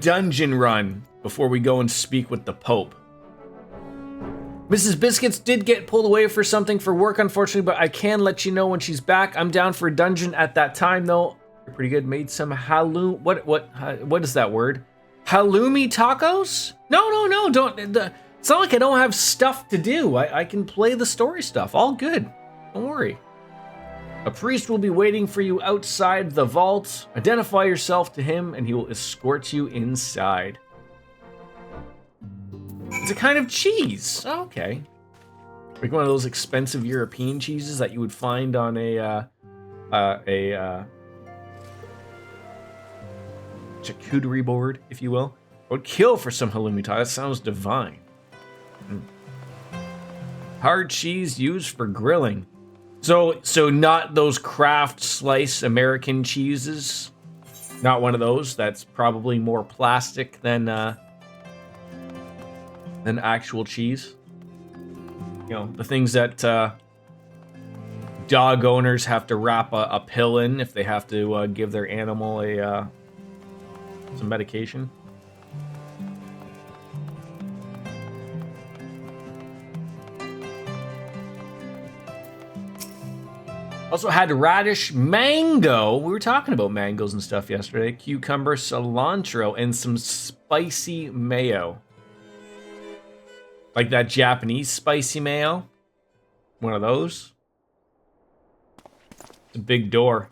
dungeon run before we go and speak with the Pope? Mrs. Biscuits did get pulled away for something for work, unfortunately, but I can let you know when she's back. I'm down for a dungeon at that time, though. You're pretty good. Made some what is that word? Halloumi tacos? No, don't. It's not like I don't have stuff to do. I can play the story stuff. All good. Don't worry. A priest will be waiting for you outside the vault. Identify yourself to him, and he will escort you inside. It's a kind of cheese. Oh, okay. Like one of those expensive European cheeses that you would find on a charcuterie board, if you will. I would kill for some halloumi tacos. That sounds divine. Hard cheese used for grilling. So not those Kraft slice American cheeses. Not one of those. That's probably more plastic than actual cheese. You know, the things that dog owners have to wrap a pill in if they have to give their animal some medication. Also had radish, mango. We were talking about mangoes and stuff yesterday. Cucumber, cilantro, and some spicy mayo. Like that Japanese spicy mayo. One of those. It's a big door.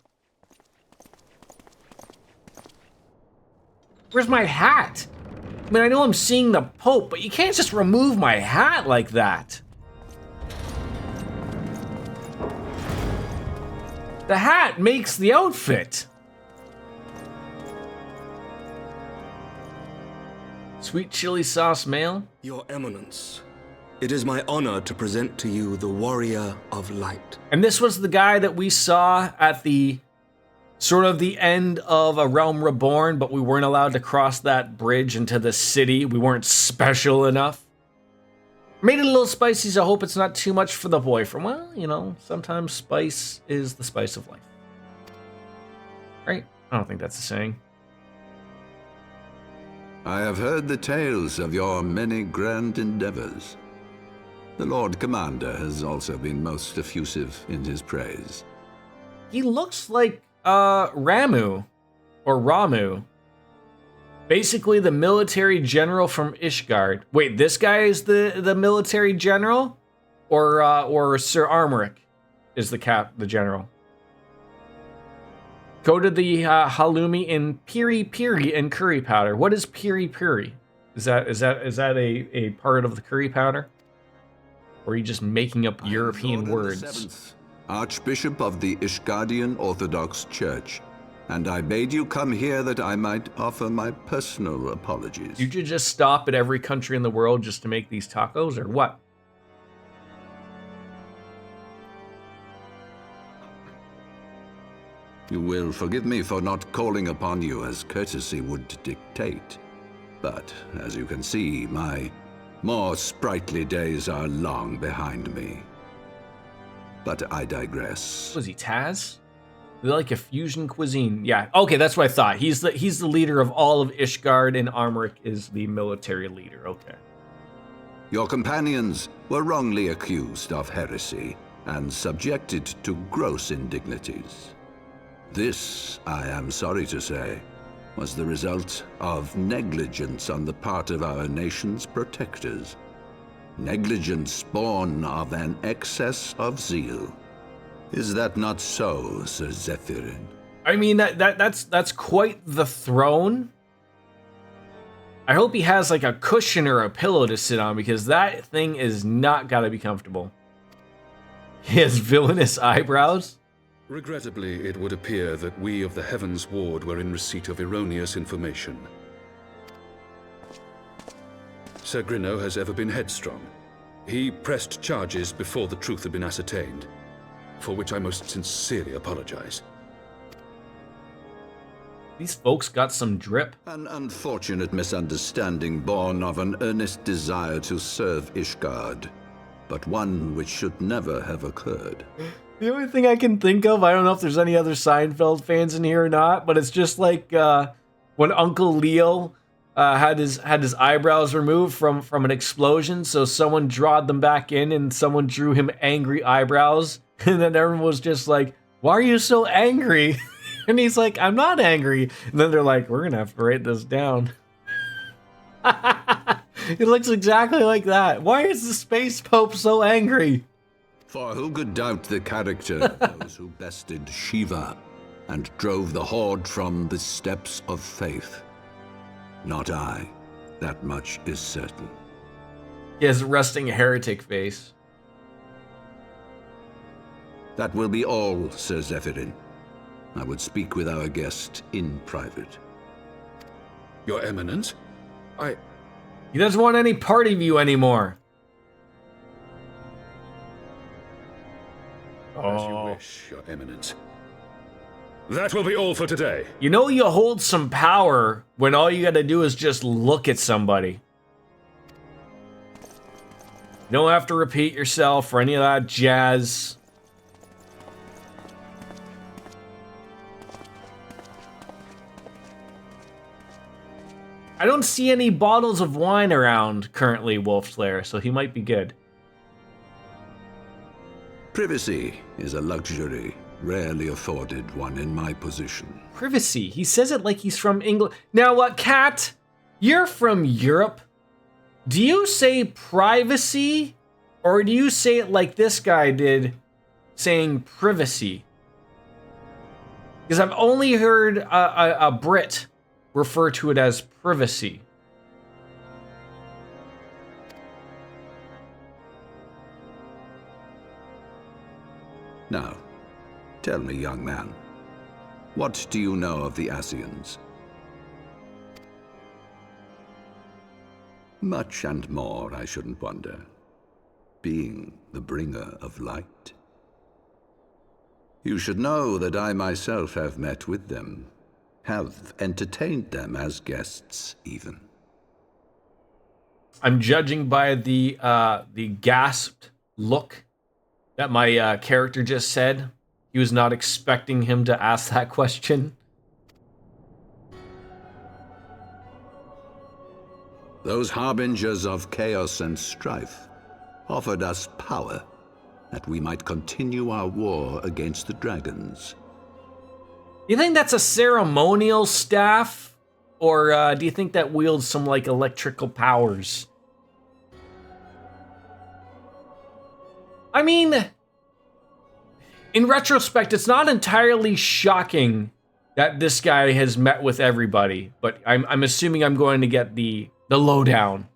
Where's my hat? I mean, I know I'm seeing the Pope, but you can't just remove my hat like that. The hat makes the outfit. Sweet chili sauce mail. Your Eminence, it is my honor to present to you the Warrior of Light. And this was the guy that we saw at the sort of the end of A Realm Reborn, but we weren't allowed to cross that bridge into the city. We weren't special enough. Made it a little spicy, so I hope it's not too much for the boyfriend. Well, you know, sometimes spice is the spice of life. Right? I don't think that's a saying. I have heard the tales of your many grand endeavors. The Lord Commander has also been most effusive in his praise. He looks like Ramu or Ramu. Basically the military general from Ishgard. Wait, this guy is the military general? Or Sir Armoric is the general. Coated the halloumi in piri piri and curry powder. What is piri piri? Is that a part of the curry powder? Or are you just making up European words? VII, Archbishop of the Ishgardian Orthodox Church, and I bade you come here that I might offer my personal apologies. You should just stop at every country in the world just to make these tacos, or what? You will forgive me for not calling upon you as courtesy would dictate, but as you can see, my more sprightly days are long behind me. But I digress. Was he Taz? They like a fusion cuisine. Yeah, okay, that's what I thought. He's the leader of all of Ishgard, and Armoric is the military leader. Okay. Your companions were wrongly accused of heresy and subjected to gross indignities. This, I am sorry to say, was the result of negligence on the part of our nation's protectors. Negligence born of an excess of zeal. Is that not so, Sir Zephyrin? I mean, that's quite the throne. I hope he has like a cushion or a pillow to sit on, because that thing is not gotta be comfortable. He has villainous eyebrows. Regrettably, it would appear that we of the Heavensward were in receipt of erroneous information. Sir Grinno has ever been headstrong. He pressed charges before the truth had been ascertained, for which I most sincerely apologize. These folks got some drip. An unfortunate misunderstanding born of an earnest desire to serve Ishgard, but one which should never have occurred. The only thing I can think of, I don't know if there's any other Seinfeld fans in here or not, but it's just like when Uncle Leo had his eyebrows removed from an explosion, so someone drawed them back in and someone drew him angry eyebrows, and then everyone was just like, "Why are you so angry?" And he's like, "I'm not angry." And then they're like, "We're gonna have to write this down." It looks exactly like that. Why is the Space Pope so angry? For who could doubt the character of those who bested Shiva and drove the Horde from the steps of faith? Not I. That much is certain. He has a resting heretic face. That will be all, Sir Zephyrin. I would speak with our guest in private. Your Eminence, He doesn't want any part of you anymore. As you wish, Your Eminence. That will be all for today. You know you hold some power when all you gotta do is just look at somebody. You don't have to repeat yourself or any of that jazz. I don't see any bottles of wine around currently, Wolfslayer, so he might be good. Privacy is a luxury rarely afforded one in my position. Privacy? He says it like he's from England. Now what, Cat? You're from Europe. Do you say privacy? Or do you say it like this guy did, saying privacy? Because I've only heard a Brit refer to it as privacy. Now, tell me, young man, what do you know of the Asians? Much and more, I shouldn't wonder. Being the bringer of light. You should know that I myself have met with them, have entertained them as guests, even. I'm judging by the gasped look that my character just said. He was not expecting him to ask that question. Those harbingers of chaos and strife offered us power that we might continue our war against the dragons. You think that's a ceremonial staff? Or do you think that wields some, like, electrical powers? I mean, in retrospect, it's not entirely shocking that this guy has met with everybody, but I'm assuming I'm going to get the lowdown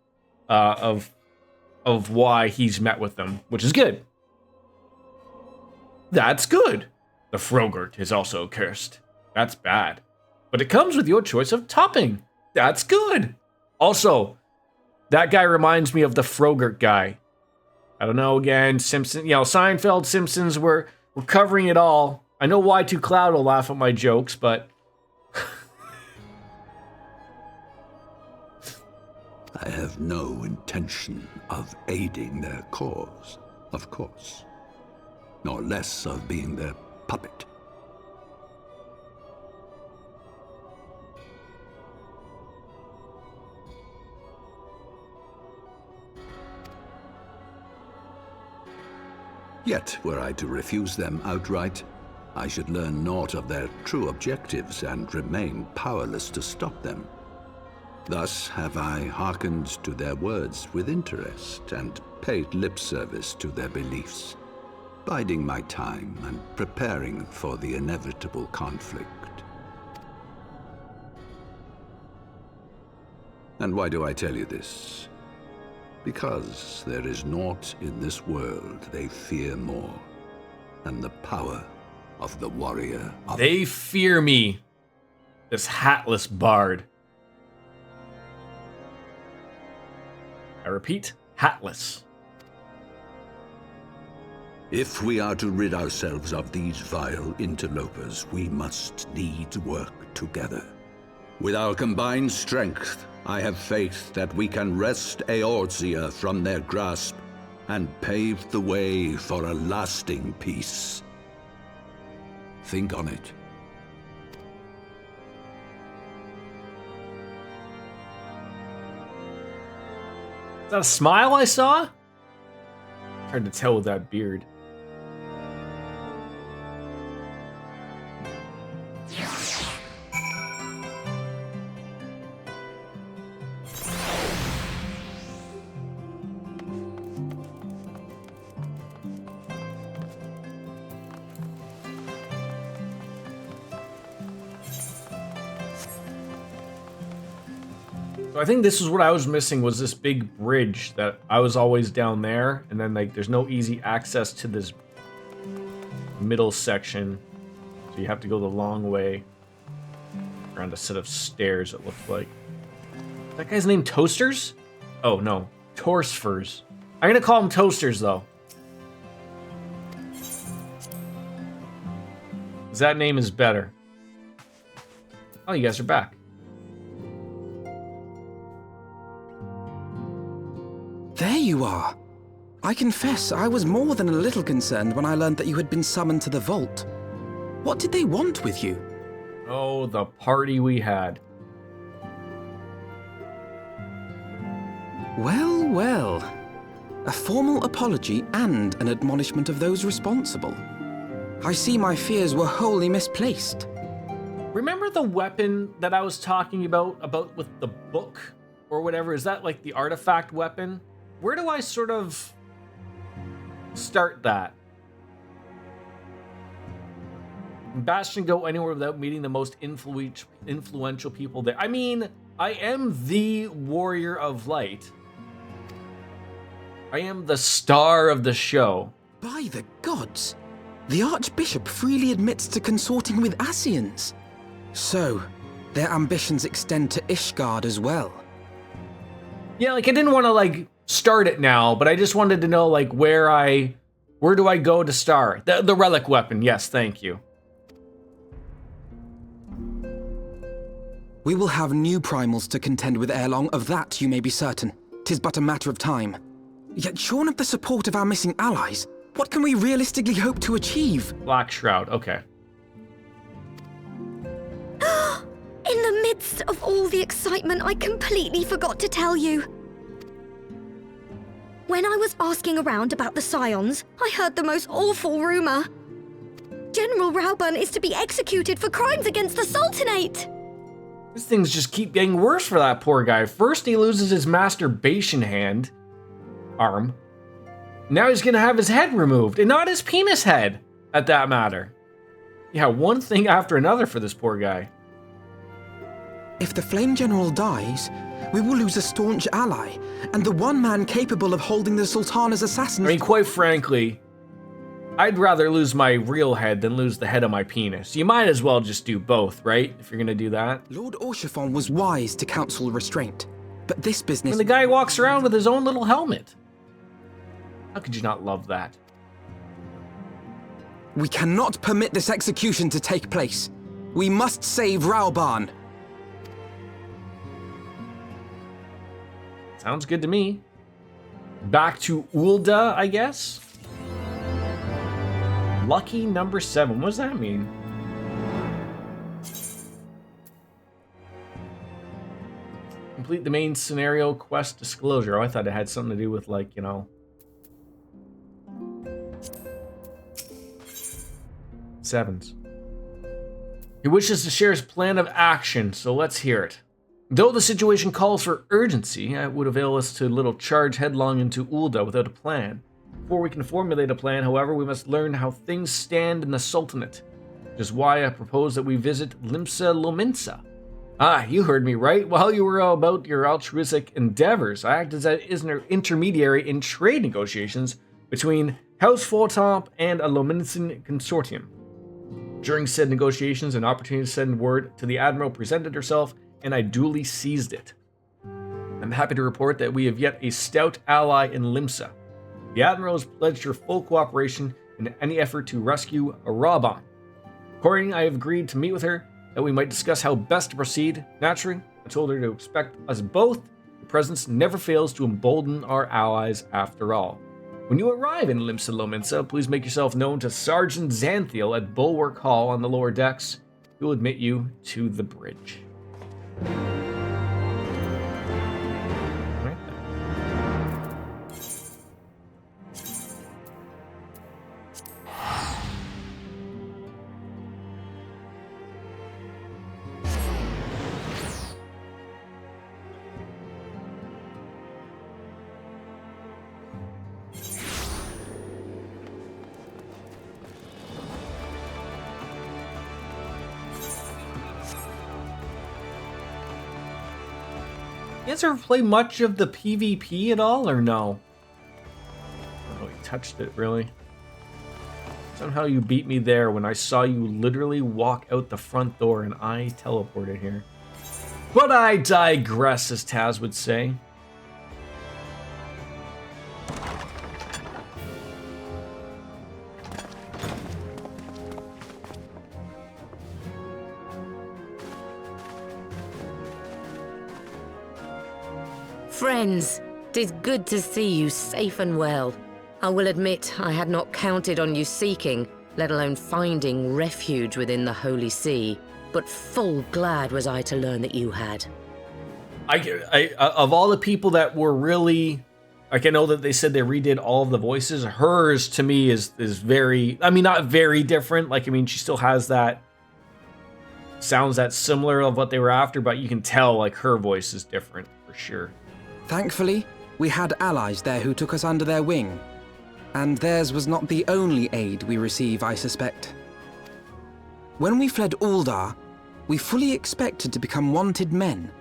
of why he's met with them, which is good. That's good. The Frogurt is also cursed. That's bad. But it comes with your choice of topping. That's good. Also, that guy reminds me of the Frogurt guy. I don't know, again, Simpson, Seinfeld, Simpsons, we're covering it all. I know Y2 Cloud will laugh at my jokes, but... I have no intention of aiding their cause, of course. Nor less of being their puppet. Yet, were I to refuse them outright, I should learn naught of their true objectives and remain powerless to stop them. Thus have I hearkened to their words with interest and paid lip service to their beliefs, biding my time and preparing for the inevitable conflict. And why do I tell you this? Because there is naught in this world they fear more than the power of the warrior of... They fear me, this hatless bard. I repeat, hatless. If we are to rid ourselves of these vile interlopers, we must needs work together. With our combined strength, I have faith that we can wrest Eorzea from their grasp and pave the way for a lasting peace. Think on it. Is that a smile I saw? Hard to tell with that beard. So I think this is what I was missing, was this big bridge that I was always down there, and then like there's no easy access to this middle section, so you have to go the long way around a set of stairs. It looks like. Is that guy's name Toasters? Oh no, Torsfurs. I'm gonna call him Toasters though. That name is better. Oh, you guys are back. There you are. I confess, I was more than a little concerned when I learned that you had been summoned to the vault. What did they want with you? Oh, the party we had. Well, well. A formal apology and an admonishment of those responsible. I see my fears were wholly misplaced. Remember the weapon that I was talking about with the book or whatever? Is that like the artifact weapon? Where do I sort of start that? Can Bastion go anywhere without meeting the most influential people there? I mean, I am the warrior of light. I am the star of the show. By the gods! The Archbishop freely admits to consorting with Ascians. So, their ambitions extend to Ishgard as well. Yeah, like I didn't want to like start it now, but I just wanted to know like where do I go to start? The relic weapon, yes, thank you. We will have new primals to contend with ere long, of that you may be certain. 'Tis but a matter of time. Yet shorn of the support of our missing allies, what can we realistically hope to achieve? Black Shroud, okay. In the midst of all the excitement, I completely forgot to tell you. When I was asking around about the Scions, I heard the most awful rumor. General Rauburn is to be executed for crimes against the Sultanate. These things just keep getting worse for that poor guy. First he loses his masturbation arm. Now he's gonna have his head removed, and not his penis head, at that matter. Yeah, one thing after another for this poor guy. If the Flame General dies, we will lose a staunch ally, and the one man capable of holding the Sultana's assassins. I mean, quite frankly, I'd rather lose my real head than lose the head of my penis. You might as well just do both, right? If you're gonna do that. Lord Orchiphon was wise to counsel restraint, but this business... When the guy walks around with his own little helmet. How could you not love that? We cannot permit this execution to take place. We must save Rauburn. Sounds good to me. Back to Ulda, I guess? Lucky number 7. What does that mean? Complete the main scenario quest disclosure. Oh, I thought it had something to do with, like, you know... Sevens. He wishes to share his plan of action, so let's hear it. Though the situation calls for urgency, it would avail us to little charge headlong into Ulda without a plan. Before we can formulate a plan, however, we must learn how things stand in the Sultanate, which is why I propose that we visit Limsa Lominsa. Ah, you heard me right. While you were about your altruistic endeavors, I acted as an intermediary in trade negotiations between House Fortomp and a Lominsan consortium. During said negotiations, an opportunity to send word to the Admiral presented herself, and I duly seized it. I'm happy to report that we have yet a stout ally in Limsa. The Admiral has pledged her full cooperation in any effort to rescue Araban. Accordingly, I have agreed to meet with her, that we might discuss how best to proceed. Naturally, I told her to expect us both. Your presence never fails to embolden our allies after all. When you arrive in Limsa Lominsa, please make yourself known to Sergeant Xanthiel at Bulwark Hall on the lower decks. He will admit you to the bridge. You guys ever play much of the PvP at all, or no? I don't know, you touched it, really. Somehow you beat me there when I saw you literally walk out the front door and I teleported here. But I digress, as Taz would say. Friends, 'tis good to see you safe and well. I will admit I had not counted on you seeking, let alone finding refuge within the Holy See, but full glad was I to learn that you had. I of all the people that were really, like, I know that they said they redid all of the voices. Hers, to me, is very, I mean, not very different. Like, I mean, she still has that, sounds that similar of what they were after, but you can tell, like, her voice is different, for sure. Thankfully, we had allies there who took us under their wing. And theirs was not the only aid we receive, I suspect. When we fled Uldar, we fully expected to become wanted men,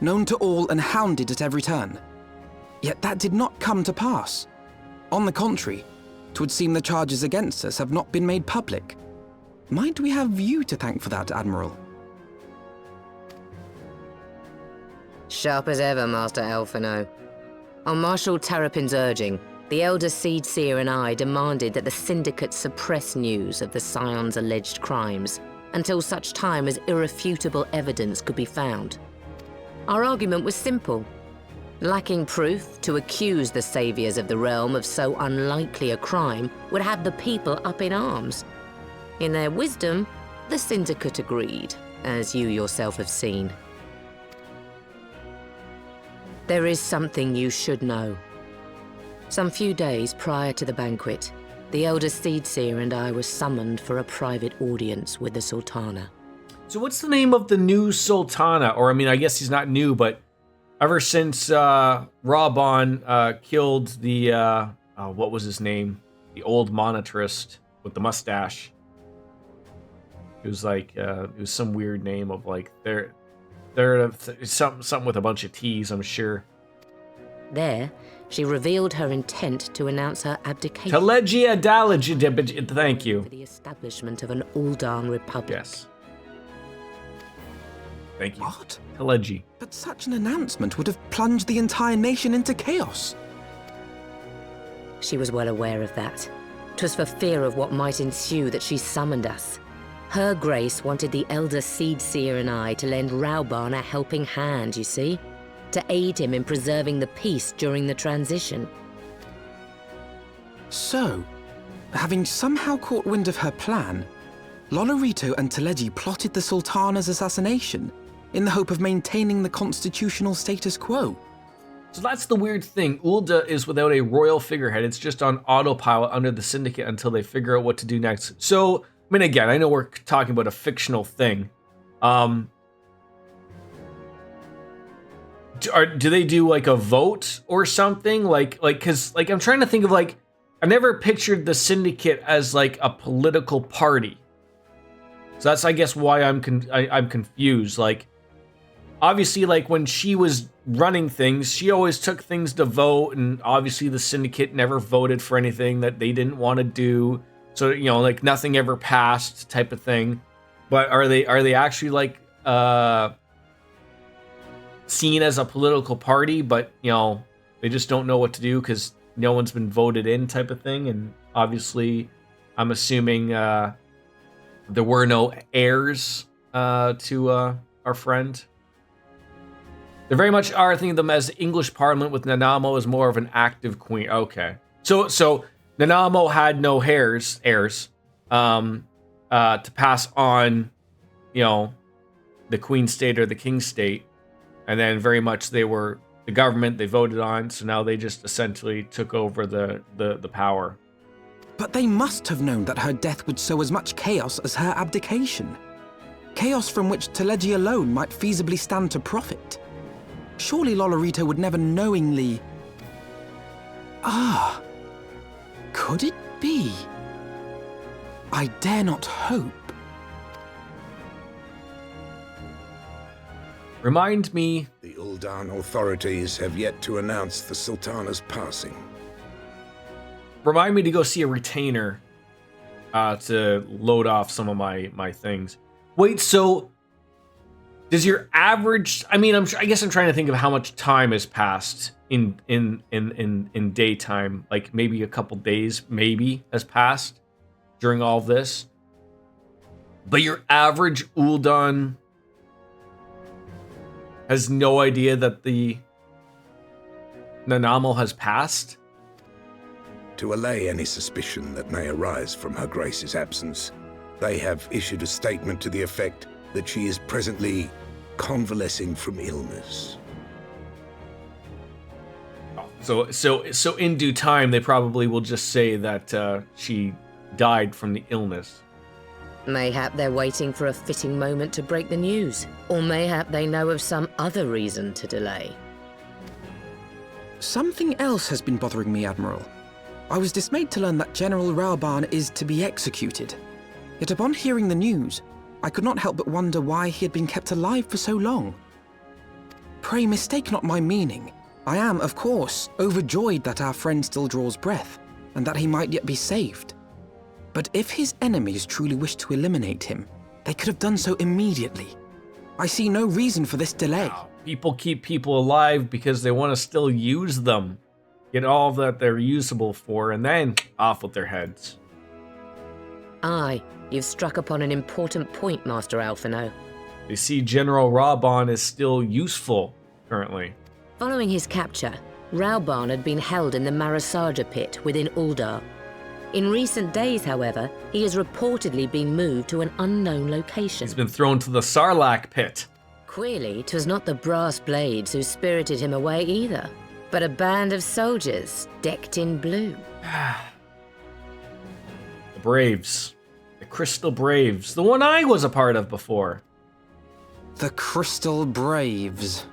known to all and hounded at every turn. Yet that did not come to pass. On the contrary, 'twould seem the charges against us have not been made public. Might we have you to thank for that, Admiral? Sharp as ever, Master Alphino. On Marshal Terrapin's urging, the Elder Seed Seer and I demanded that the Syndicate suppress news of the Scion's alleged crimes until such time as irrefutable evidence could be found. Our argument was simple. Lacking proof, to accuse the saviors of the realm of so unlikely a crime would have the people up in arms. In their wisdom, the Syndicate agreed, as you yourself have seen. There is something you should know. Some few days prior to the banquet, the Elder Seedseer and I were summoned for a private audience with the Sultana. So what's the name of the new Sultana? Or, I mean, I guess he's not new, but ever since Raban killed the, what was his name? The old monetarist with the mustache. It was like, it was some weird name of like, they're something with a bunch of T's, I'm sure. There, she revealed her intent to announce her abdication. Telegia Dalagia, thank you. For the establishment of an Uldan Republic. Yes. Thank you. What? Telegi. But such an announcement would have plunged the entire nation into chaos. She was well aware of that. 'Twas for fear of what might ensue that she summoned us. Her Grace wanted the Elder Seedseer and I to lend Rauban a helping hand, you see? To aid him in preserving the peace during the transition. So, having somehow caught wind of her plan, Lolorito and Teleji plotted the Sultana's assassination in the hope of maintaining the constitutional status quo. So that's the weird thing. Ulda is without a royal figurehead. It's just on autopilot under the Syndicate until they figure out what to do next. So, I mean, again, I know we're talking about a fictional thing. Do they do like a vote or something? Like, cause like I'm trying to think of like, I never pictured the Syndicate as like a political party. So that's, I guess, why I'm confused. Like, obviously, like when she was running things, she always took things to vote, and obviously the Syndicate never voted for anything that they didn't want to do. So, you know, like nothing ever passed type of thing. But are they actually like seen as a political party, but you know, they just don't know what to do because no one's been voted in type of thing? And obviously, I'm assuming there were no heirs to our friend. They very much are thinking of them as English Parliament, with Nanamo as more of an active queen. Okay, so Nanamo had no heirs to pass on, you know, the Queen State or the King State, and then very much they were the government they voted on. So now they just essentially took over the power. But they must have known that her death would sow as much chaos as her abdication. Chaos from which Teleji alone might feasibly stand to profit. Surely Lolorito would never knowingly... Could it be? I dare not hope. Remind me... The Uldan authorities have yet to announce the Sultana's passing. Remind me to go see a retainer to load off some of my things. Wait, so does your average? I mean, I guess I'm trying to think of how much time has passed in daytime. Like maybe a couple days, maybe has passed during all of this. But your average Uldan has no idea that the Nanamo has passed. To allay any suspicion that may arise from Her Grace's absence, they have issued a statement to the effect that she is presently convalescing from illness. So in due time, they probably will just say that she died from the illness. Mayhap they're waiting for a fitting moment to break the news, or mayhap they know of some other reason to delay. Something else has been bothering me, Admiral. I was dismayed to learn that General Rauban is to be executed. Yet upon hearing the news, I could not help but wonder why he had been kept alive for so long. Pray mistake not my meaning. I am, of course, overjoyed that our friend still draws breath, and that he might yet be saved. But if his enemies truly wished to eliminate him, they could have done so immediately. I see no reason for this delay. People keep people alive because they want to still use them. Get all that they're usable for, and then off with their heads. Aye, you've struck upon an important point, Master Alphino. They see General Raubahn is still useful currently. Following his capture, Raubahn had been held in the Marasaja pit within Uldar. In recent days, however, he has reportedly been moved to an unknown location. He's been thrown to the Sarlacc pit. Queerly, 'twas not the brass blades who spirited him away either, but a band of soldiers decked in blue. The Braves. The Crystal Braves. The one I was a part of before. The Crystal Braves.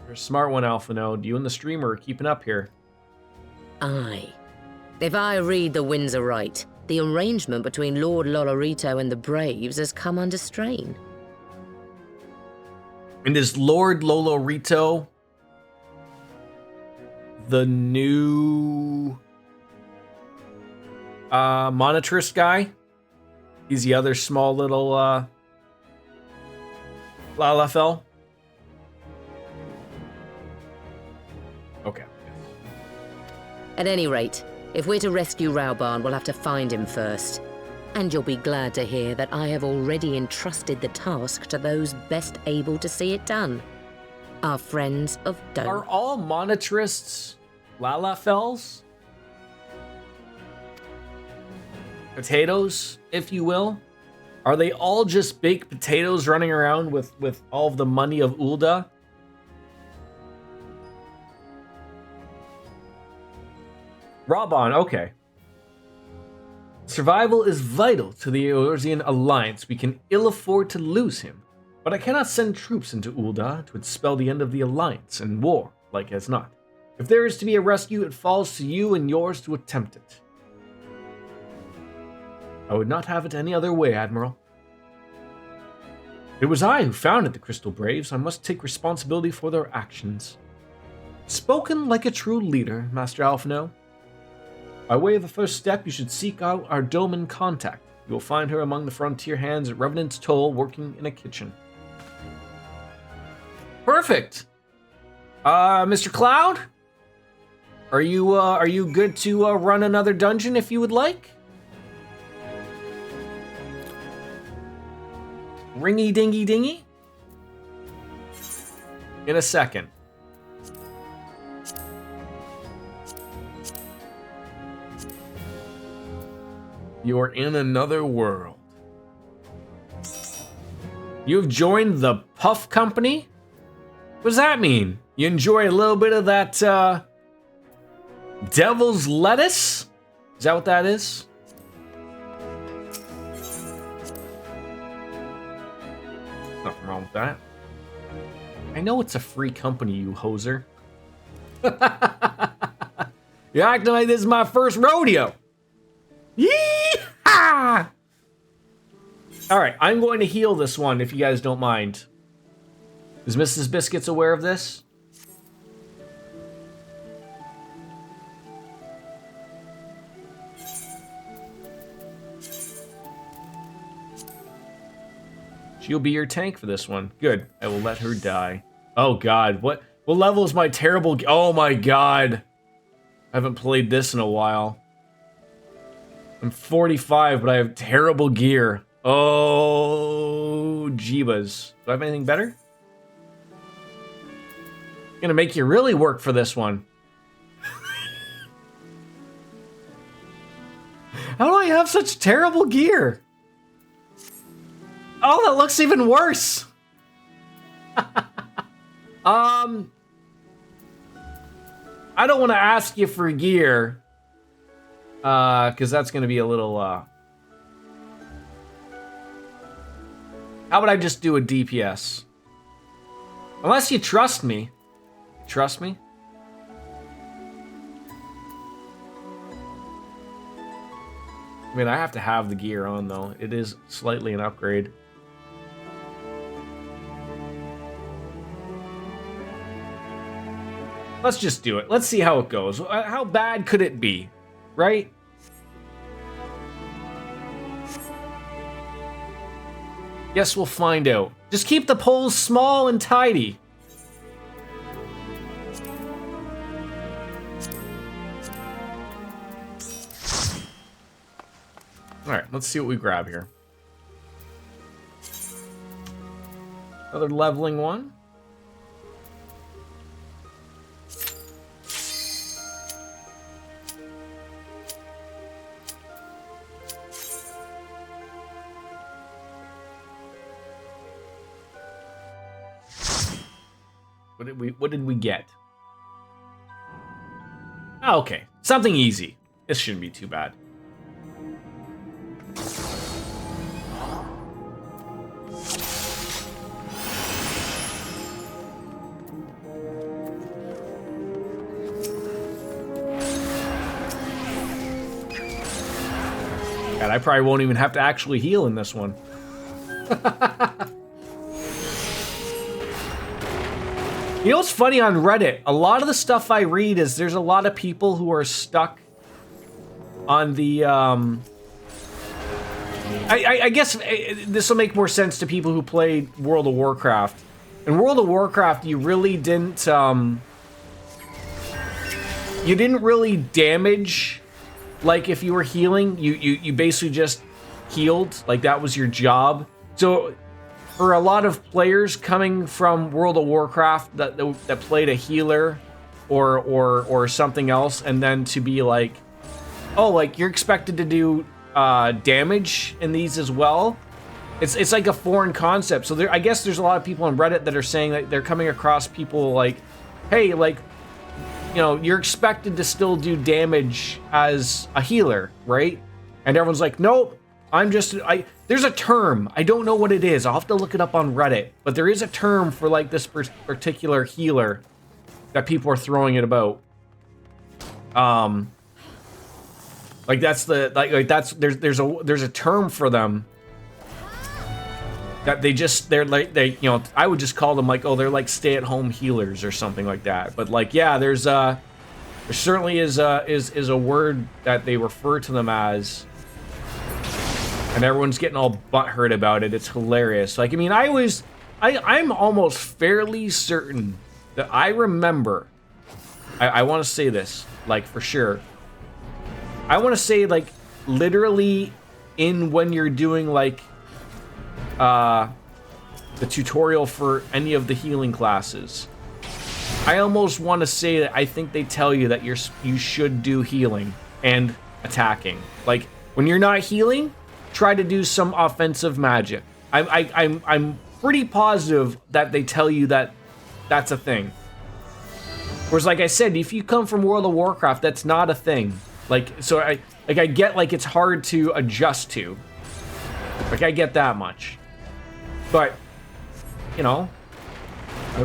You're a smart one, Alphino. You and the streamer are keeping up here. Aye. If I read the winds aright, the arrangement between Lord Lolorito and the Braves has come under strain. And is Lord Lolorito the new monetarist guy? He's the other small little Lalafell? Okay. At any rate, if we're to rescue Raubahn, we'll have to find him first. And you'll be glad to hear that I have already entrusted the task to those best able to see it done. Our friends of Dome. Are all monetarists Lalafells? Potatoes, if you will? Are they all just baked potatoes running around with all of the money of Ulda? Raubahn, okay. Survival is vital to the Eorzean Alliance. We can ill afford to lose him, but I cannot send troops into Ulda to spell the end of the Alliance and war, like as not. If there is to be a rescue, it falls to you and yours to attempt it. I would not have it any other way, Admiral. It was I who founded the Crystal Braves. I must take responsibility for their actions. Spoken like a true leader, Master Alphino. By way of the first step, you should seek out our Doman contact. You will find her among the frontier hands at Revenant's Toll, working in a kitchen. Perfect! Mr. Cloud? Are you good to run another dungeon if you would like? Ringy dingy dingy? In a second. You're in another world. You've joined the Puff Company? What does that mean? You enjoy a little bit of that, devil's lettuce? Is that what that is? Nothing wrong with that. I know it's a free company, you hoser. You're acting like this is my first rodeo. Yee-haw! Alright, I'm going to heal this one if you guys don't mind. Is Mrs. Biscuits aware of this? She'll be your tank for this one. Good. I will let her die. Oh god, what level is my terrible... Oh my god. I haven't played this in a while. I'm 45, but I have terrible gear. Oh, jeebas. Do I have anything better? I'm gonna make you really work for this one. How do I have such terrible gear? Oh, that looks even worse. I don't want to ask you for gear. Because that's going to be a little, How about I just do a DPS? Unless you trust me. Trust me? I mean, I have to have the gear on, though. It is slightly an upgrade. Let's just do it. Let's see how it goes. How bad could it be? Right? Guess we'll find out. Just keep the polls small and tidy. All right, let's see what we grab here. Another leveling one. What did we get? Oh, okay, something easy. This shouldn't be too bad. God, I probably won't even have to actually heal in this one. You know what's funny on Reddit? A lot of the stuff I read is there's a lot of people who are stuck on the, I guess this will make more sense to people who played World of Warcraft. In World of Warcraft, you really didn't, you didn't really damage, like if you were healing, you basically just healed, like that was your job. So for a lot of players coming from World of Warcraft that played a healer or something else, and then to be like, oh, like you're expected to do damage in these as well. It's like a foreign concept. So I guess there's a lot of people on Reddit that are saying that they're coming across people like, hey, like, you know, you're expected to still do damage as a healer, right? And everyone's like, nope, there's a term. I don't know what it is. I'll have to look it up on Reddit. But there is a term for like this particular healer that people are throwing it about. Like that's there's a term for them that they you know, I would just call them like, oh, they're like stay-at-home healers or something like that. But like, yeah, there certainly is a word that they refer to them as. And everyone's getting all butthurt about it. It's hilarious. Like, I mean, I'm almost fairly certain that I remember, I want to say this, like, for sure. I want to say, like, literally in when you're doing, like, the tutorial for any of the healing classes. I almost want to say that I think they tell you that you should do healing and attacking. Like, when you're not healing, try to do some offensive magic. I'm pretty positive that they tell you that that's a thing. Whereas, like I said, if you come from World of Warcraft, that's not a thing. Like, so I get like it's hard to adjust to. Like, I get that much. But, you know,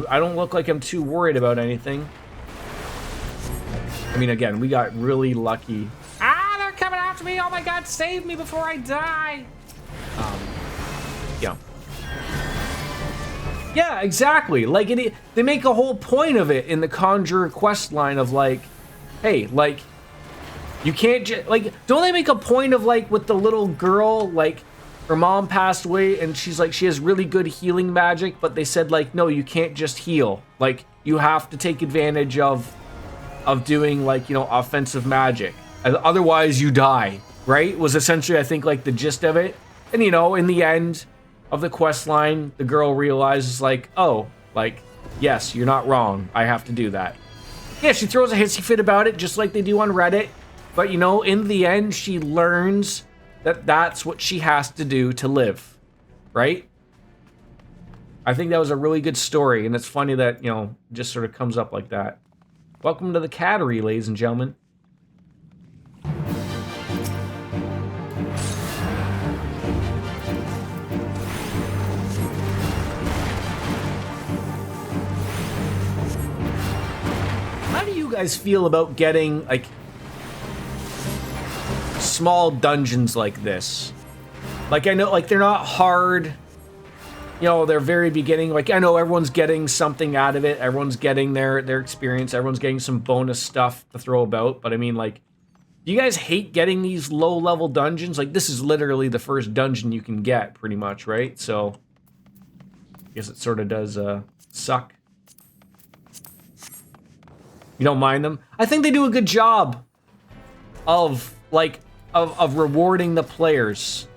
I don't look like I'm too worried about anything. I mean, again, we got really lucky. They're coming after me! Oh my god, save me before I die! Yeah. Yeah, exactly. Like, they make a whole point of it in the Conjurer quest line of like, hey, like, you can't just, like, don't they make a point of like with the little girl, like, her mom passed away and she's like, she has really good healing magic, but they said like, no, you can't just heal. Like, you have to take advantage of doing like, you know, offensive magic. Otherwise you die, right? Was essentially, I think, like the gist of it. And, you know, in the end of the quest line, the girl realizes like, oh, like, yes, you're not wrong. I have to do that. Yeah, she throws a hissy fit about it, just like they do on Reddit. But, you know, in the end, she learns that that's what she has to do to live, right? I think that was a really good story, and it's funny that, you know, just sort of comes up like that. Welcome to the cattery, ladies and gentlemen. How do you guys feel about getting, like, small dungeons like this? Like, I know, like, they're not hard. You know, they're very beginning. Like, I know everyone's getting something out of it. Everyone's getting their experience. Everyone's getting some bonus stuff to throw about. But I mean, like, do you guys hate getting these low-level dungeons? Like, this is literally the first dungeon you can get, pretty much, right? So, I guess it sort of does suck. You don't mind them? I think they do a good job of, like, of rewarding the players,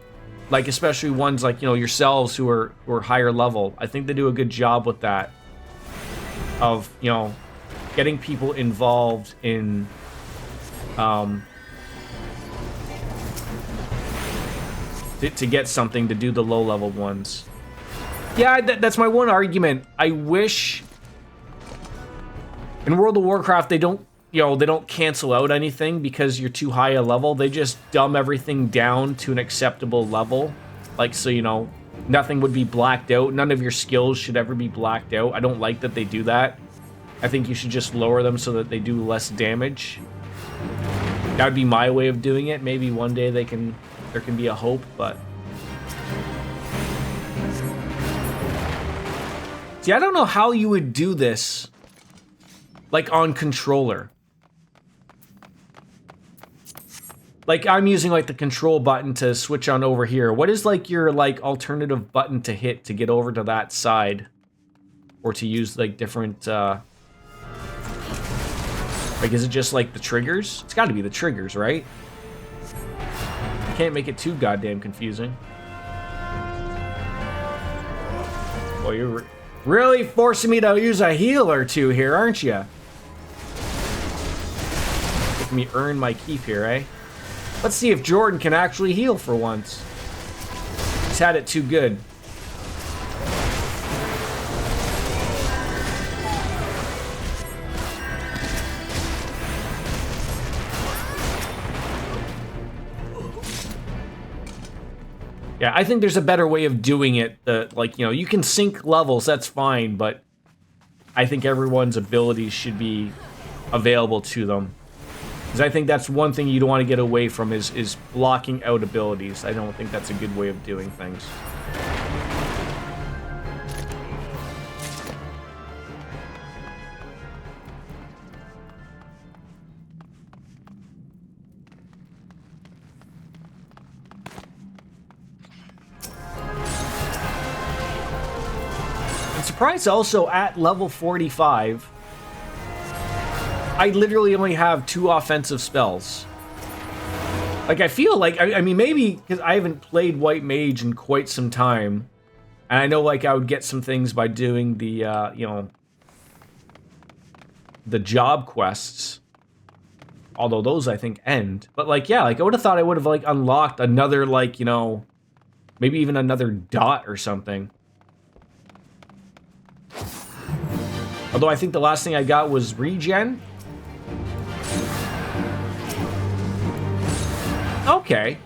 like especially ones like, you know, yourselves who are higher level. I think they do a good job with that, of, you know, getting people involved in to get something, to do the low level ones. Yeah, that's my one argument. I wish in World of Warcraft they don't, you know, they don't cancel out anything because you're too high a level. They just dumb everything down to an acceptable level. Like, so, you know, nothing would be blacked out. None of your skills should ever be blacked out. I don't like that they do that. I think you should just lower them so that they do less damage. That would be my way of doing it. Maybe one day there can be a hope, but... See, I don't know how you would do this, like, on controller. Like, I'm using, like, the control button to switch on over here. What is, like, your, like, alternative button to hit to get over to that side? Or to use, like, different, like, is it just, like, the triggers? It's gotta be the triggers, right? Can't make it too goddamn confusing. Well, you're really forcing me to use a heal or two here, aren't you? Making me earn my keep here, eh? Let's see if Jordan can actually heal for once. He's had it too good. Yeah, I think there's a better way of doing it. Like, you know, you can sync levels, that's fine, but I think everyone's abilities should be available to them. Because I think that's one thing you don't want to get away from is blocking out abilities. I don't think that's a good way of doing things. Surprised also at level 45, I literally only have 2 offensive spells. Like, I feel like, I mean, maybe because I haven't played White Mage in quite some time, and I know, like, I would get some things by doing the, you know, the job quests. Although those, I think, end. But, like, yeah, like, I would have thought I would have, like, unlocked another, like, you know, maybe even another dot or something. Although I think the last thing I got was regen. Okay.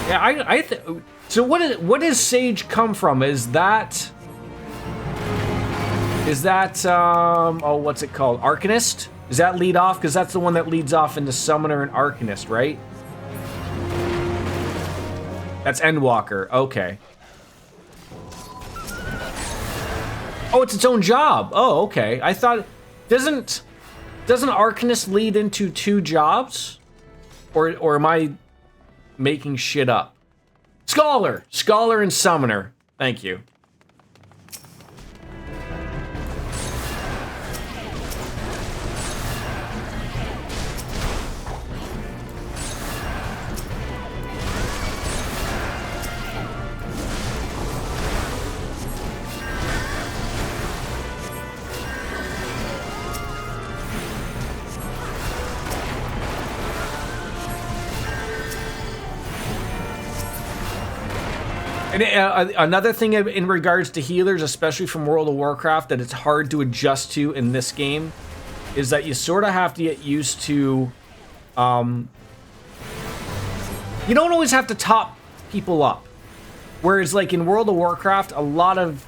Yeah, so what does Sage come from? Is that oh, what's it called? Arcanist? Does that lead off? Because that's the one that leads off into Summoner and Arcanist, right? That's Endwalker. Okay. Oh, it's its own job. Oh, okay. I thought... Doesn't Arcanist lead into 2 jobs? Or am I making shit up? Scholar! Scholar and Summoner. Thank you. And another thing in regards to healers, especially from World of Warcraft, that it's hard to adjust to in this game, is that you sort of have to get used to, you don't always have to top people up. Whereas, like, in World of Warcraft, a lot of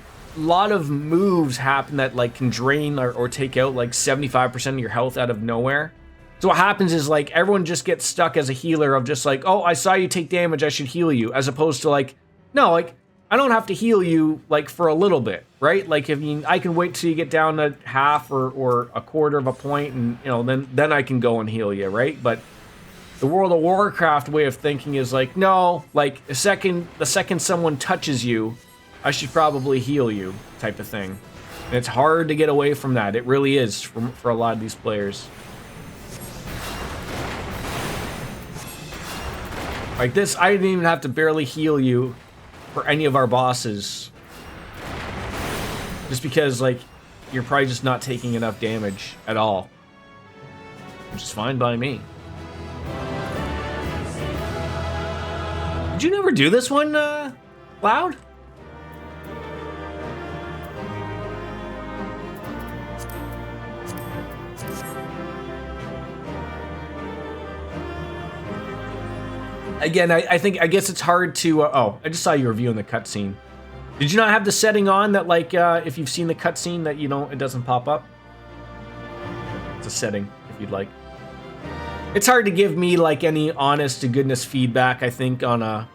moves happen that, like, can drain or take out, like, 75% of your health out of nowhere. So what happens is, like, everyone just gets stuck as a healer of just like, oh, I saw you take damage, I should heal you, as opposed to, like, no, like, I don't have to heal you, like, for a little bit, right? Like, I can wait till you get down to half or a quarter of a point, and, you know, then I can go and heal you, right? But The World of Warcraft way of thinking is like, no, like the second someone touches you, I should probably heal you, type of thing. And it's hard to get away from that. It really is for a lot of these players. Like this, I didn't even have to barely heal you for any of our bosses. Just because, like, you're probably just not taking enough damage at all. Which is fine by me. Did you never do this one, Cloud? Again, I guess it's hard to, oh, I just saw you reviewing the cutscene. Did you not have the setting on that, like, if you've seen the cutscene that it doesn't pop up? It's a setting, if you'd like. It's hard to give me, like, any honest to goodness feedback, I think, on a,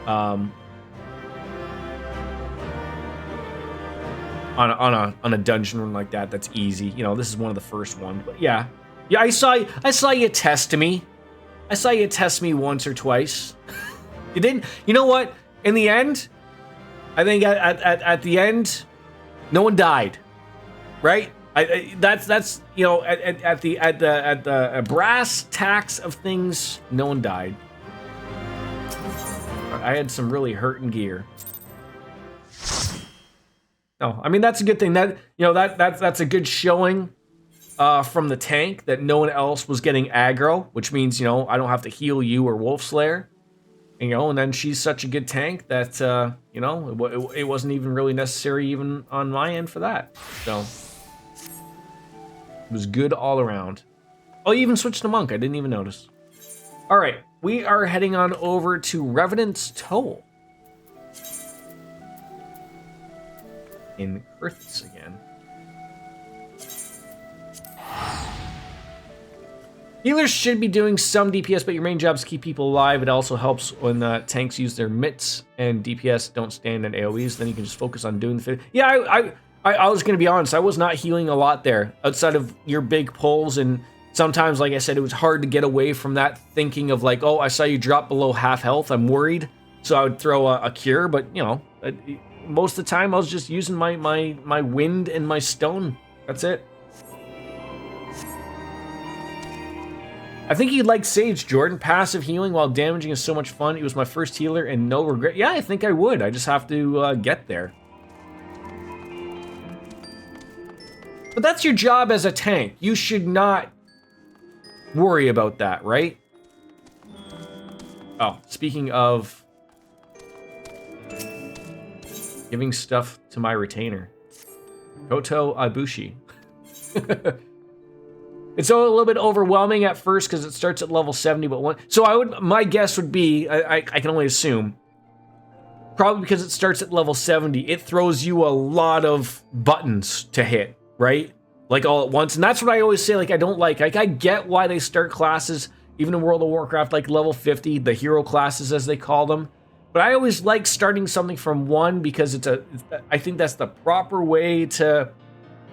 on a dungeon run like that. That's easy. You know, this is one of the first ones, but yeah. Yeah, I saw you test me. I saw you test me once or twice. You didn't. You know what? In the end, I think at the end, no one died, right? That's you know at the brass tacks of things, no one died. I had some really hurting gear. No, I mean that's a good thing. That that's a good showing. From the tank that no one else was getting aggro, which means, I don't have to heal you or Wolf Slayer. And then she's such a good tank that, it wasn't even really necessary even on my end for that. So, it was good all around. Oh, you even switched to Monk. I didn't even notice. All right, we are heading on over to Revenant's Toll. In Kurths again. Healers should be doing some DPS, but your main job is to keep people alive. It also helps when tanks use their mitts and DPS don't stand in AoEs. Then you can just focus on doing the fit. Yeah, I was going to be honest. I was not healing a lot there outside of your big pulls. And sometimes, like I said, it was hard to get away from that thinking of like, oh, I saw you drop below half health. I'm worried. So I would throw a cure. But, most of the time I was just using my wind and my stone. That's it. I think you'd like Sage, Jordan. Passive healing while damaging is so much fun. It was my first healer and no regret. Yeah, I think I would. I just have to get there. But that's your job as a tank. You should not worry about that, right? Oh, speaking of giving stuff to my retainer. Koto Ibushi. It's a little bit overwhelming at first because it starts at level 70, but my guess would be, I can only assume, probably because it starts at level 70, it throws you a lot of buttons to hit, right? Like all at once. And that's what I always say, like, I don't like. Like, I get why they start classes, even in World of Warcraft, like level 50, the hero classes as they call them. But I always like starting something from 1 because I think that's the proper way to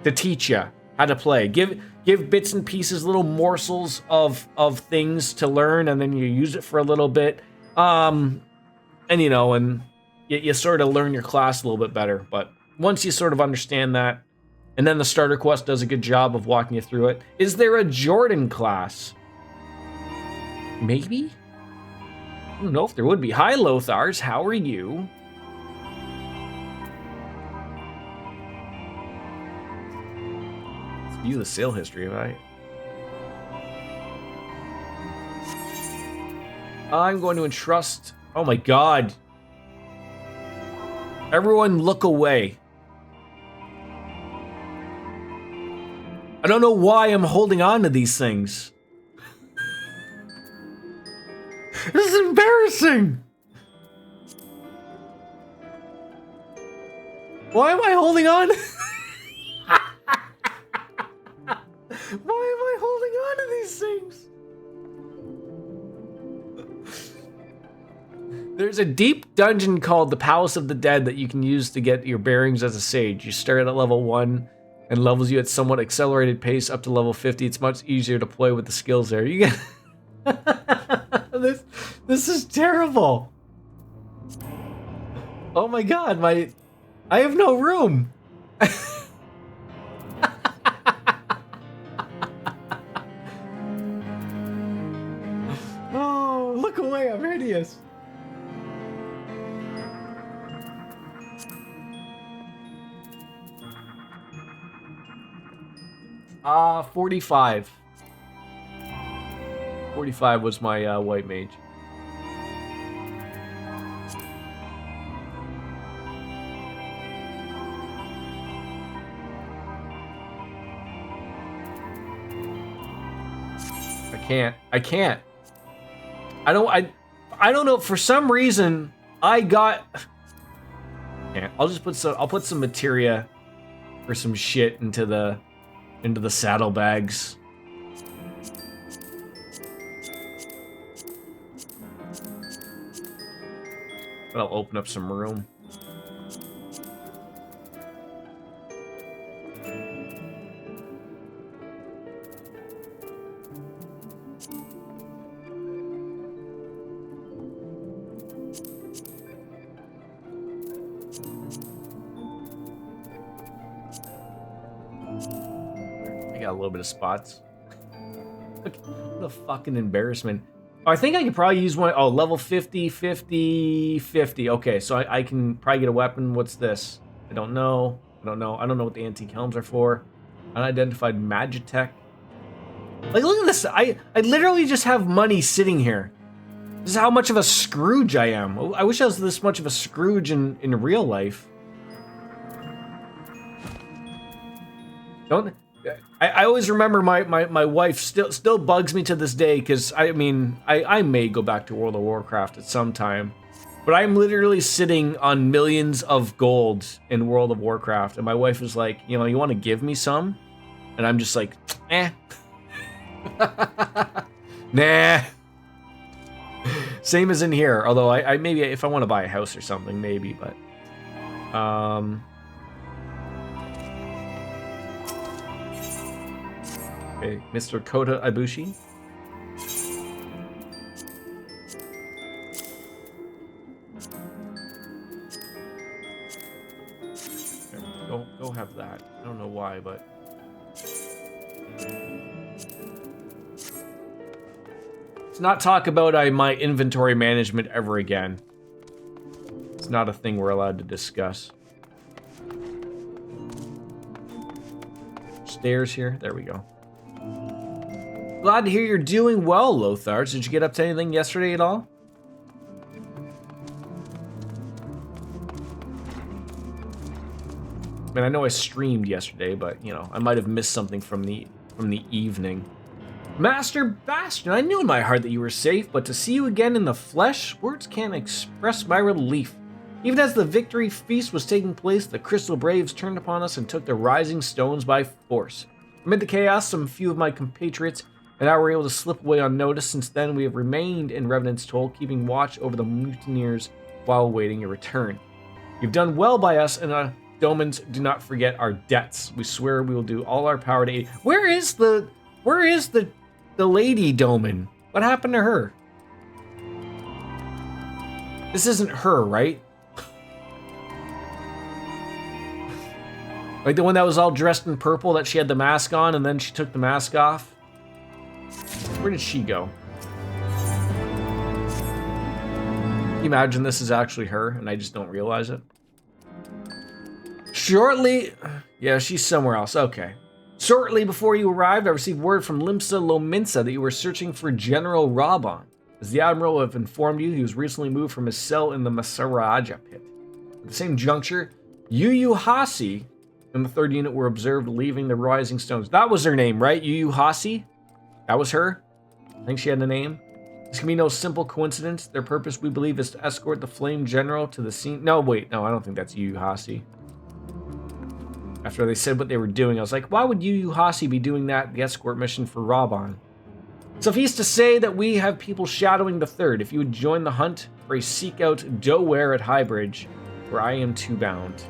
teach you how to play. Give bits and pieces, little morsels of things to learn, and then you use it for a little bit. And you sort of learn your class a little bit better. But once you sort of understand that, and then the starter quest does a good job of walking you through it. Is there a Jordan class? Maybe? I don't know if there would be. Hi, Lothars. How are you? View the sale history, right? I'm going to entrust. Oh my god. Everyone look away. I don't know why I'm holding on to these things. This is embarrassing. Why am I holding on? Why am I holding on to these things? There's a deep dungeon called the Palace of the Dead that you can use to get your bearings as a sage. You start at level 1 and levels you at somewhat accelerated pace up to level 50. It's much easier to play with the skills there. You get This is terrible. Oh my god, I have no room. Oh, look away, I'm hideous. Ah, 45. 45 was my white mage. I can't. I don't know. For some reason, I got. Yeah, I'll put some materia or some shit into the saddlebags. I'll open up some room. Got a little bit of spots. Look, what a fucking embarrassment. Oh, I think I could probably use one. Oh, level 50, 50, 50. Okay, so I can probably get a weapon. What's this? I don't know. I don't know what the antique helms are for. Unidentified Magitech. Like, look at this. I literally just have money sitting here. This is how much of a Scrooge I am. I wish I was this much of a Scrooge in real life. I always remember my wife still bugs me to this day, because I mean I may go back to World of Warcraft at some time, but I'm literally sitting on millions of gold in World of Warcraft, and my wife is like, you know, you want to give me some? And I'm just like, eh. Nah. Same as in here, although I maybe if I want to buy a house or something, maybe, but okay, Mr. Kota Ibushi. Go have that. I don't know why, but let's not talk about my inventory management ever again. It's not a thing we're allowed to discuss. Stairs here. There we go. Glad to hear you're doing well, Lothar. Did you get up to anything yesterday at all? I mean, I know I streamed yesterday, but, you know, I might have missed something from the evening. Master Bastion, I knew in my heart that you were safe, but to see you again in the flesh, words can't express my relief. Even as the victory feast was taking place, the Crystal Braves turned upon us and took the Rising Stones by force. Amid the chaos, some few of my compatriots and I were able to slip away unnoticed. Since then, we have remained in Revenant's Toll, keeping watch over the mutineers while awaiting your return. You've done well by us, and Domans, do not forget our debts. We swear we will do all our power to aid. Where is the lady Doman? What happened to her? This isn't her, right? Like the one that was all dressed in purple, that she had the mask on and then she took the mask off? Where did she go? Can you imagine this is actually her and I just don't realize it? Shortly... Yeah, she's somewhere else. Okay. Shortly before you arrived, I received word from Limsa Lominsa that you were searching for General Raban. As the Admiral have informed you, he was recently moved from his cell in the Masaraja pit. At the same juncture, Yu Hasi and the 3rd unit were observed leaving the Rising Stones. That was her name, right? Yu Hasi? That was her? I think she had a name. This can be no simple coincidence. Their purpose, we believe, is to escort the Flame General to the scene. No, wait. No, I don't think that's Yu Hasi. After they said what they were doing, I was like, why would Yu Hasi be doing that, the escort mission for Raban? Suffice to say that we have people shadowing the 3rd. If you would join the hunt, pray seek out Doware at Highbridge, where I am to bound.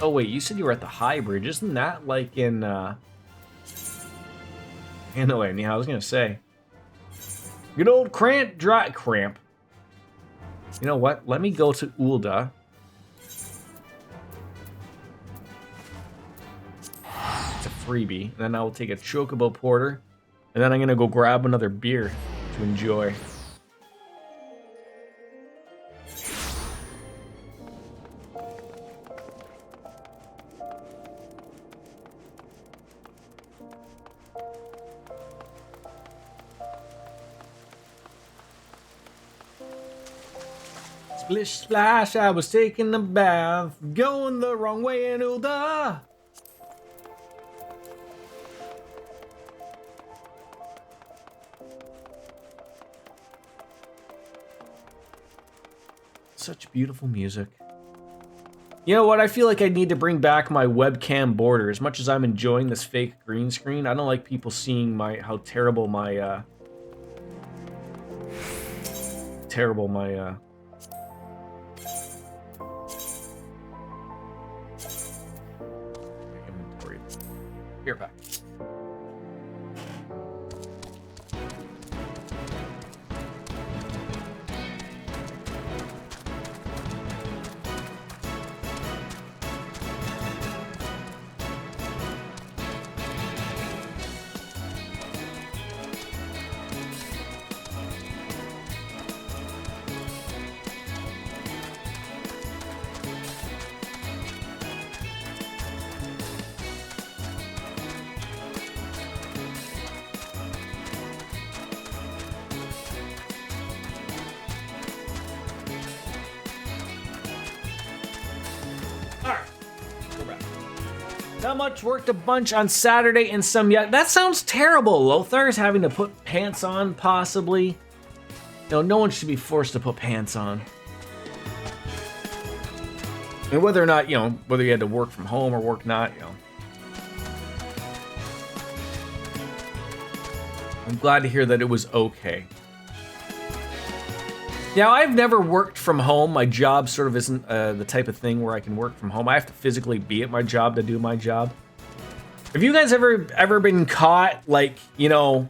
Oh wait, you said you were at the High Bridge. Isn't that like in Anyway, yeah, I was gonna say. Good old Cramp. You know what? Let me go to Ulda. It's a freebie. And then I will take a Chocobo Porter. And then I'm gonna go grab another beer to enjoy. Splish splash, I was taking a bath, going the wrong way in Ulda. Such beautiful music. You know what? I feel like I need to bring back my webcam border. As much as I'm enjoying this fake green screen, I don't like people seeing how terrible my inventory. Here, back. Not much, worked a bunch on Saturday and some yet. That sounds terrible. Lothar's having to put pants on, possibly. You know, no one should be forced to put pants on. And whether or not, you know, whether you had to work from home or work not, you know. I'm glad to hear that it was okay. Now, I've never worked from home. My job sort of isn't the type of thing where I can work from home. I have to physically be at my job to do my job. Have you guys ever been caught, like, you know,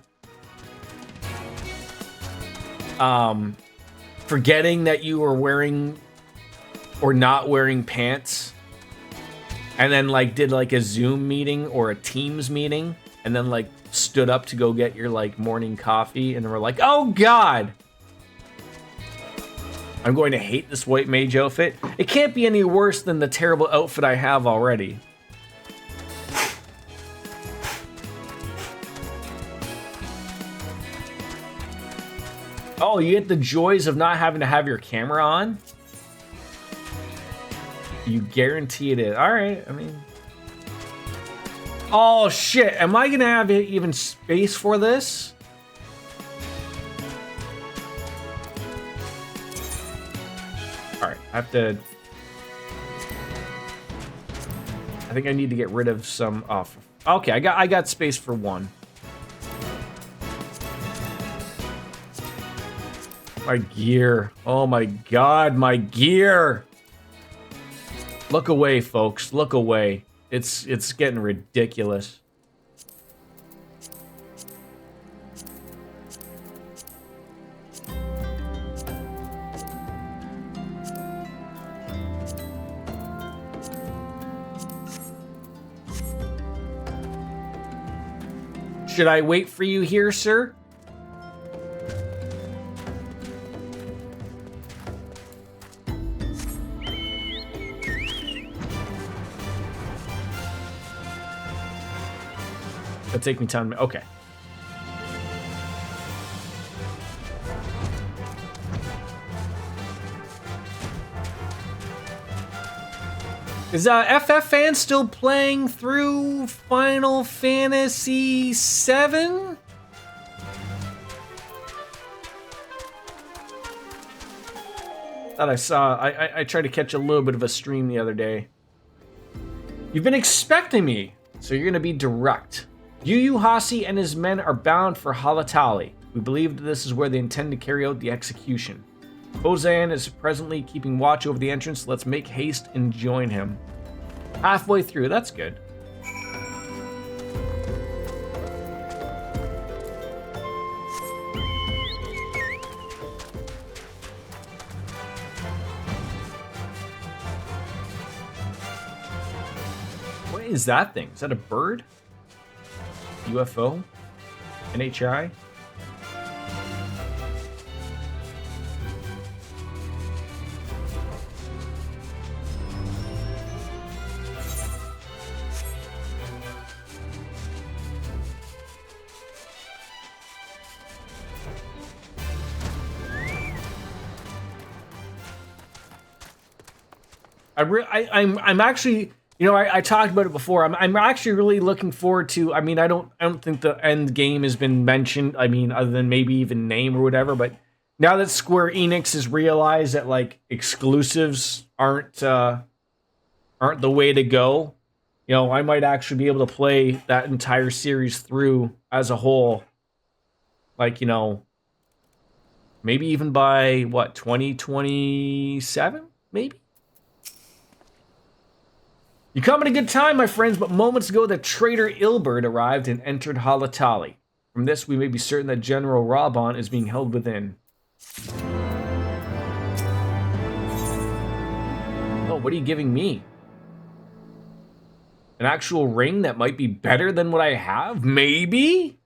forgetting that you were wearing or not wearing pants, and then like did like a Zoom meeting or a Teams meeting, and then like stood up to go get your like morning coffee, and then we're like, oh God, I'm going to hate this white mage outfit. It can't be any worse than the terrible outfit I have already. Oh, you get the joys of not having to have your camera on? You guarantee it is. All right, I mean... Oh, shit. Am I going to have even space for this? All right, I have to... I think I need to get rid of some... Oh, okay, I got space for one. My gear. Oh my God, my gear. Look away, folks. Look away. It's getting ridiculous. Should I wait for you here, sir? It'll take me time. Okay. Is FF fans still playing through Final Fantasy VII? Thought I saw. I tried to catch a little bit of a stream the other day. You've been expecting me, so you're gonna be direct. Yu Yu Hasi and his men are bound for Halatali. We believe that this is where they intend to carry out the execution. Hozan is presently keeping watch over the entrance. Let's make haste and join him. Halfway through, that's good. What is that thing? Is that a bird? UFO? NHI? I'm actually, you know, I talked about it before. I'm actually really looking forward to. I mean, I don't think the end game has been mentioned. I mean, other than maybe even name or whatever. But now that Square Enix has realized that like exclusives aren't the way to go, you know, I might actually be able to play that entire series through as a whole. Like, you know, maybe even by what 2027, maybe. You come at a good time, my friends, but moments ago the traitor Ilberd arrived and entered Halatali. From this, we may be certain that General Raban is being held within. Oh, what are you giving me? An actual ring that might be better than what I have? Maybe?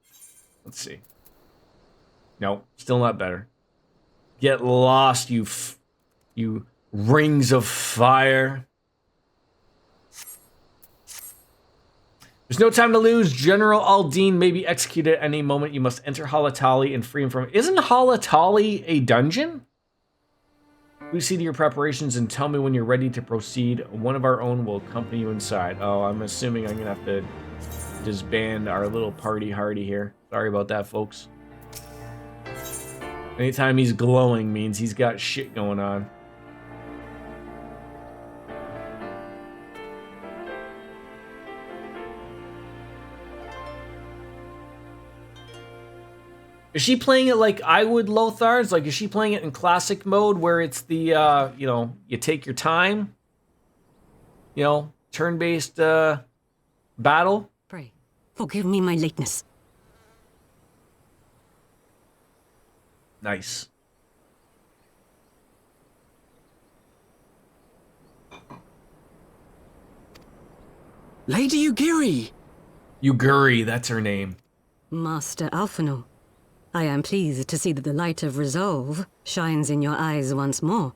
Let's see. No, still not better. Get lost, you rings of fire. There's no time to lose. General Aldine may be executed at any moment. You must enter Halatali and free him from... Isn't Halatali a dungeon? Please see to your preparations and tell me when you're ready to proceed. One of our own will accompany you inside. Oh, I'm assuming I'm going to have to disband our little party hardy here. Sorry about that, folks. Anytime he's glowing means he's got shit going on. Is she playing it like I would Lothar's? Like, is she playing it in classic mode where it's the, you know, you take your time? You know, turn-based battle? Pray, forgive me my lateness. Nice. Lady Ugiri! Ugiri, that's her name. Master Alphino, I am pleased to see that the light of resolve shines in your eyes once more.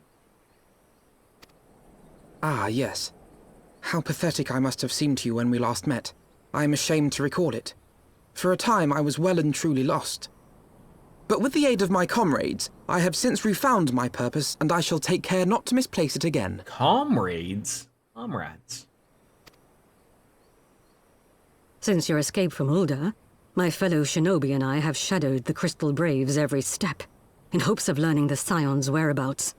Ah, yes. How pathetic I must have seemed to you when we last met. I am ashamed to recall it. For a time I was well and truly lost. But with the aid of my comrades, I have since refound my purpose, and I shall take care not to misplace it again. Comrades? Comrades. Since your escape from Ulda, my fellow shinobi and I have shadowed the Crystal Braves every step, in hopes of learning the Scion's whereabouts.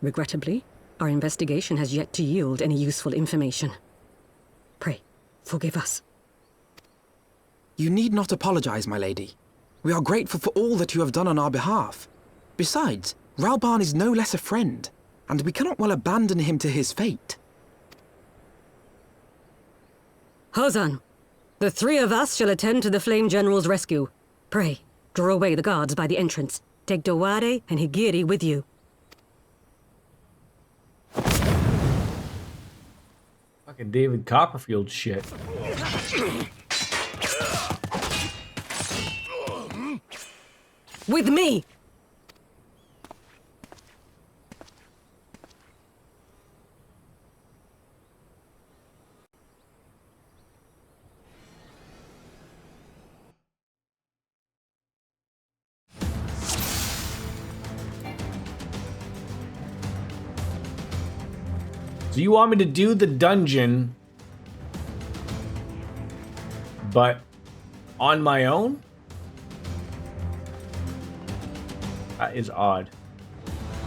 Regrettably, our investigation has yet to yield any useful information. Pray, forgive us. You need not apologize, my lady. We are grateful for all that you have done on our behalf. Besides, Raban is no less a friend, and we cannot well abandon him to his fate. Hozan, the three of us shall attend to the Flame General's rescue. Pray, draw away the guards by the entrance. Take Dowade and Higiri with you. Fucking David Copperfield shit. With me! So you want me to do the dungeon, but on my own? That is odd.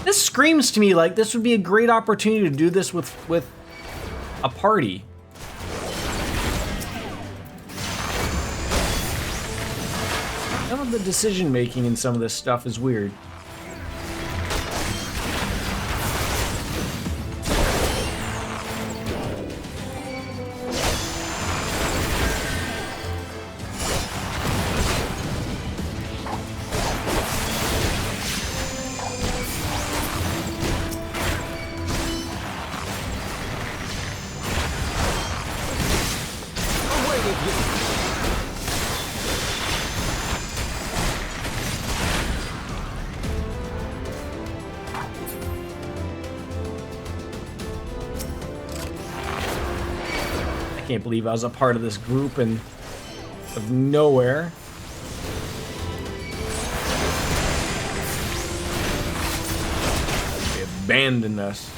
This screams to me like this would be a great opportunity to do this with a party. Some of the decision making in some of this stuff is weird. Can't believe I was a part of this group and of nowhere. They abandoned us.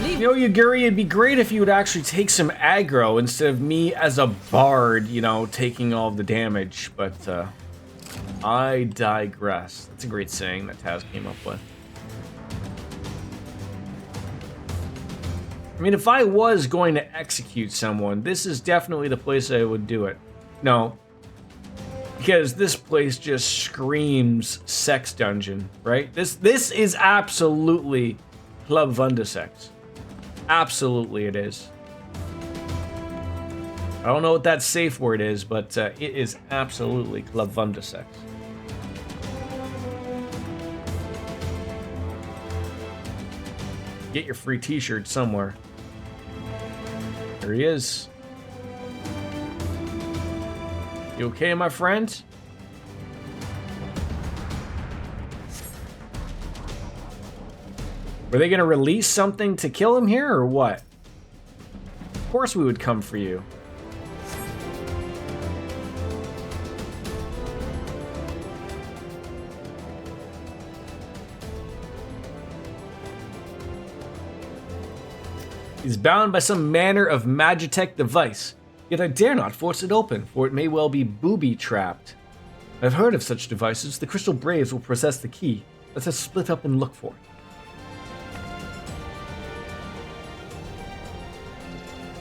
You know, Yaguri, it'd be great if you would actually take some aggro instead of me as a bard, you know, taking all of the damage. But I digress. That's a great saying that Taz came up with. I mean, if I was going to execute someone, this is definitely the place I would do it. No. Because this place just screams sex dungeon, right? This is absolutely Club Vundasex. Absolutely it is. I don't know what that safe word is, but it is absolutely Club Vundasex. Get your free t-shirt somewhere. There he is. You okay, my friend? Were they gonna release something to kill him here, or what? Of course we would come for you. He's bound by some manner of magitech device, yet I dare not force it open, for it may well be booby-trapped. I've heard of such devices. The Crystal Braves will possess the key. Let us split up and look for it.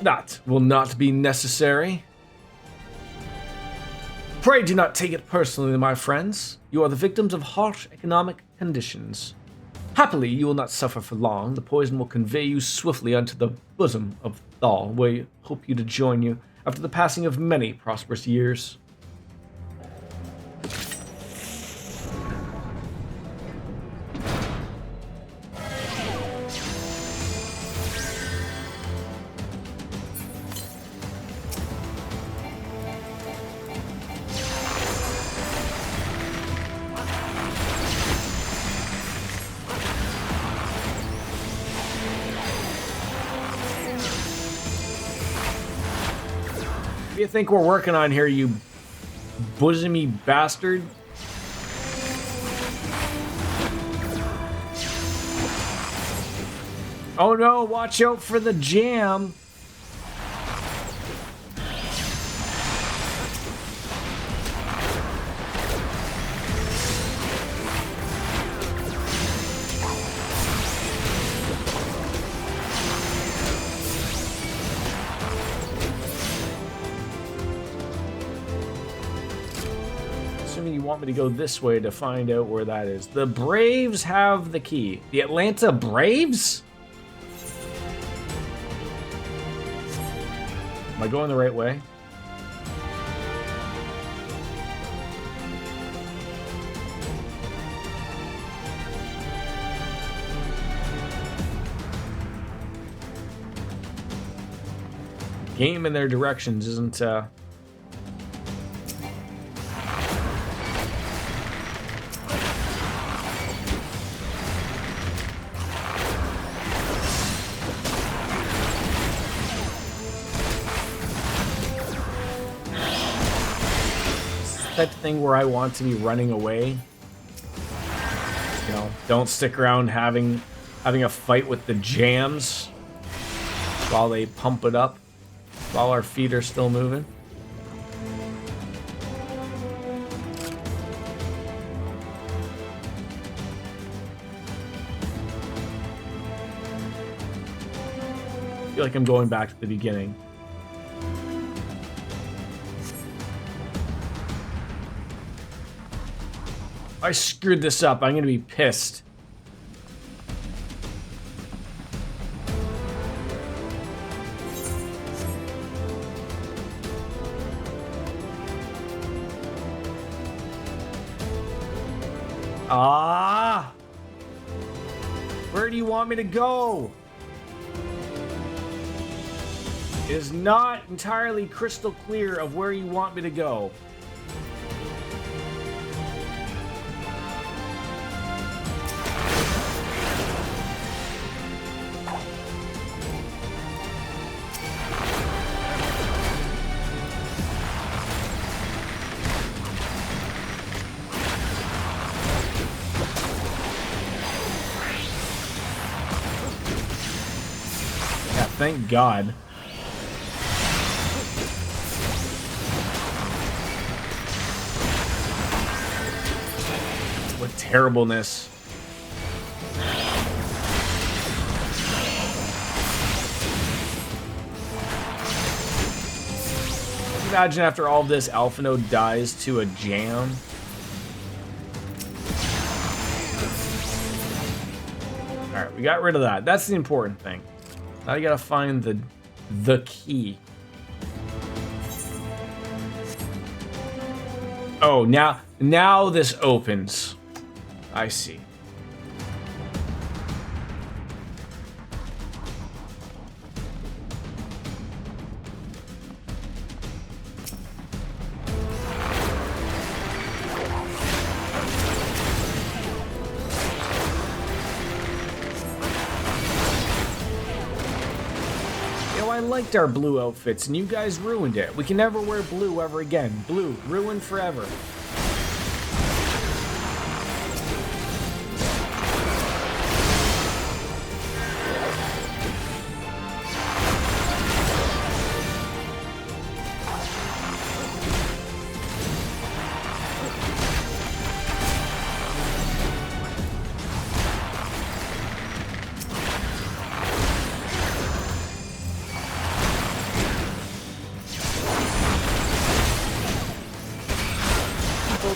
That will not be necessary. Pray do not take it personally, my friends. You are the victims of harsh economic conditions. Happily, you will not suffer for long. The poison will convey you swiftly unto the bosom of Thal, where we hope you to join you after the passing of many prosperous years. What do you think we're working on here, you bosomy bastard? Oh no, watch out for the jam. Assuming you want me to go this way to find out where that is. The Braves have the key. The Atlanta Braves? Am I going the right way? Game in their directions isn't type of thing where I want to be running away. You know, don't stick around having a fight with the jams while they pump it up, while our feet are still moving. I feel like I'm going back to the beginning. I screwed this up. I'm gonna be pissed. Ah! Where do you want me to go? It is not entirely crystal clear of where you want me to go. Thank God. What terribleness. Imagine after all of this, Alpha Node dies to a jam. Alright, we got rid of that. That's the important thing. Now you gotta find the key. Oh, now this opens. I see. I liked our blue outfits, and you guys ruined it. We can never wear blue ever again. Blue, ruined forever.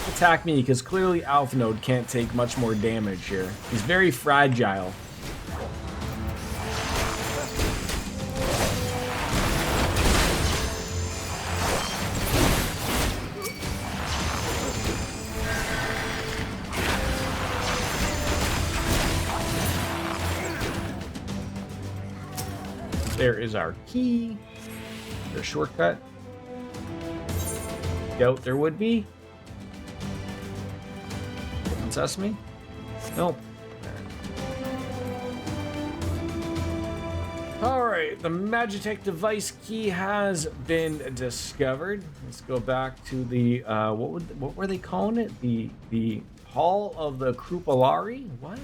Attack me, because clearly Alpha Node can't take much more damage here. He's very fragile. There is our key. There's a shortcut. Doubt there would be. Sesame? Nope. Alright, the Magitech device key has been discovered. Let's go back to the what were they calling it? The Hall of the Krupalari? What?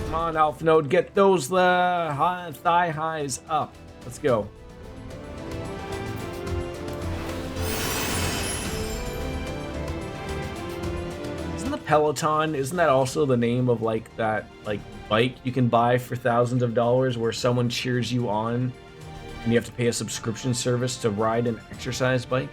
Come on, Alpha Node, get those thigh highs up. Let's go. Peloton, isn't that also the name of like that bike you can buy for thousands of dollars where someone cheers you on and you have to pay a subscription service to ride an exercise bike?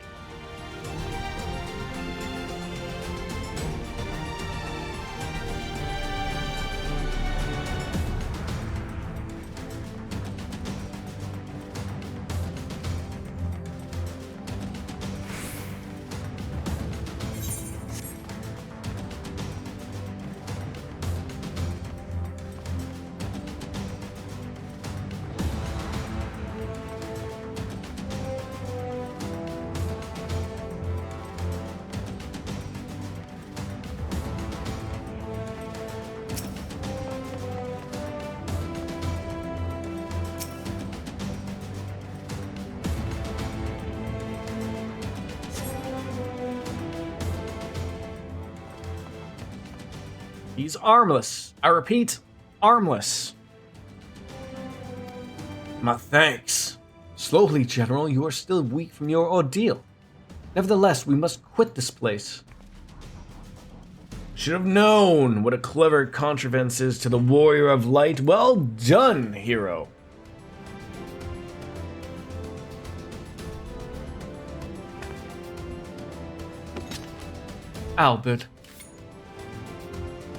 He's armless. I repeat, armless. My thanks. Slowly, General, you are still weak from your ordeal. Nevertheless, we must quit this place. Should have known what a clever contrivance is to the Warrior of Light. Well done, hero. Albert.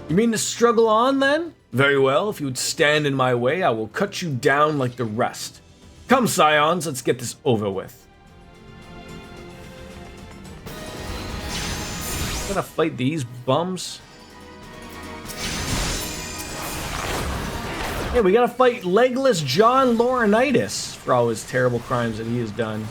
You mean to struggle on, then? Very well, if you would stand in my way, I will cut you down like the rest. Come, Scions, let's get this over with. Gonna fight these bums? Yeah, we gotta fight Legless John Laurinaitis for all his terrible crimes that he has done.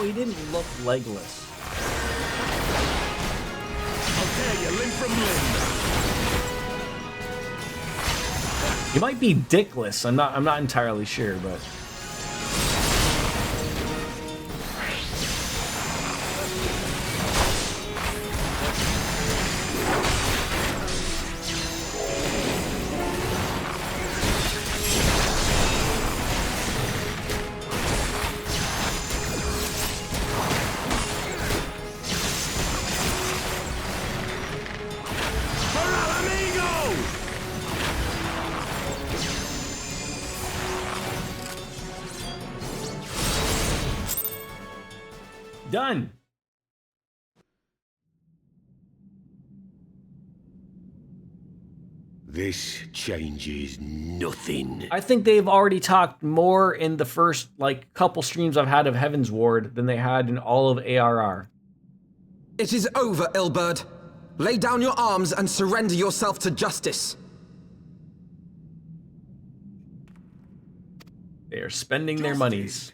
He didn't look legless. I'll tear you limb from limb. He might be dickless. I'm not entirely sure, but done. This changes nothing. I think they've already talked more in the first couple streams I've had of Heavensward than they had in all of ARR. It is over, Ilberd. Lay down your arms and surrender yourself to justice. They are spending their monies.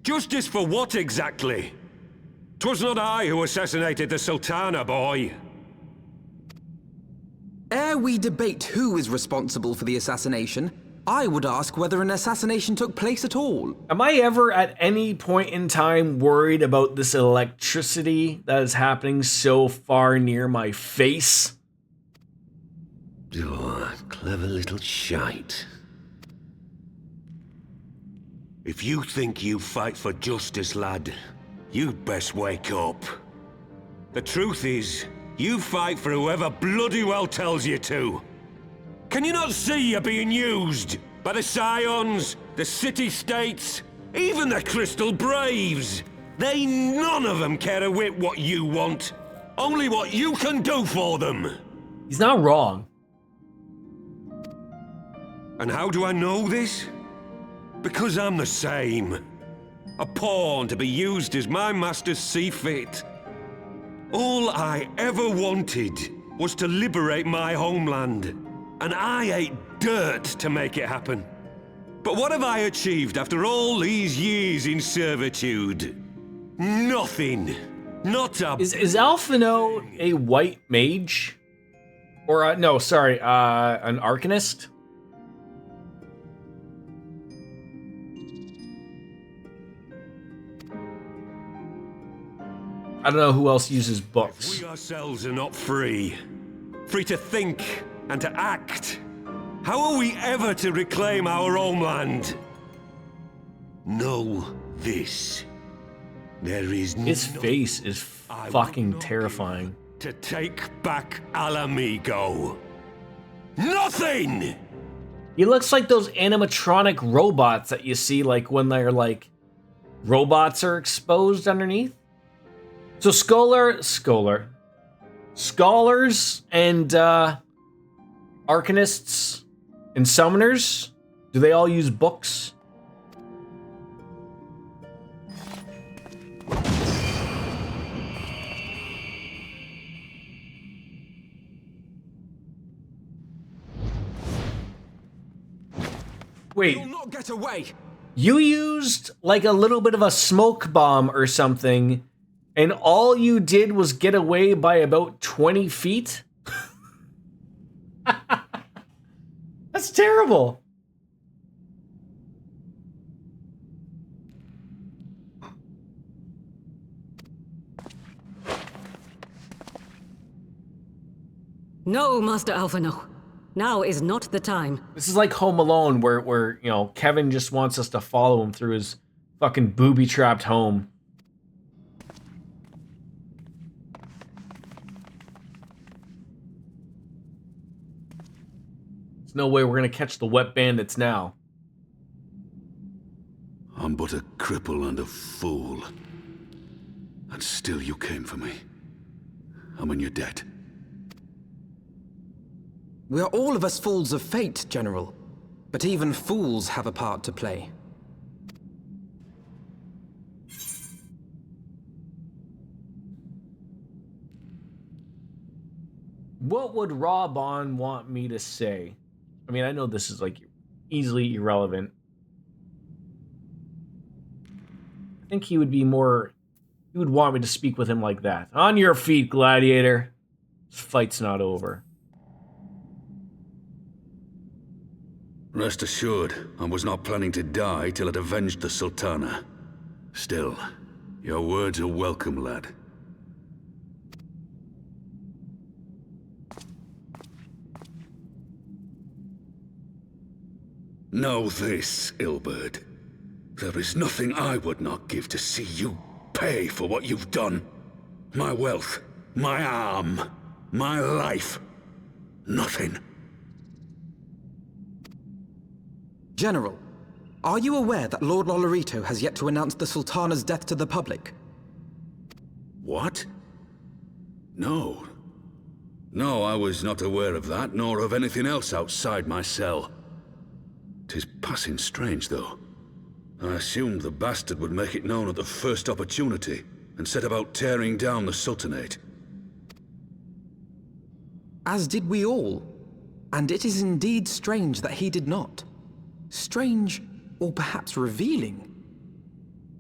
Justice for what exactly? 'Twas not I who assassinated the Sultana, boy. Ere we debate who is responsible for the assassination, I would ask whether an assassination took place at all. Am I ever at any point in time worried about this electricity that is happening so far near my face? Oh, clever little shite. If you think you fight for justice, lad, you'd best wake up. The truth is, you fight for whoever bloody well tells you to. Can you not see you're being used? By the Scions, the City-States, even the Crystal Braves. They none of them care a whit what you want. Only what you can do for them. He's not wrong. And how do I know this? Because I'm the same. A pawn to be used as my masters see fit. All I ever wanted was to liberate my homeland, and I ate dirt to make it happen. But what have I achieved after all these years in servitude? Nothing. Not a... Is Alphino a white mage? Or, no, sorry, an Arcanist? I don't know who else uses books. If we ourselves are not free to think and to act, how are we ever to reclaim our homeland? Know this. There is His face is fucking terrifying. To take back Alamigo. Nothing! He looks like those animatronic robots that you see when they're robots are exposed underneath. So scholars and arcanists and summoners, do they all use books? Wait. You'll not get away. You used a little bit of a smoke bomb or something, and all you did was get away by about 20 feet? That's terrible. No, Master Alpha, no. Now is not the time. This is like Home Alone, where you know, Kevin just wants us to follow him through his fucking booby-trapped home. There's no way we're gonna catch the wet bandits now. I'm but a cripple and a fool. And still you came for me. I'm in your debt. We are all of us fools of fate, General. But even fools have a part to play. What would Raubon want me to say? I mean, I know this is like easily irrelevant. I think he would be more... He would want me to speak with him like that. On your feet, gladiator. This fight's not over. Rest assured, I was not planning to die till it avenged the Sultana. Still, your words are welcome, lad. Know this, Ilberd. There is nothing I would not give to see you pay for what you've done. My wealth, my arm, my life. Nothing. General, are you aware that Lord Lolorito has yet to announce the Sultana's death to the public? What? No. No, I was not aware of that, nor of anything else outside my cell. 'Tis passing strange, though. I assumed the bastard would make it known at the first opportunity, and set about tearing down the Sultanate. As did we all. And it is indeed strange that he did not. Strange, or perhaps revealing.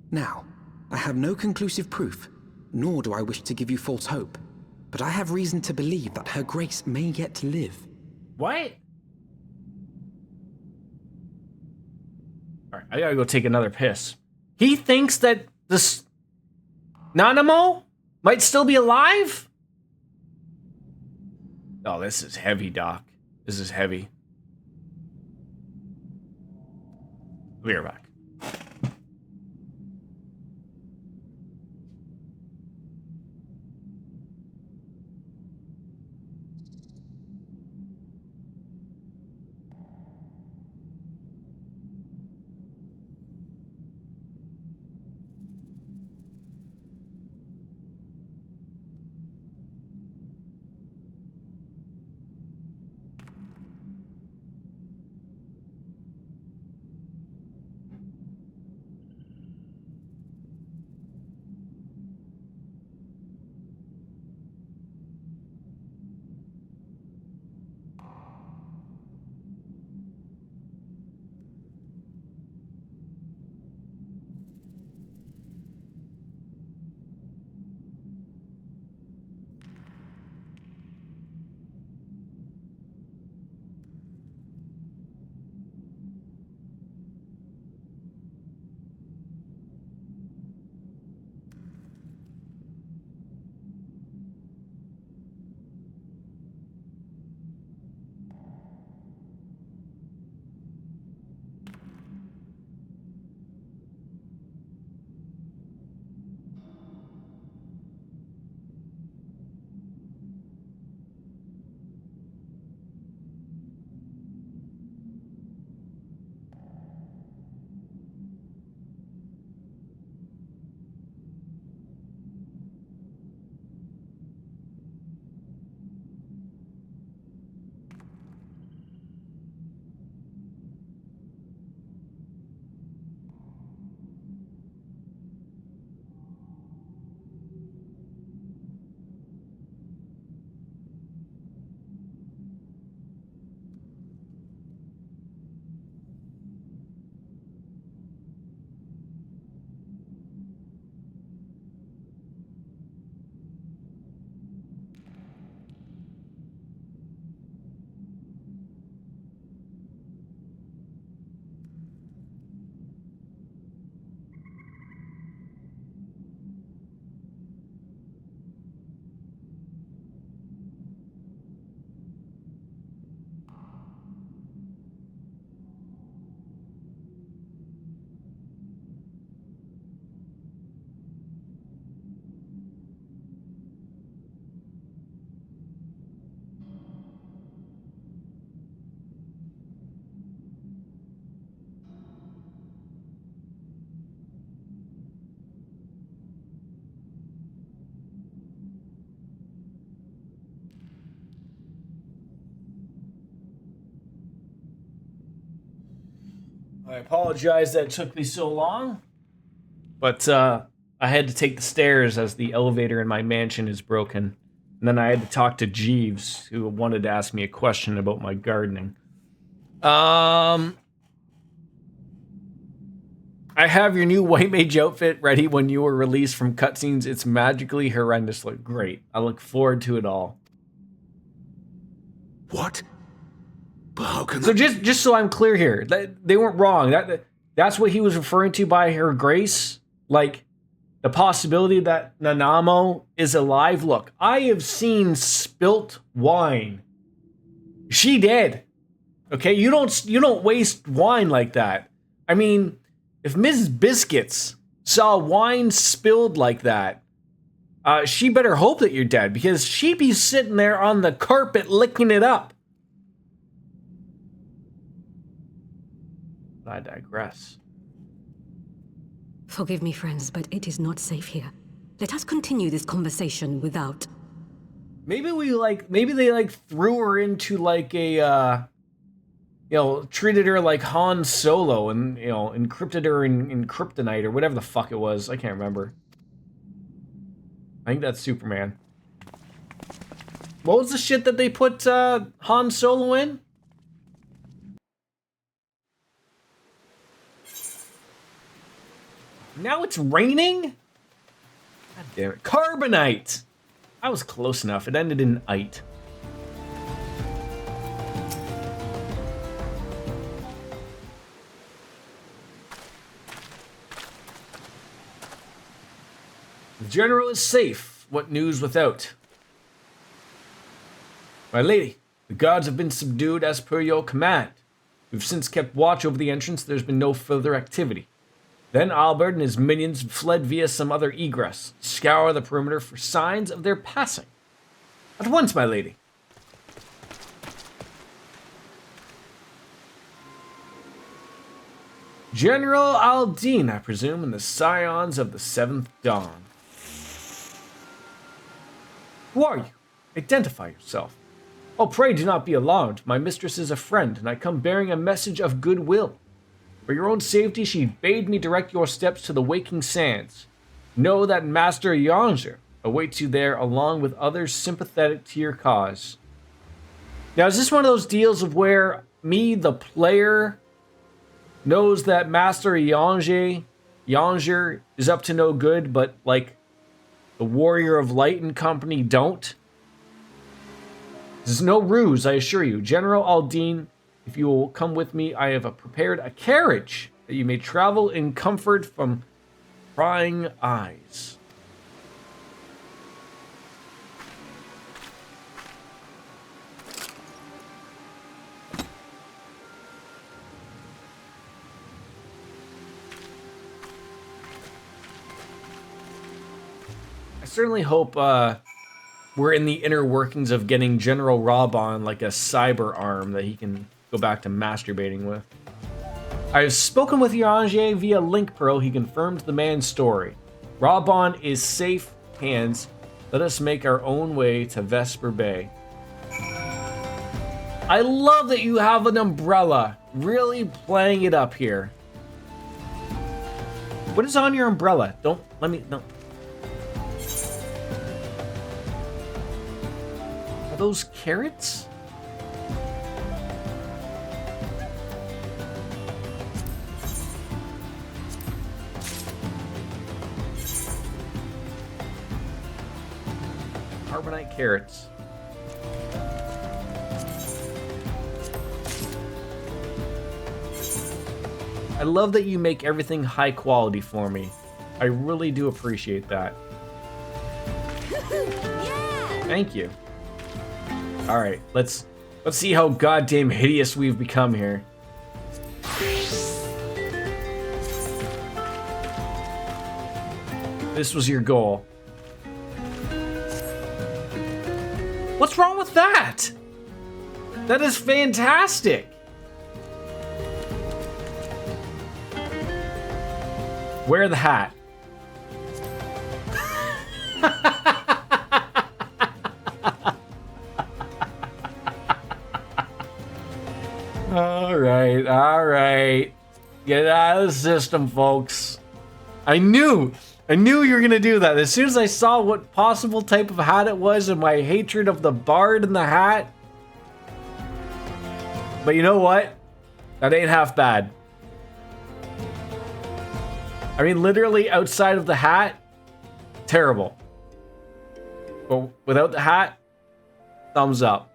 Now, I have no conclusive proof, nor do I wish to give you false hope, but I have reason to believe that Her Grace may yet live. What? Alright, I gotta go take another piss. He thinks that this Nanamo might still be alive? Oh, this is heavy, Doc. This is heavy. We'll be right back. I apologize that it took me so long, but I had to take the stairs as the elevator in my mansion is broken. And then I had to talk to Jeeves, who wanted to ask me a question about my gardening. I have your new White Mage outfit ready when you were released from cutscenes. It's magically horrendously great. I look forward to it all. What? But how can So just so I'm clear here, they weren't wrong. That's what he was referring to by Her Grace. Like, the possibility that Nanamo is alive. Look, I have seen spilt wine. She did. Okay, you don't waste wine like that. I mean, if Mrs. Biscuits saw wine spilled like that, she better hope that you're dead, because she'd be sitting there on the carpet licking it up. I digress. Forgive me, friends, but it is not safe here. Let us continue this conversation without... Maybe they threw her into like a, treated her like Han Solo and, encrypted her in kryptonite or whatever the fuck it was. I can't remember. I think that's Superman. What was the shit that they put Han Solo in? Now it's raining? God damn it. Carbonite! I was close enough. It ended in ite. The general is safe. What news without? My lady, the gods have been subdued as per your command. We've since kept watch over the entrance. There's been no further activity. Then Albert and his minions fled via some other egress. Scour the perimeter for signs of their passing. At once, my lady. General Aldine, I presume, and the scions of the Seventh Dawn. Who are you? Identify yourself. Oh, pray do not be alarmed. My mistress is a friend, and I come bearing a message of goodwill. For your own safety, she bade me direct your steps to the Waking Sands. Know that Master Yanger awaits you there along with others sympathetic to your cause. Now, is this one of those deals of where me, the player, knows that Master Yanger is up to no good, but, like, the Warrior of Light and company don't? This is no ruse, I assure you. General Aldine, if you will come with me, I have prepared a carriage that you may travel in comfort from prying eyes. I certainly hope we're in the inner workings of getting General Robon like a cyber arm that he can go back to masturbating with. I have spoken with Yanger via Link Pearl. He confirmed the man's story. Robon is safe hands. Let us make our own way to Vesper Bay. I love that you have an umbrella. Really playing it up here. What is on your umbrella? Don't let me... No. Are those carrots? Carbonite carrots. I love that you make everything high quality for me. I really do appreciate that. Yeah! Thank you. All right, let's see how goddamn hideous we've become here. This was your goal. What's wrong with that? That is fantastic. Wear the hat. All right. Get it out of the system, folks. I knew you were gonna do that. As soon as I saw what possible type of hat it was and my hatred of the bard in the hat. But you know what? That ain't half bad. I mean, literally outside of the hat, terrible. But without the hat, thumbs up.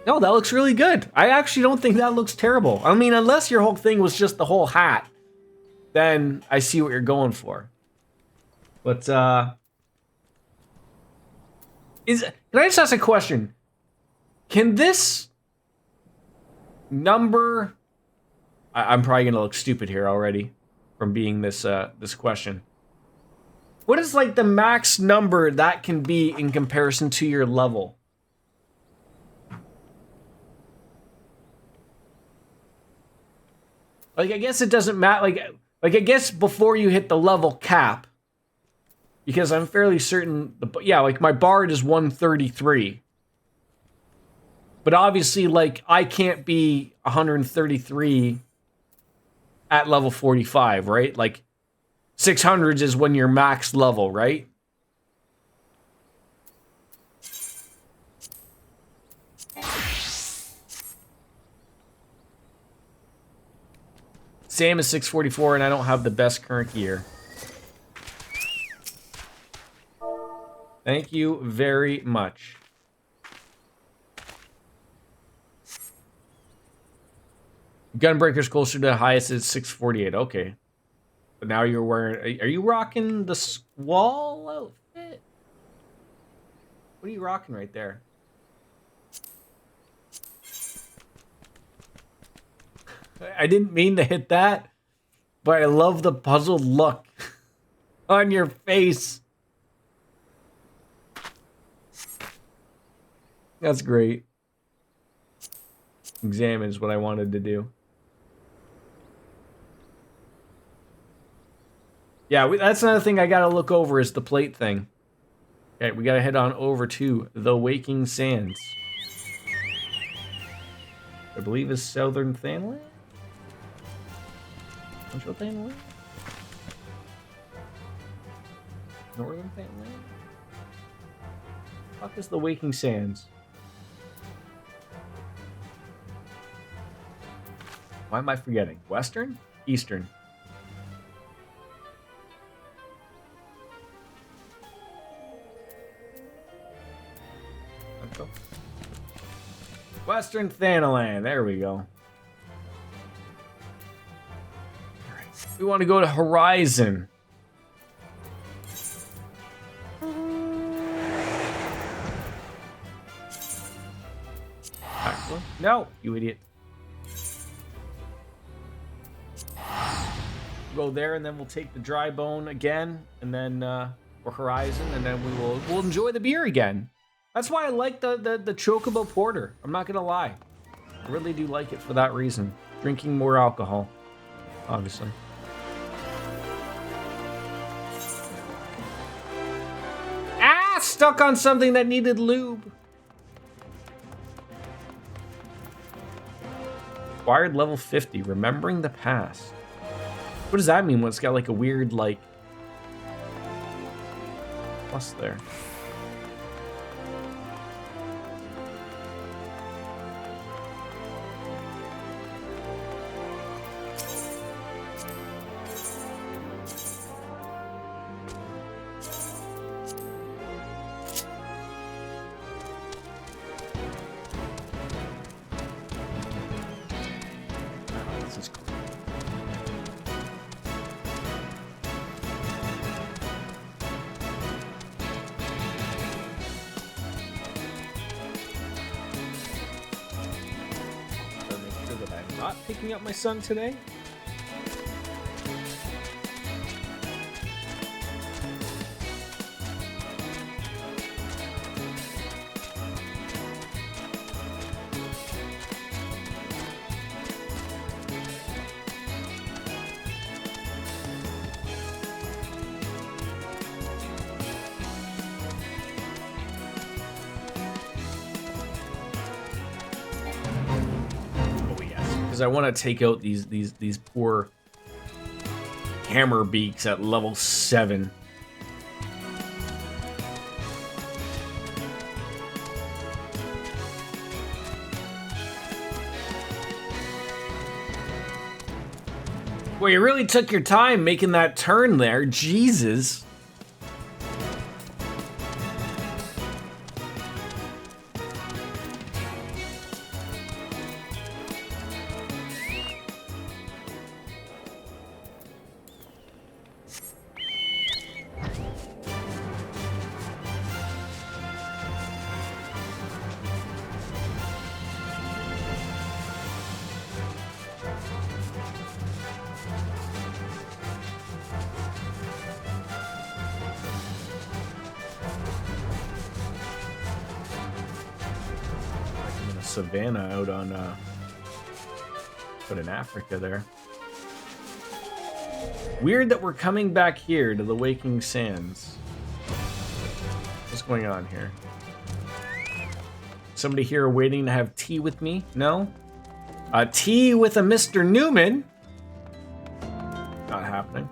No, that looks really good. I actually don't think that looks terrible. I mean, unless your whole thing was just the whole hat, then I see what you're going for. But, can I just ask a question? Can this number... I'm probably gonna look stupid here already from being this, this question. What is, like, the max number that can be in comparison to your level? Like, I guess it doesn't matter. Like I guess before you hit the level cap, because I'm fairly certain, yeah, like my bard is 133. But obviously, like, I can't be 133 at level 45, right? Like, 600s is when you're max level, right? Sam is 644, and I don't have the best current gear. Thank you very much. Gunbreaker's closer to the highest at 648. Okay. But now you're wearing... Are you rocking the Squall outfit? What are you rocking right there? I didn't mean to hit that, but I love the puzzled look on your face. That's great. Examine is what I wanted to do. Yeah, that's another thing I gotta look over is the plate thing. Okay, we gotta head on over to the Waking Sands. I believe is Southern Thanland? Central Thanland? Northern Thanland? Fuck is the Waking Sands? Why am I forgetting? Western? Eastern? Let's go. Western Thanaland. There we go. We want to go to Horizon. No, you idiot. Go there, and then we'll take the dry bone again, and then or Horizon, and then we'll enjoy the beer again. That's why I like the Chocobo Porter. I'm not gonna lie, I really do like it for that reason. Drinking more alcohol, obviously. Ah, stuck on something that needed lube. Acquired level 50. Remembering the past. What does that mean when it's got like a weird like plus there? Picking up my son today. because I want to take out these poor hammer beaks at level 7. Well, you really took your time making that turn there. Jesus. Savannah out on out in Africa there. Weird that we're coming back here to the Waking Sands. What's going on here? Somebody here waiting to have tea with me? No? Tea with a Mr. Newman? Not happening.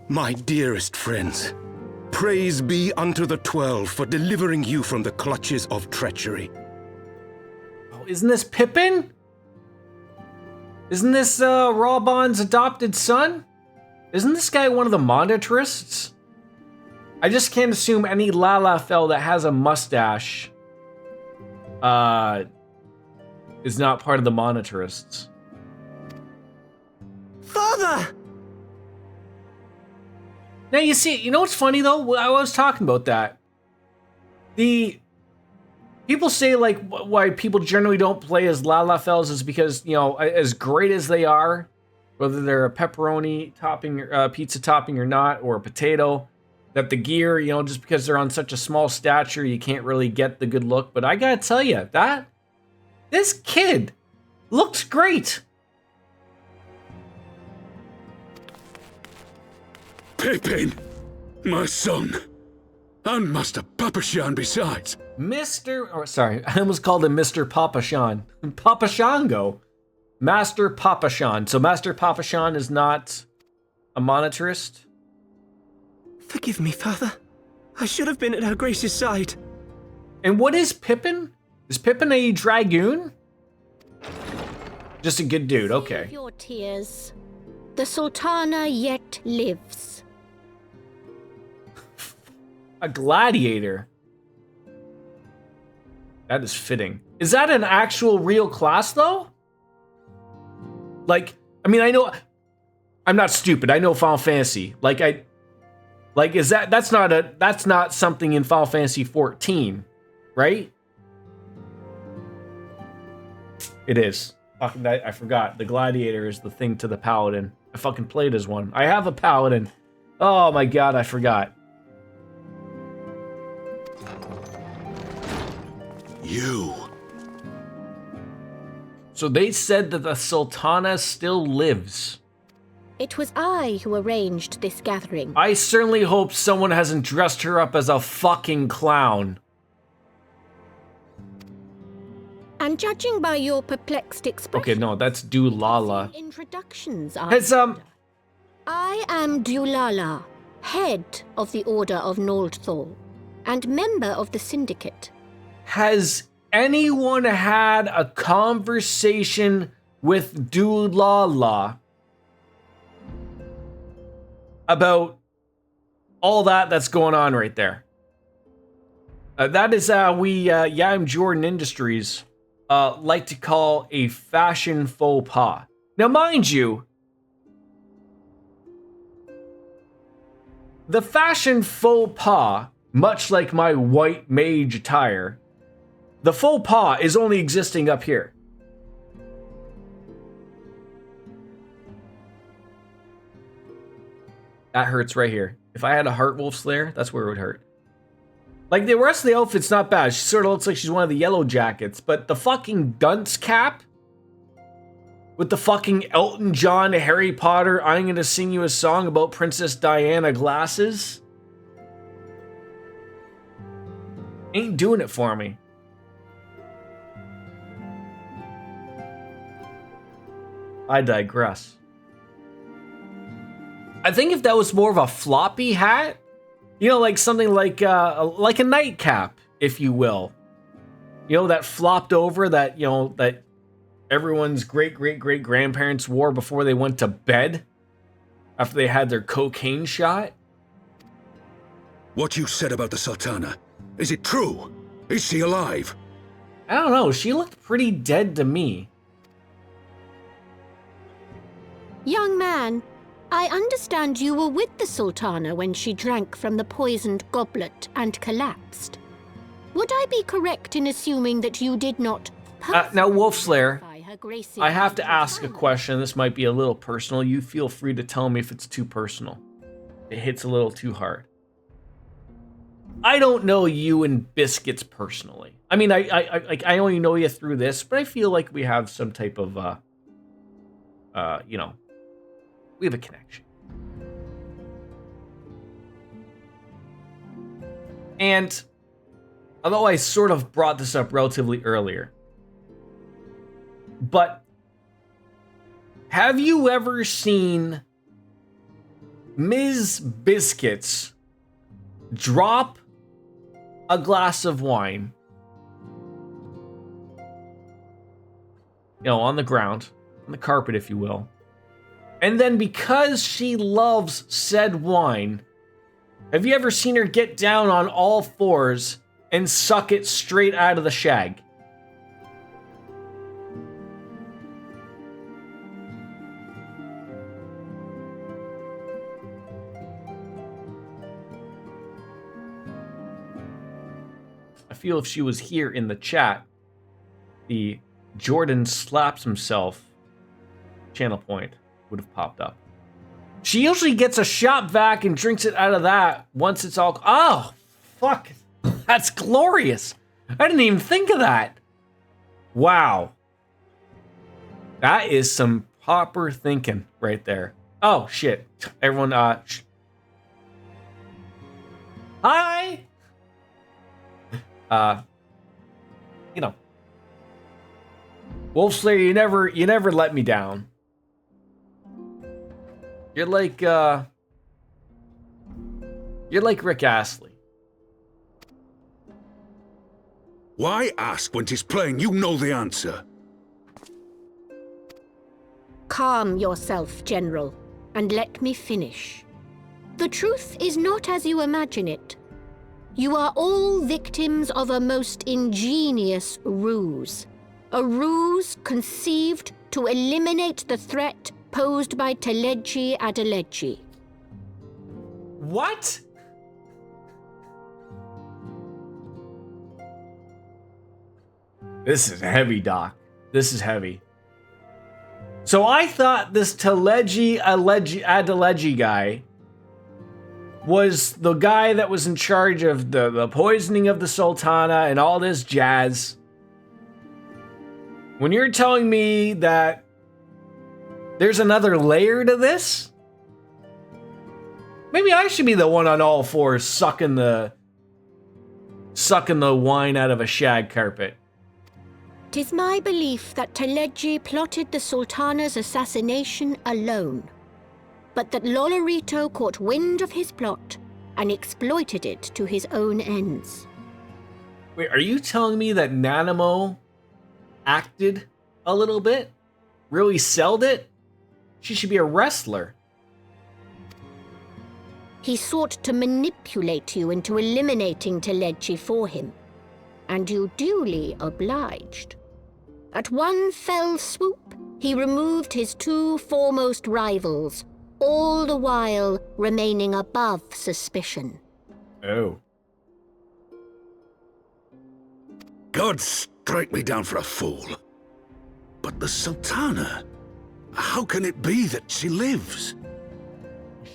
My dearest friends, praise be unto the 12 for delivering you from the clutches of treachery. Oh, isn't this Pippin? Isn't this Rawbon's adopted son? Isn't this guy one of the monetarists? I just can't assume any Lalafell that has a mustache is not part of the monetarists. Father! Now you see, you know what's funny though? I was talking about that. The people say like why people generally don't play as Lalafells is because, you know, as great as they are, whether they're a pepperoni topping, pizza topping or not, or a potato, that the gear, you know, just because they're on such a small stature, you can't really get the good look. But I gotta tell you, this kid looks great. Pippin, my son, and Master Papashan besides. Sorry, I almost called him Mr. Papashan. Papashango. Master Papashan. So Master Papashan is not a monetarist? Forgive me, Father. I should have been at Her Grace's side. And what is Pippin? Is Pippin a dragoon? Just a good dude, okay. Save your tears. The Sultana yet lives. A gladiator. That is fitting. Is that an actual real class though? Like, I mean, I know, I'm not stupid. I know Final Fantasy. That's not something in Final Fantasy 14, right? It is. Fucking, I forgot. The gladiator is the thing to the paladin. I fucking played as one. I have a paladin. Oh my god, I forgot. You. So they said that the Sultana still lives. It was I who arranged this gathering. I certainly hope someone hasn't dressed her up as a fucking clown. And judging by your perplexed expression... Okay, no, that's Dulala. Introductions are... I am Dulala, head of the Order of Noldthal, and member of the Syndicate. Has anyone had a conversation with Dulala about all that's going on right there? That is Yam Jordan Industries like to call a fashion faux pas. Now, mind you, the fashion faux pas, much like my white mage attire, the faux pas is only existing up here. That hurts right here. If I had a Heart Wolf Slayer, that's where it would hurt. Like, the rest of the outfit's not bad. She sort of looks like she's one of the Yellow Jackets, but the fucking dunce cap with the fucking Elton John Harry Potter, I'm gonna sing you a song about Princess Diana glasses. Ain't doing it for me. I digress. I think if that was more of a floppy hat, you know, like something like a nightcap, if you will. You know, that flopped over, that, you know, that everyone's great-great-great-grandparents wore before they went to bed after they had their cocaine shot. What you said about the Sultana, is it true? Is she alive? I don't know, she looked pretty dead to me. Young man, I understand you were with the Sultana when she drank from the poisoned goblet and collapsed. Would I be correct in assuming that you did not now, Wolfslayer, her graces I have to ask a question. This might be a little personal. You feel free to tell me if it's too personal. It hits a little too hard. I don't know you and Biscuits personally. I mean, I only know you through this, but I feel like we have some type of, you know, we have a connection. And although I sort of brought this up relatively earlier, but have you ever seen Ms. Biscuits drop a glass of wine, you know, on the ground, on the carpet, if you will, and then because she loves said wine, have you ever seen her get down on all fours and suck it straight out of the shag? I feel if she was here in the chat, the Jordan slaps himself channel point would have popped up. She usually gets a shot back and drinks it out of that once it's all... Oh, fuck. That's glorious. I didn't even think of that. Wow. That is some proper thinking right there. Oh, shit. Everyone, Hi! You know. Wolfslayer, you never let me down. You're like Rick Astley. Why ask when 'tis plain you know the answer? Calm yourself, General, and let me finish. The truth is not as you imagine it. You are all victims of a most ingenious ruse. A ruse conceived to eliminate the threat posed by Teleji Adeleji. What? This is heavy, Doc. This is heavy. So I thought this Teleji Adeleji guy was the guy that was in charge of the poisoning of the Sultana and all this jazz. When you're telling me that there's another layer to this, maybe I should be the one on all fours sucking the wine out of a shag carpet. 'Tis my belief that Teleji plotted the Sultana's assassination alone, but that Lolorito caught wind of his plot and exploited it to his own ends. Wait, are you telling me that Nanamo acted a little bit? Really sold it? She should be a wrestler. He sought to manipulate you into eliminating Teleji for him, and you duly obliged. At one fell swoop, he removed his two foremost rivals, all the while remaining above suspicion. Oh. God strike me down for a fool. But the Sultana, how can it be that she lives?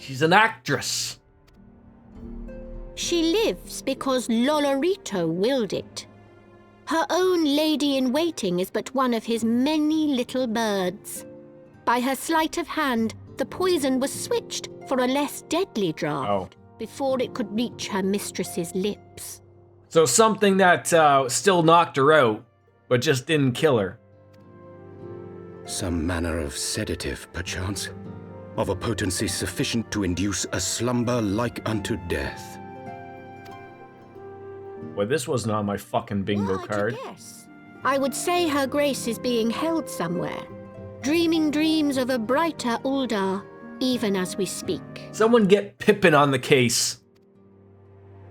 She's an actress. She lives because Lolorito willed it. Her own lady-in-waiting is but one of his many little birds. By her sleight of hand, the poison was switched for a less deadly draught before it could reach her mistress's lips. So something that still knocked her out, but just didn't kill her. Some manner of sedative, perchance, of a potency sufficient to induce a slumber like unto death. Well, this wasn't on my fucking bingo card. I would say her grace is being held somewhere, dreaming dreams of a brighter Uldar, even as we speak. Someone get Pippin on the case.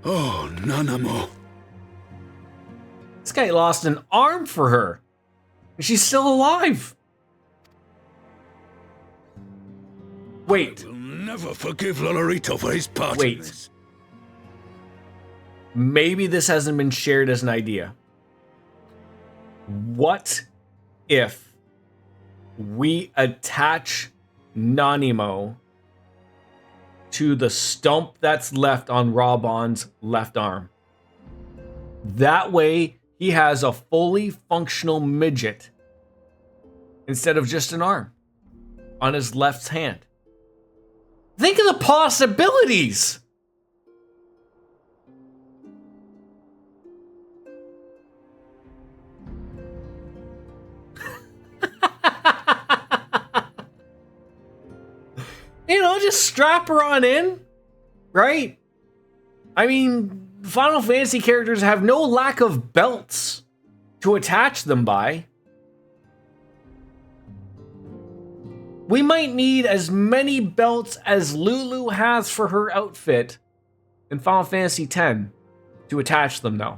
Oh, Nanamo. This guy lost an arm for her. And she's still alive. Wait. I will never forgive Lolorito for his part in this. Maybe this hasn't been shared as an idea. What if we attach Nanimo to the stump that's left on Raubon's left arm? That way, he has a fully functional midget instead of just an arm on his left hand. Think of the possibilities! You know, just strap her on in, right? I mean, Final Fantasy characters have no lack of belts to attach them by. We might need as many belts as Lulu has for her outfit in Final Fantasy X to attach them, though.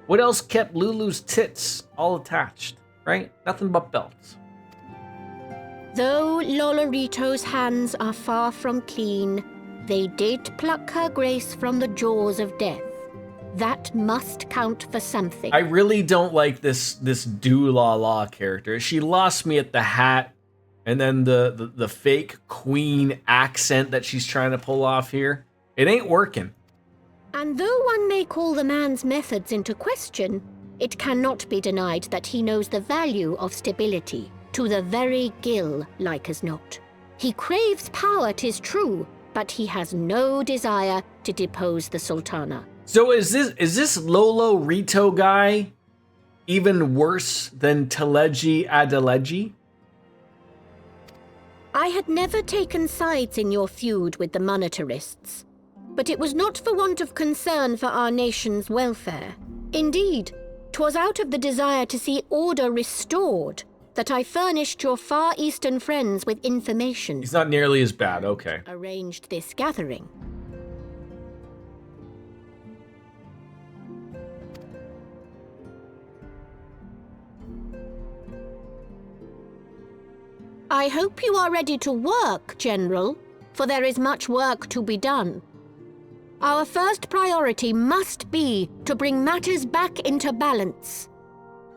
What else kept Lulu's tits all attached, right? Nothing but belts. Though Lolorito's hands are far from clean, they did pluck her grace from the jaws of death. That must count for something. I really don't like this Doolala character. She lost me at the hat, and then the fake queen accent that she's trying to pull off here. It ain't working. And though one may call the man's methods into question, it cannot be denied that he knows the value of stability, to the very gill, like as not. He craves power, 'tis true, but he has no desire to depose the Sultana. So is this Lolo Rito guy even worse than Teleji Adeleji? I had never taken sides in your feud with the monetarists, but it was not for want of concern for our nation's welfare. Indeed, 'twas out of the desire to see order restored that I furnished your Far Eastern friends with information. He's not nearly as bad, okay. Arranged this gathering. I hope you are ready to work, General, for there is much work to be done. Our first priority must be to bring matters back into balance.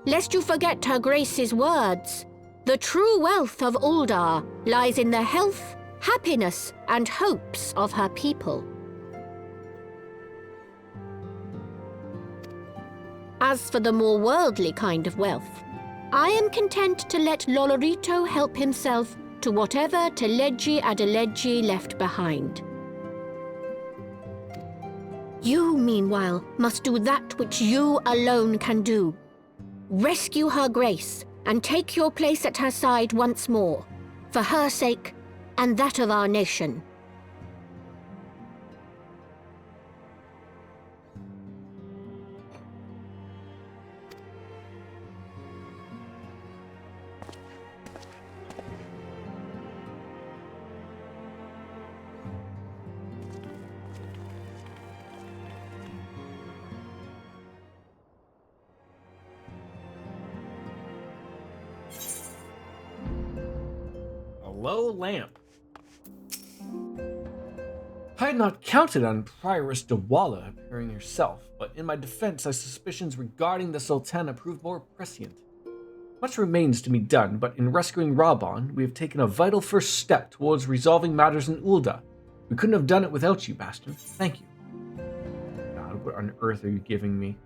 Lest you forget Her Grace's words, the true wealth of Uldar lies in the health, happiness, and hopes of her people. As for the more worldly kind of wealth, I am content to let Lolorito help himself to whatever Teleji Adeleji left behind. You, meanwhile, must do that which you alone can do. Rescue Her Grace and take your place at her side once more, for her sake and that of our nation. Low lamp. I had not counted on Prioress Dawala appearing herself, but in my defense, my suspicions regarding the Sultana proved more prescient. Much remains to be done, but in rescuing Raubon, we have taken a vital first step towards resolving matters in Ulda. We couldn't have done it without you, Bastion. Thank you. God, what on earth are you giving me?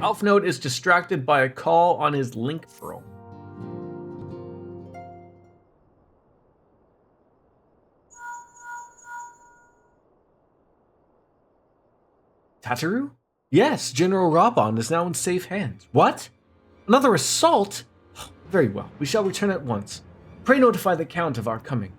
Alphnode is distracted by a call on his link pearl. Tataru? Yes, General Raban is now in safe hands. What? Another assault? Very well, we shall return at once. Pray notify the Count of our coming.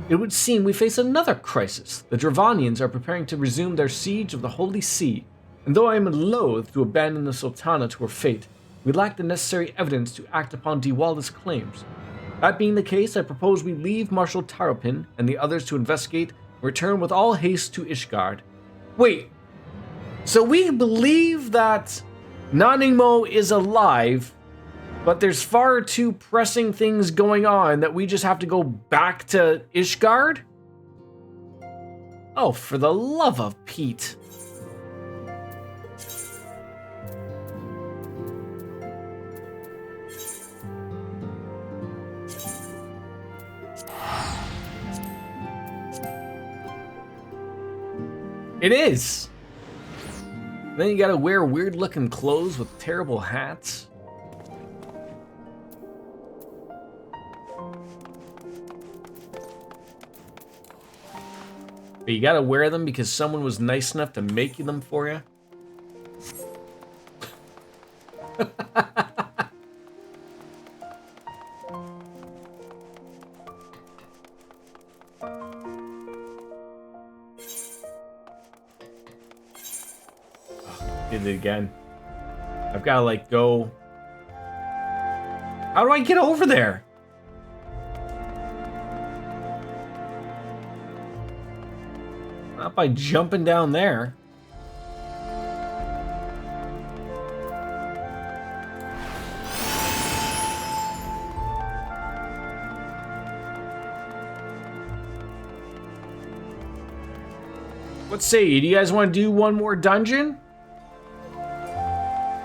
It would seem we face another crisis. The Dravanians are preparing to resume their siege of the Holy See, and though I am loath to abandon the Sultana to her fate, we lack the necessary evidence to act upon Diwala's claims. That being the case, I propose we leave Marshal Taropin and the others to investigate and return with all haste to Ishgard. Wait, so we believe that Nanimo is alive, but there's far too pressing things going on that we just have to go back to Ishgard? Oh, for the love of Pete. It is. Then you gotta wear weird looking clothes with terrible hats. But you gotta wear them because someone was nice enough to make them for you. Did it again. I've gotta like go. How do I get over there? Not by jumping down there. What say you? Do you guys want to do one more dungeon?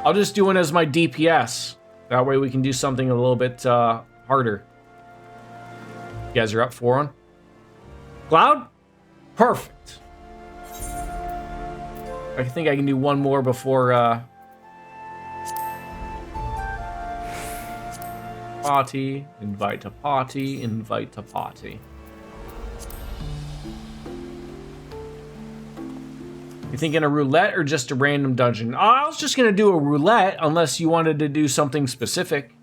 I'll just do one as my DPS. That way we can do something a little bit harder. You guys are up for one? Cloud? Perfect. I think I can do one more before party, invite to party, invite to party. You thinking a roulette or just a random dungeon? I was just gonna do a roulette unless you wanted to do something specific.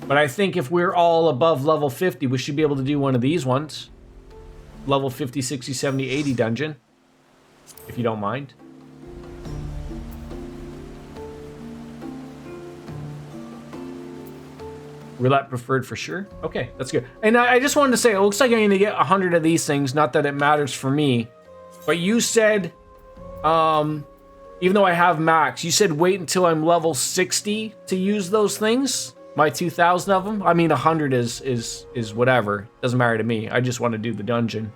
But I think if we're all above level 50, we should be able to do one of these ones. Level 50, 60, 70, 80 dungeon. If you don't mind. Roulette preferred for sure. Okay, that's good. And I just wanted to say, it looks like I'm gonna get 100 of these things. Not that it matters for me. But you said, even though I have max, you said wait until I'm level 60 to use those things? My 2,000 of them? I mean, 100 is whatever. Doesn't matter to me. I just want to do the dungeon.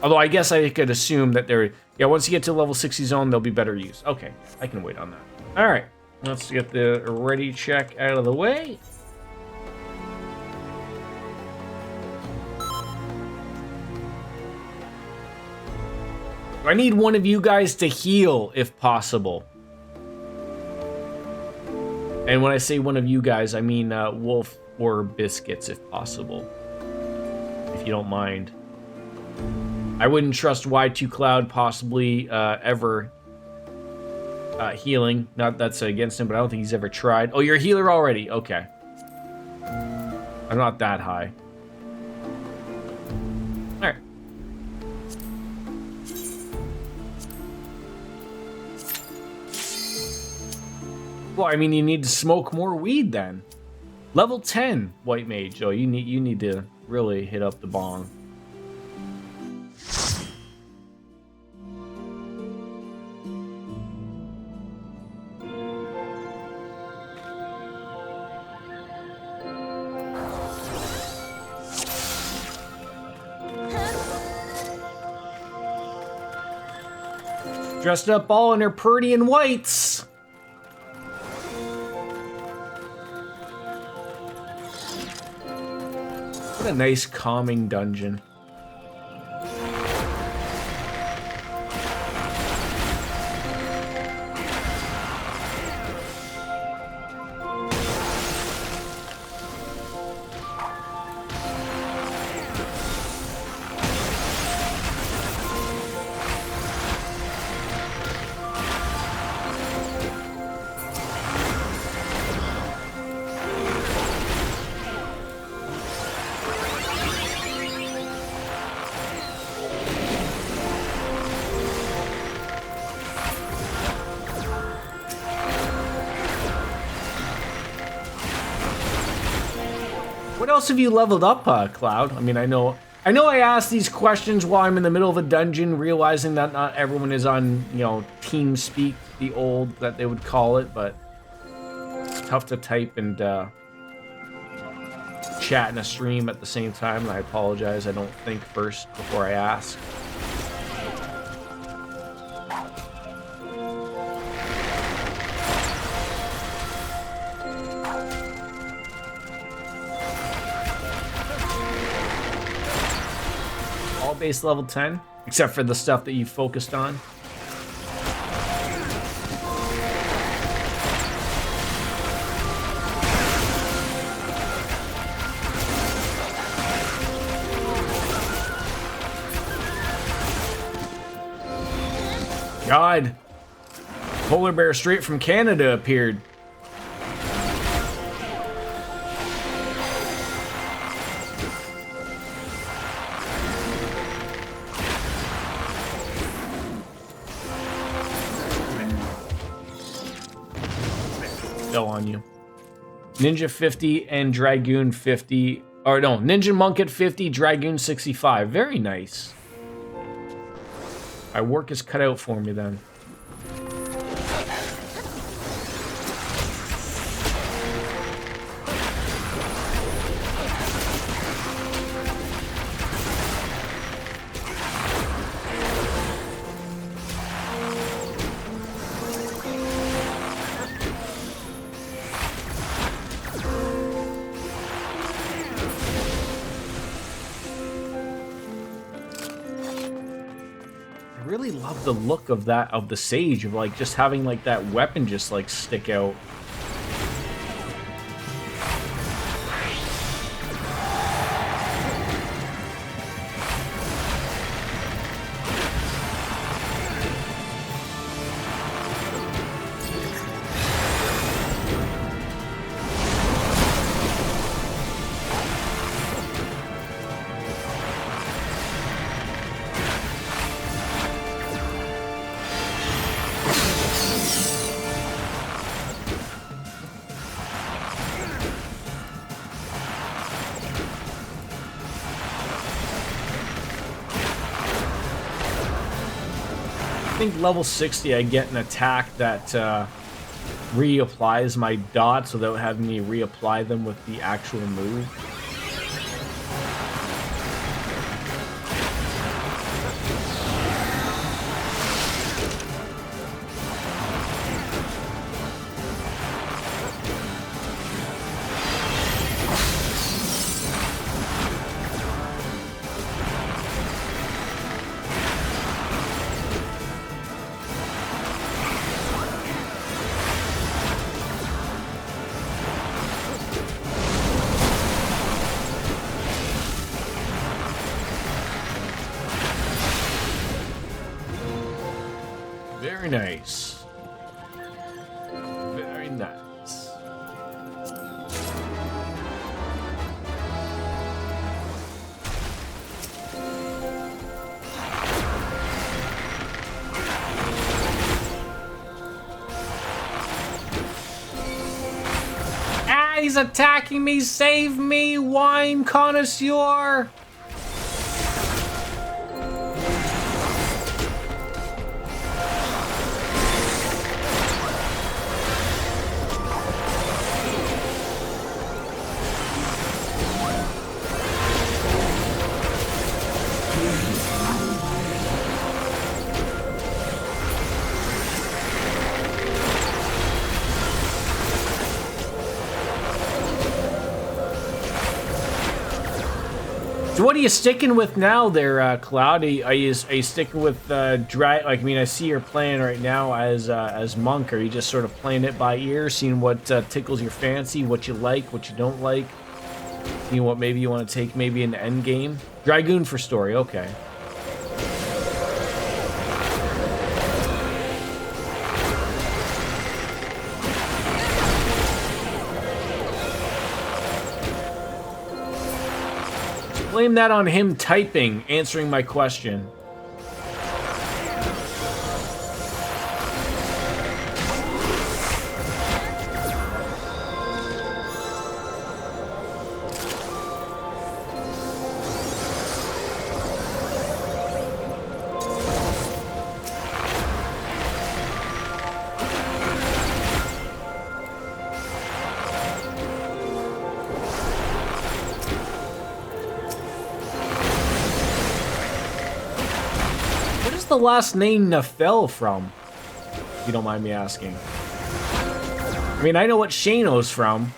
Although I guess I could assume that they're... Yeah, once you get to level 60 zone, they'll be better used. Okay, I can wait on that. All right, let's get the ready check out of the way. I need one of you guys to heal, if possible. And when I say one of you guys, I mean Wolf or Biscuits, if possible. If you don't mind. I wouldn't trust Y2 Cloud possibly ever healing. Not that's against him, but I don't think he's ever tried. Oh, you're a healer already? Okay. I'm not that high. Alright. Well, I mean, you need to smoke more weed then. Level 10, White Mage. Oh, you need to really hit up the bong. Dressed up all in her purdy and whites. What a nice calming dungeon. What else have you leveled up, Cloud? I mean, I know I asked these questions while I'm in the middle of a dungeon, realizing that not everyone is on, you know, team speak, the old that they would call it, but it's tough to type and chat in a stream at the same time, and I apologize. I don't think first before I ask. Base level 10, except for the stuff that you focused on. God, polar bear straight from Canada appeared. On you. Ninja 50 and Dragoon 50, or no, Ninja Monk at 50, Dragoon 65. Very nice. My work is cut out for me then. Love the look of that, of the sage, of like just having like that weapon just like stick out. I think level 60 I get an attack that reapplies my dots without having me reapply them with the actual move. Very nice. Very nice. Ah, he's attacking me! Save me, wine connoisseur! So what are you sticking with now there, Cloud? Are you sticking with drag? Like, I mean, I see you're playing right now as Monk. Are you just sort of playing it by ear, seeing what tickles your fancy, what you like, what you don't like, seeing what maybe you want to take maybe an end game? Dragoon for story, okay. Blame that on him typing, answering my question. The last name Nafel from, if you don't mind me asking. I mean, I know what Shano's from.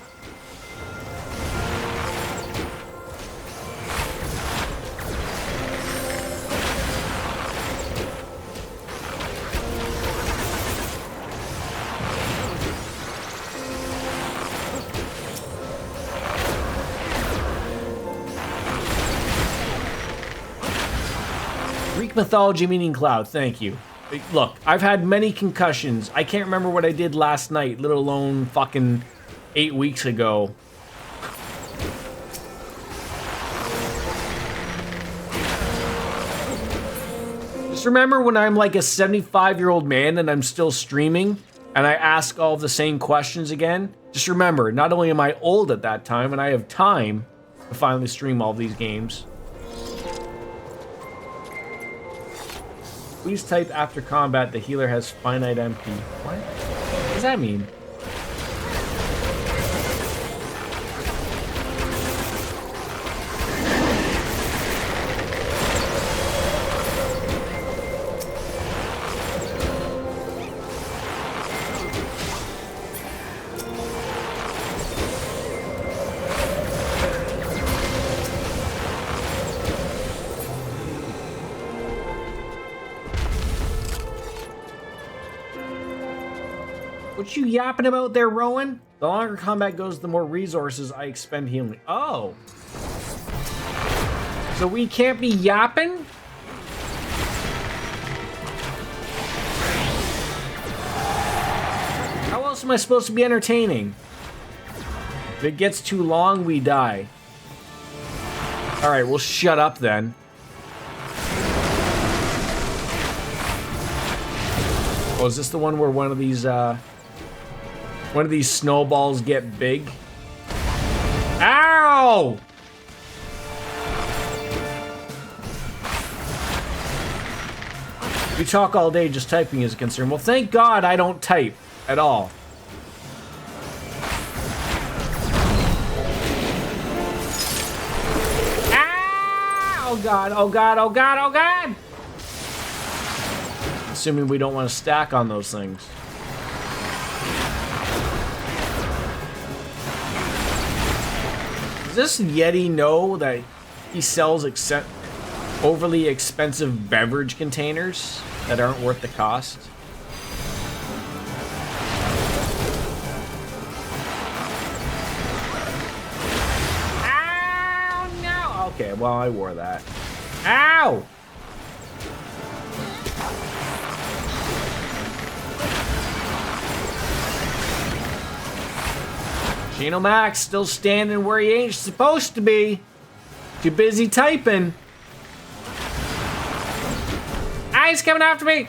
Mythology meaning Cloud, thank you. Look, I've had many concussions. I can't remember what I did last night, let alone fucking 8 weeks ago. Just remember when I'm like a 75-year-old man and I'm still streaming and I ask all the same questions again? Just remember, not only am I old at that time and I have time to finally stream all these games. Please type after combat, the healer has finite MP. What? What does that mean? What you yapping about there, Rowan? The longer combat goes, the more resources I expend healing. Oh. So we can't be yapping? How else am I supposed to be entertaining? If it gets too long, we die. Alright, we'll shut up then. Oh, is this the one where one of these snowballs get big? Ow! You talk all day, just typing is a concern. Well, thank God I don't type at all. Ah! Oh God, oh God, oh God, oh God! Assuming we don't want to stack on those things. Does this Yeti know that he sells overly expensive beverage containers that aren't worth the cost? Ow, no! Okay, well, I wore that. Ow! Shano Max still standing where he ain't supposed to be. Too busy typing. Ah, he's coming after me.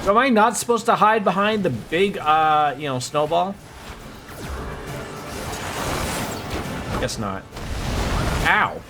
So am I not supposed to hide behind the big, snowball? Guess not. Ow.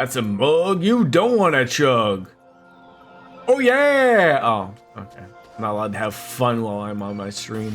That's a mug you don't want to chug. Oh yeah! Oh, okay. I'm not allowed to have fun while I'm on my stream.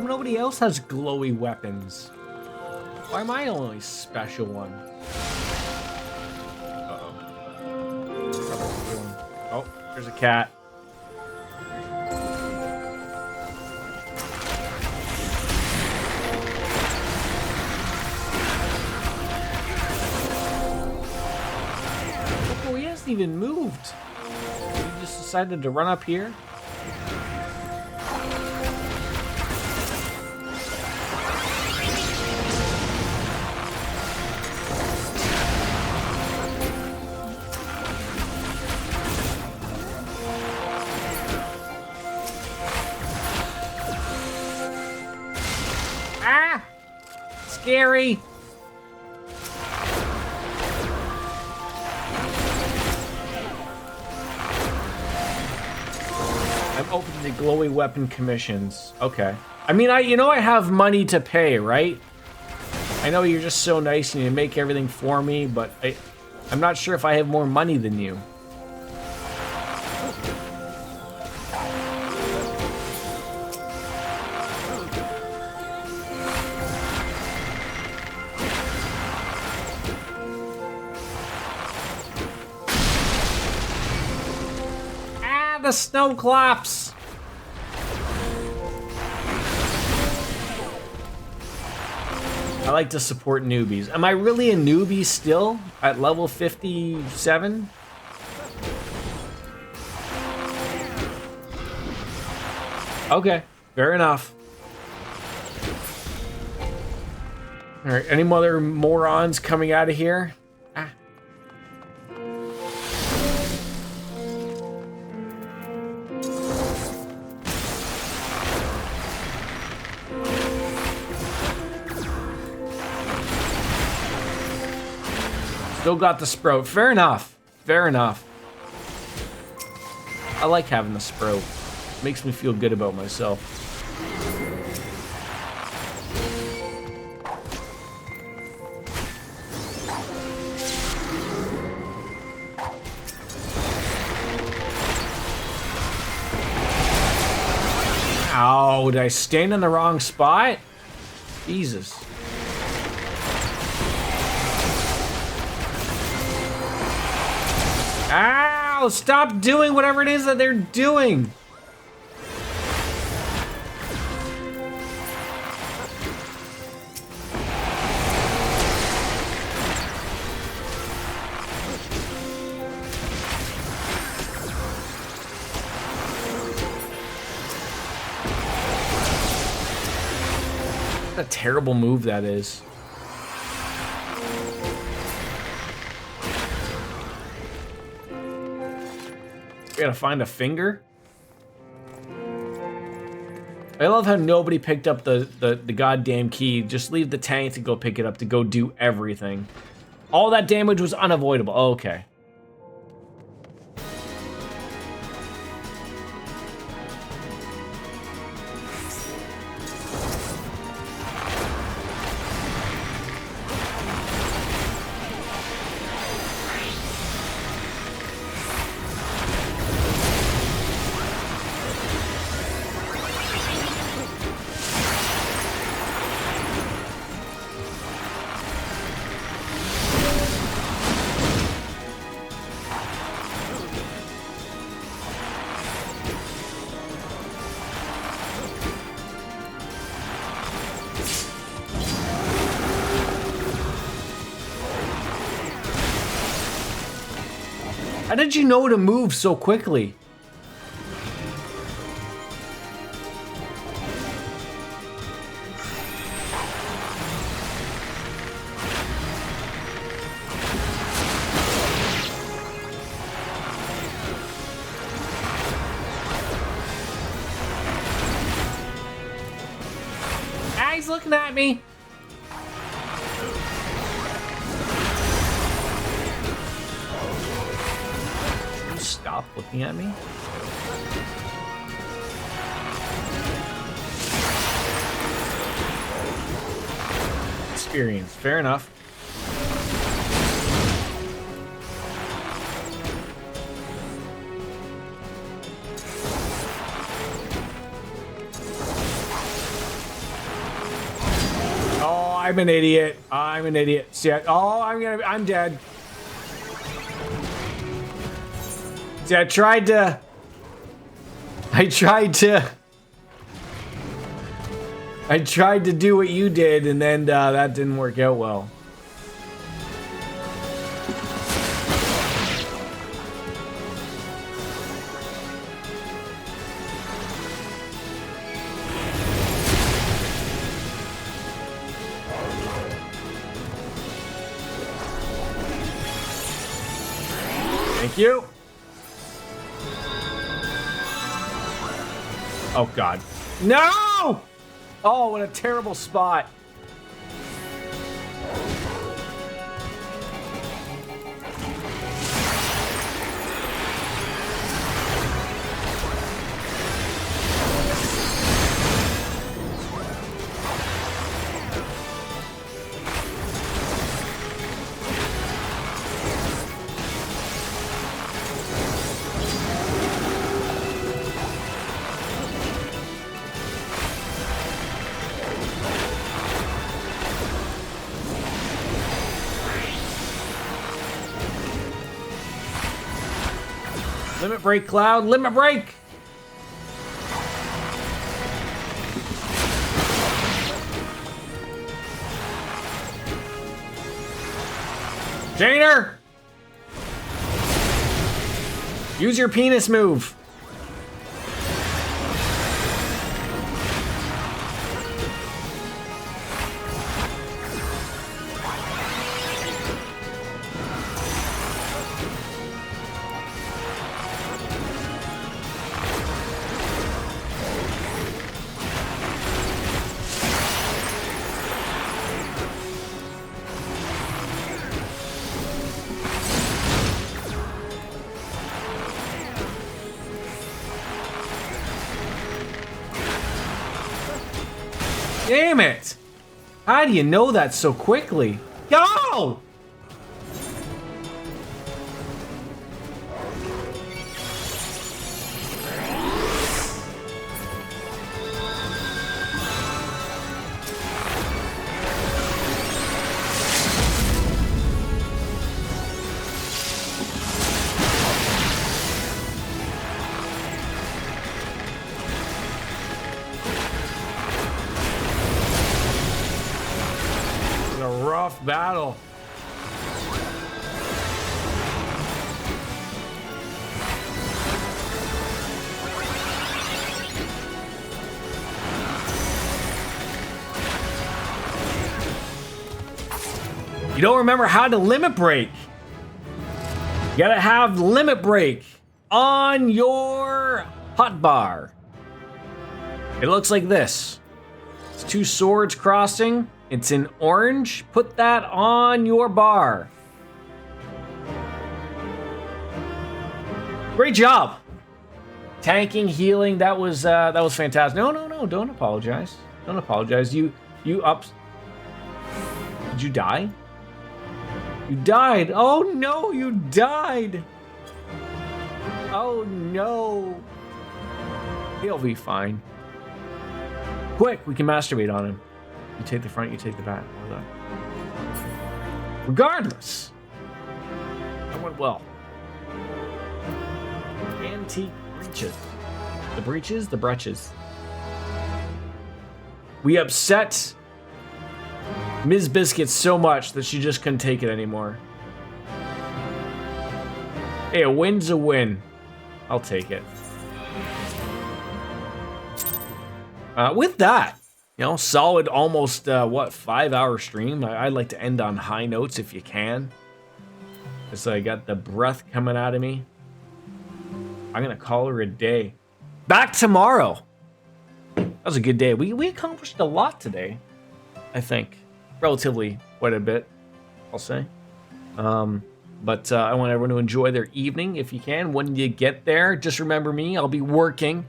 Nobody else has glowy weapons. Why am I the only special one? Uh-oh. Oh, there's a cat. Oh, he hasn't even moved. He just decided to run up here. Scary. I'm open to the glowy weapon commissions. Okay. I mean, I have money to pay, right? I know you're just so nice and you make everything for me, but I'm not sure if I have more money than you. The snowclops. I like to support newbies. Am I really a newbie still at level 57? Okay, fair enough. All right, any other morons coming out of here? Still got the sprout. Fair enough. Fair enough. I like having the sprout. Makes me feel good about myself. Ow, did I stand in the wrong spot? Jesus. Ow! Stop doing whatever it is that they're doing! What a terrible move that is. We gotta find a finger. I love how nobody picked up the goddamn key. Just leave the tank to go pick it up to go do everything. All that damage was unavoidable. Okay. How did you know to move so quickly? looking at me? Stop looking at me. Experience, fair enough. Oh, I'm an idiot. I'm an idiot. See, I'm dead. See, I tried to do what you did, and then that didn't work out well. Thank you. Oh, God. No! Oh, what a terrible spot. Limit break, Cloud. Limit break. Jainer! Use your penis move. Damn it! How do you know that so quickly? Go! Battle. You don't remember how to limit break. You gotta have limit break on your hotbar. It looks like this. It's two swords crossing. It's in orange. Put that on your bar. Great job. Tanking, healing, that was fantastic. No, don't apologize. Don't apologize. You ups. Did you die? You died. Oh no, you died. Oh no. He'll be fine. Quick, we can masturbate on him. You take the front, you take the back. Regardless, that went well. Antique breeches. The breeches, the breeches. We upset Ms. Biscuit so much that she just couldn't take it anymore. Hey, a win's a win. I'll take it. With that, you know, solid almost, 5-hour stream. I'd like to end on high notes if you can. So I got the breath coming out of me. I'm going to call her a day. Back tomorrow. That was a good day. We accomplished a lot today. I think. Relatively quite a bit, I'll say. But I want everyone to enjoy their evening if you can. When you get there, just remember me. I'll be working.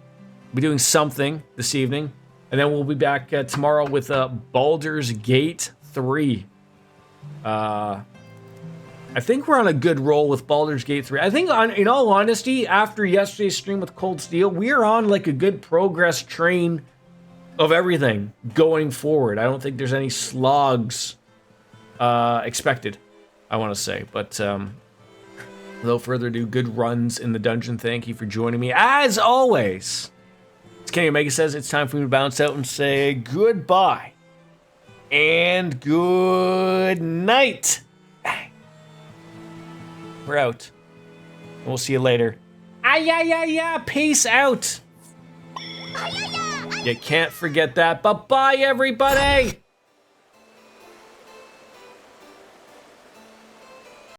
I'll be doing something this evening. And then we'll be back tomorrow with Baldur's Gate 3. I think we're on a good roll with Baldur's Gate 3. I think, in all honesty, after yesterday's stream with Cold Steel, we're on like a good progress train of everything going forward. I don't think there's any slogs expected, I want to say. But without further ado, good runs in the dungeon. Thank you for joining me. As always, as Kenny Omega says, it's time for me to bounce out and say goodbye and good night. We're out. We'll see you later. Peace out. You can't forget that. Bye-bye, everybody.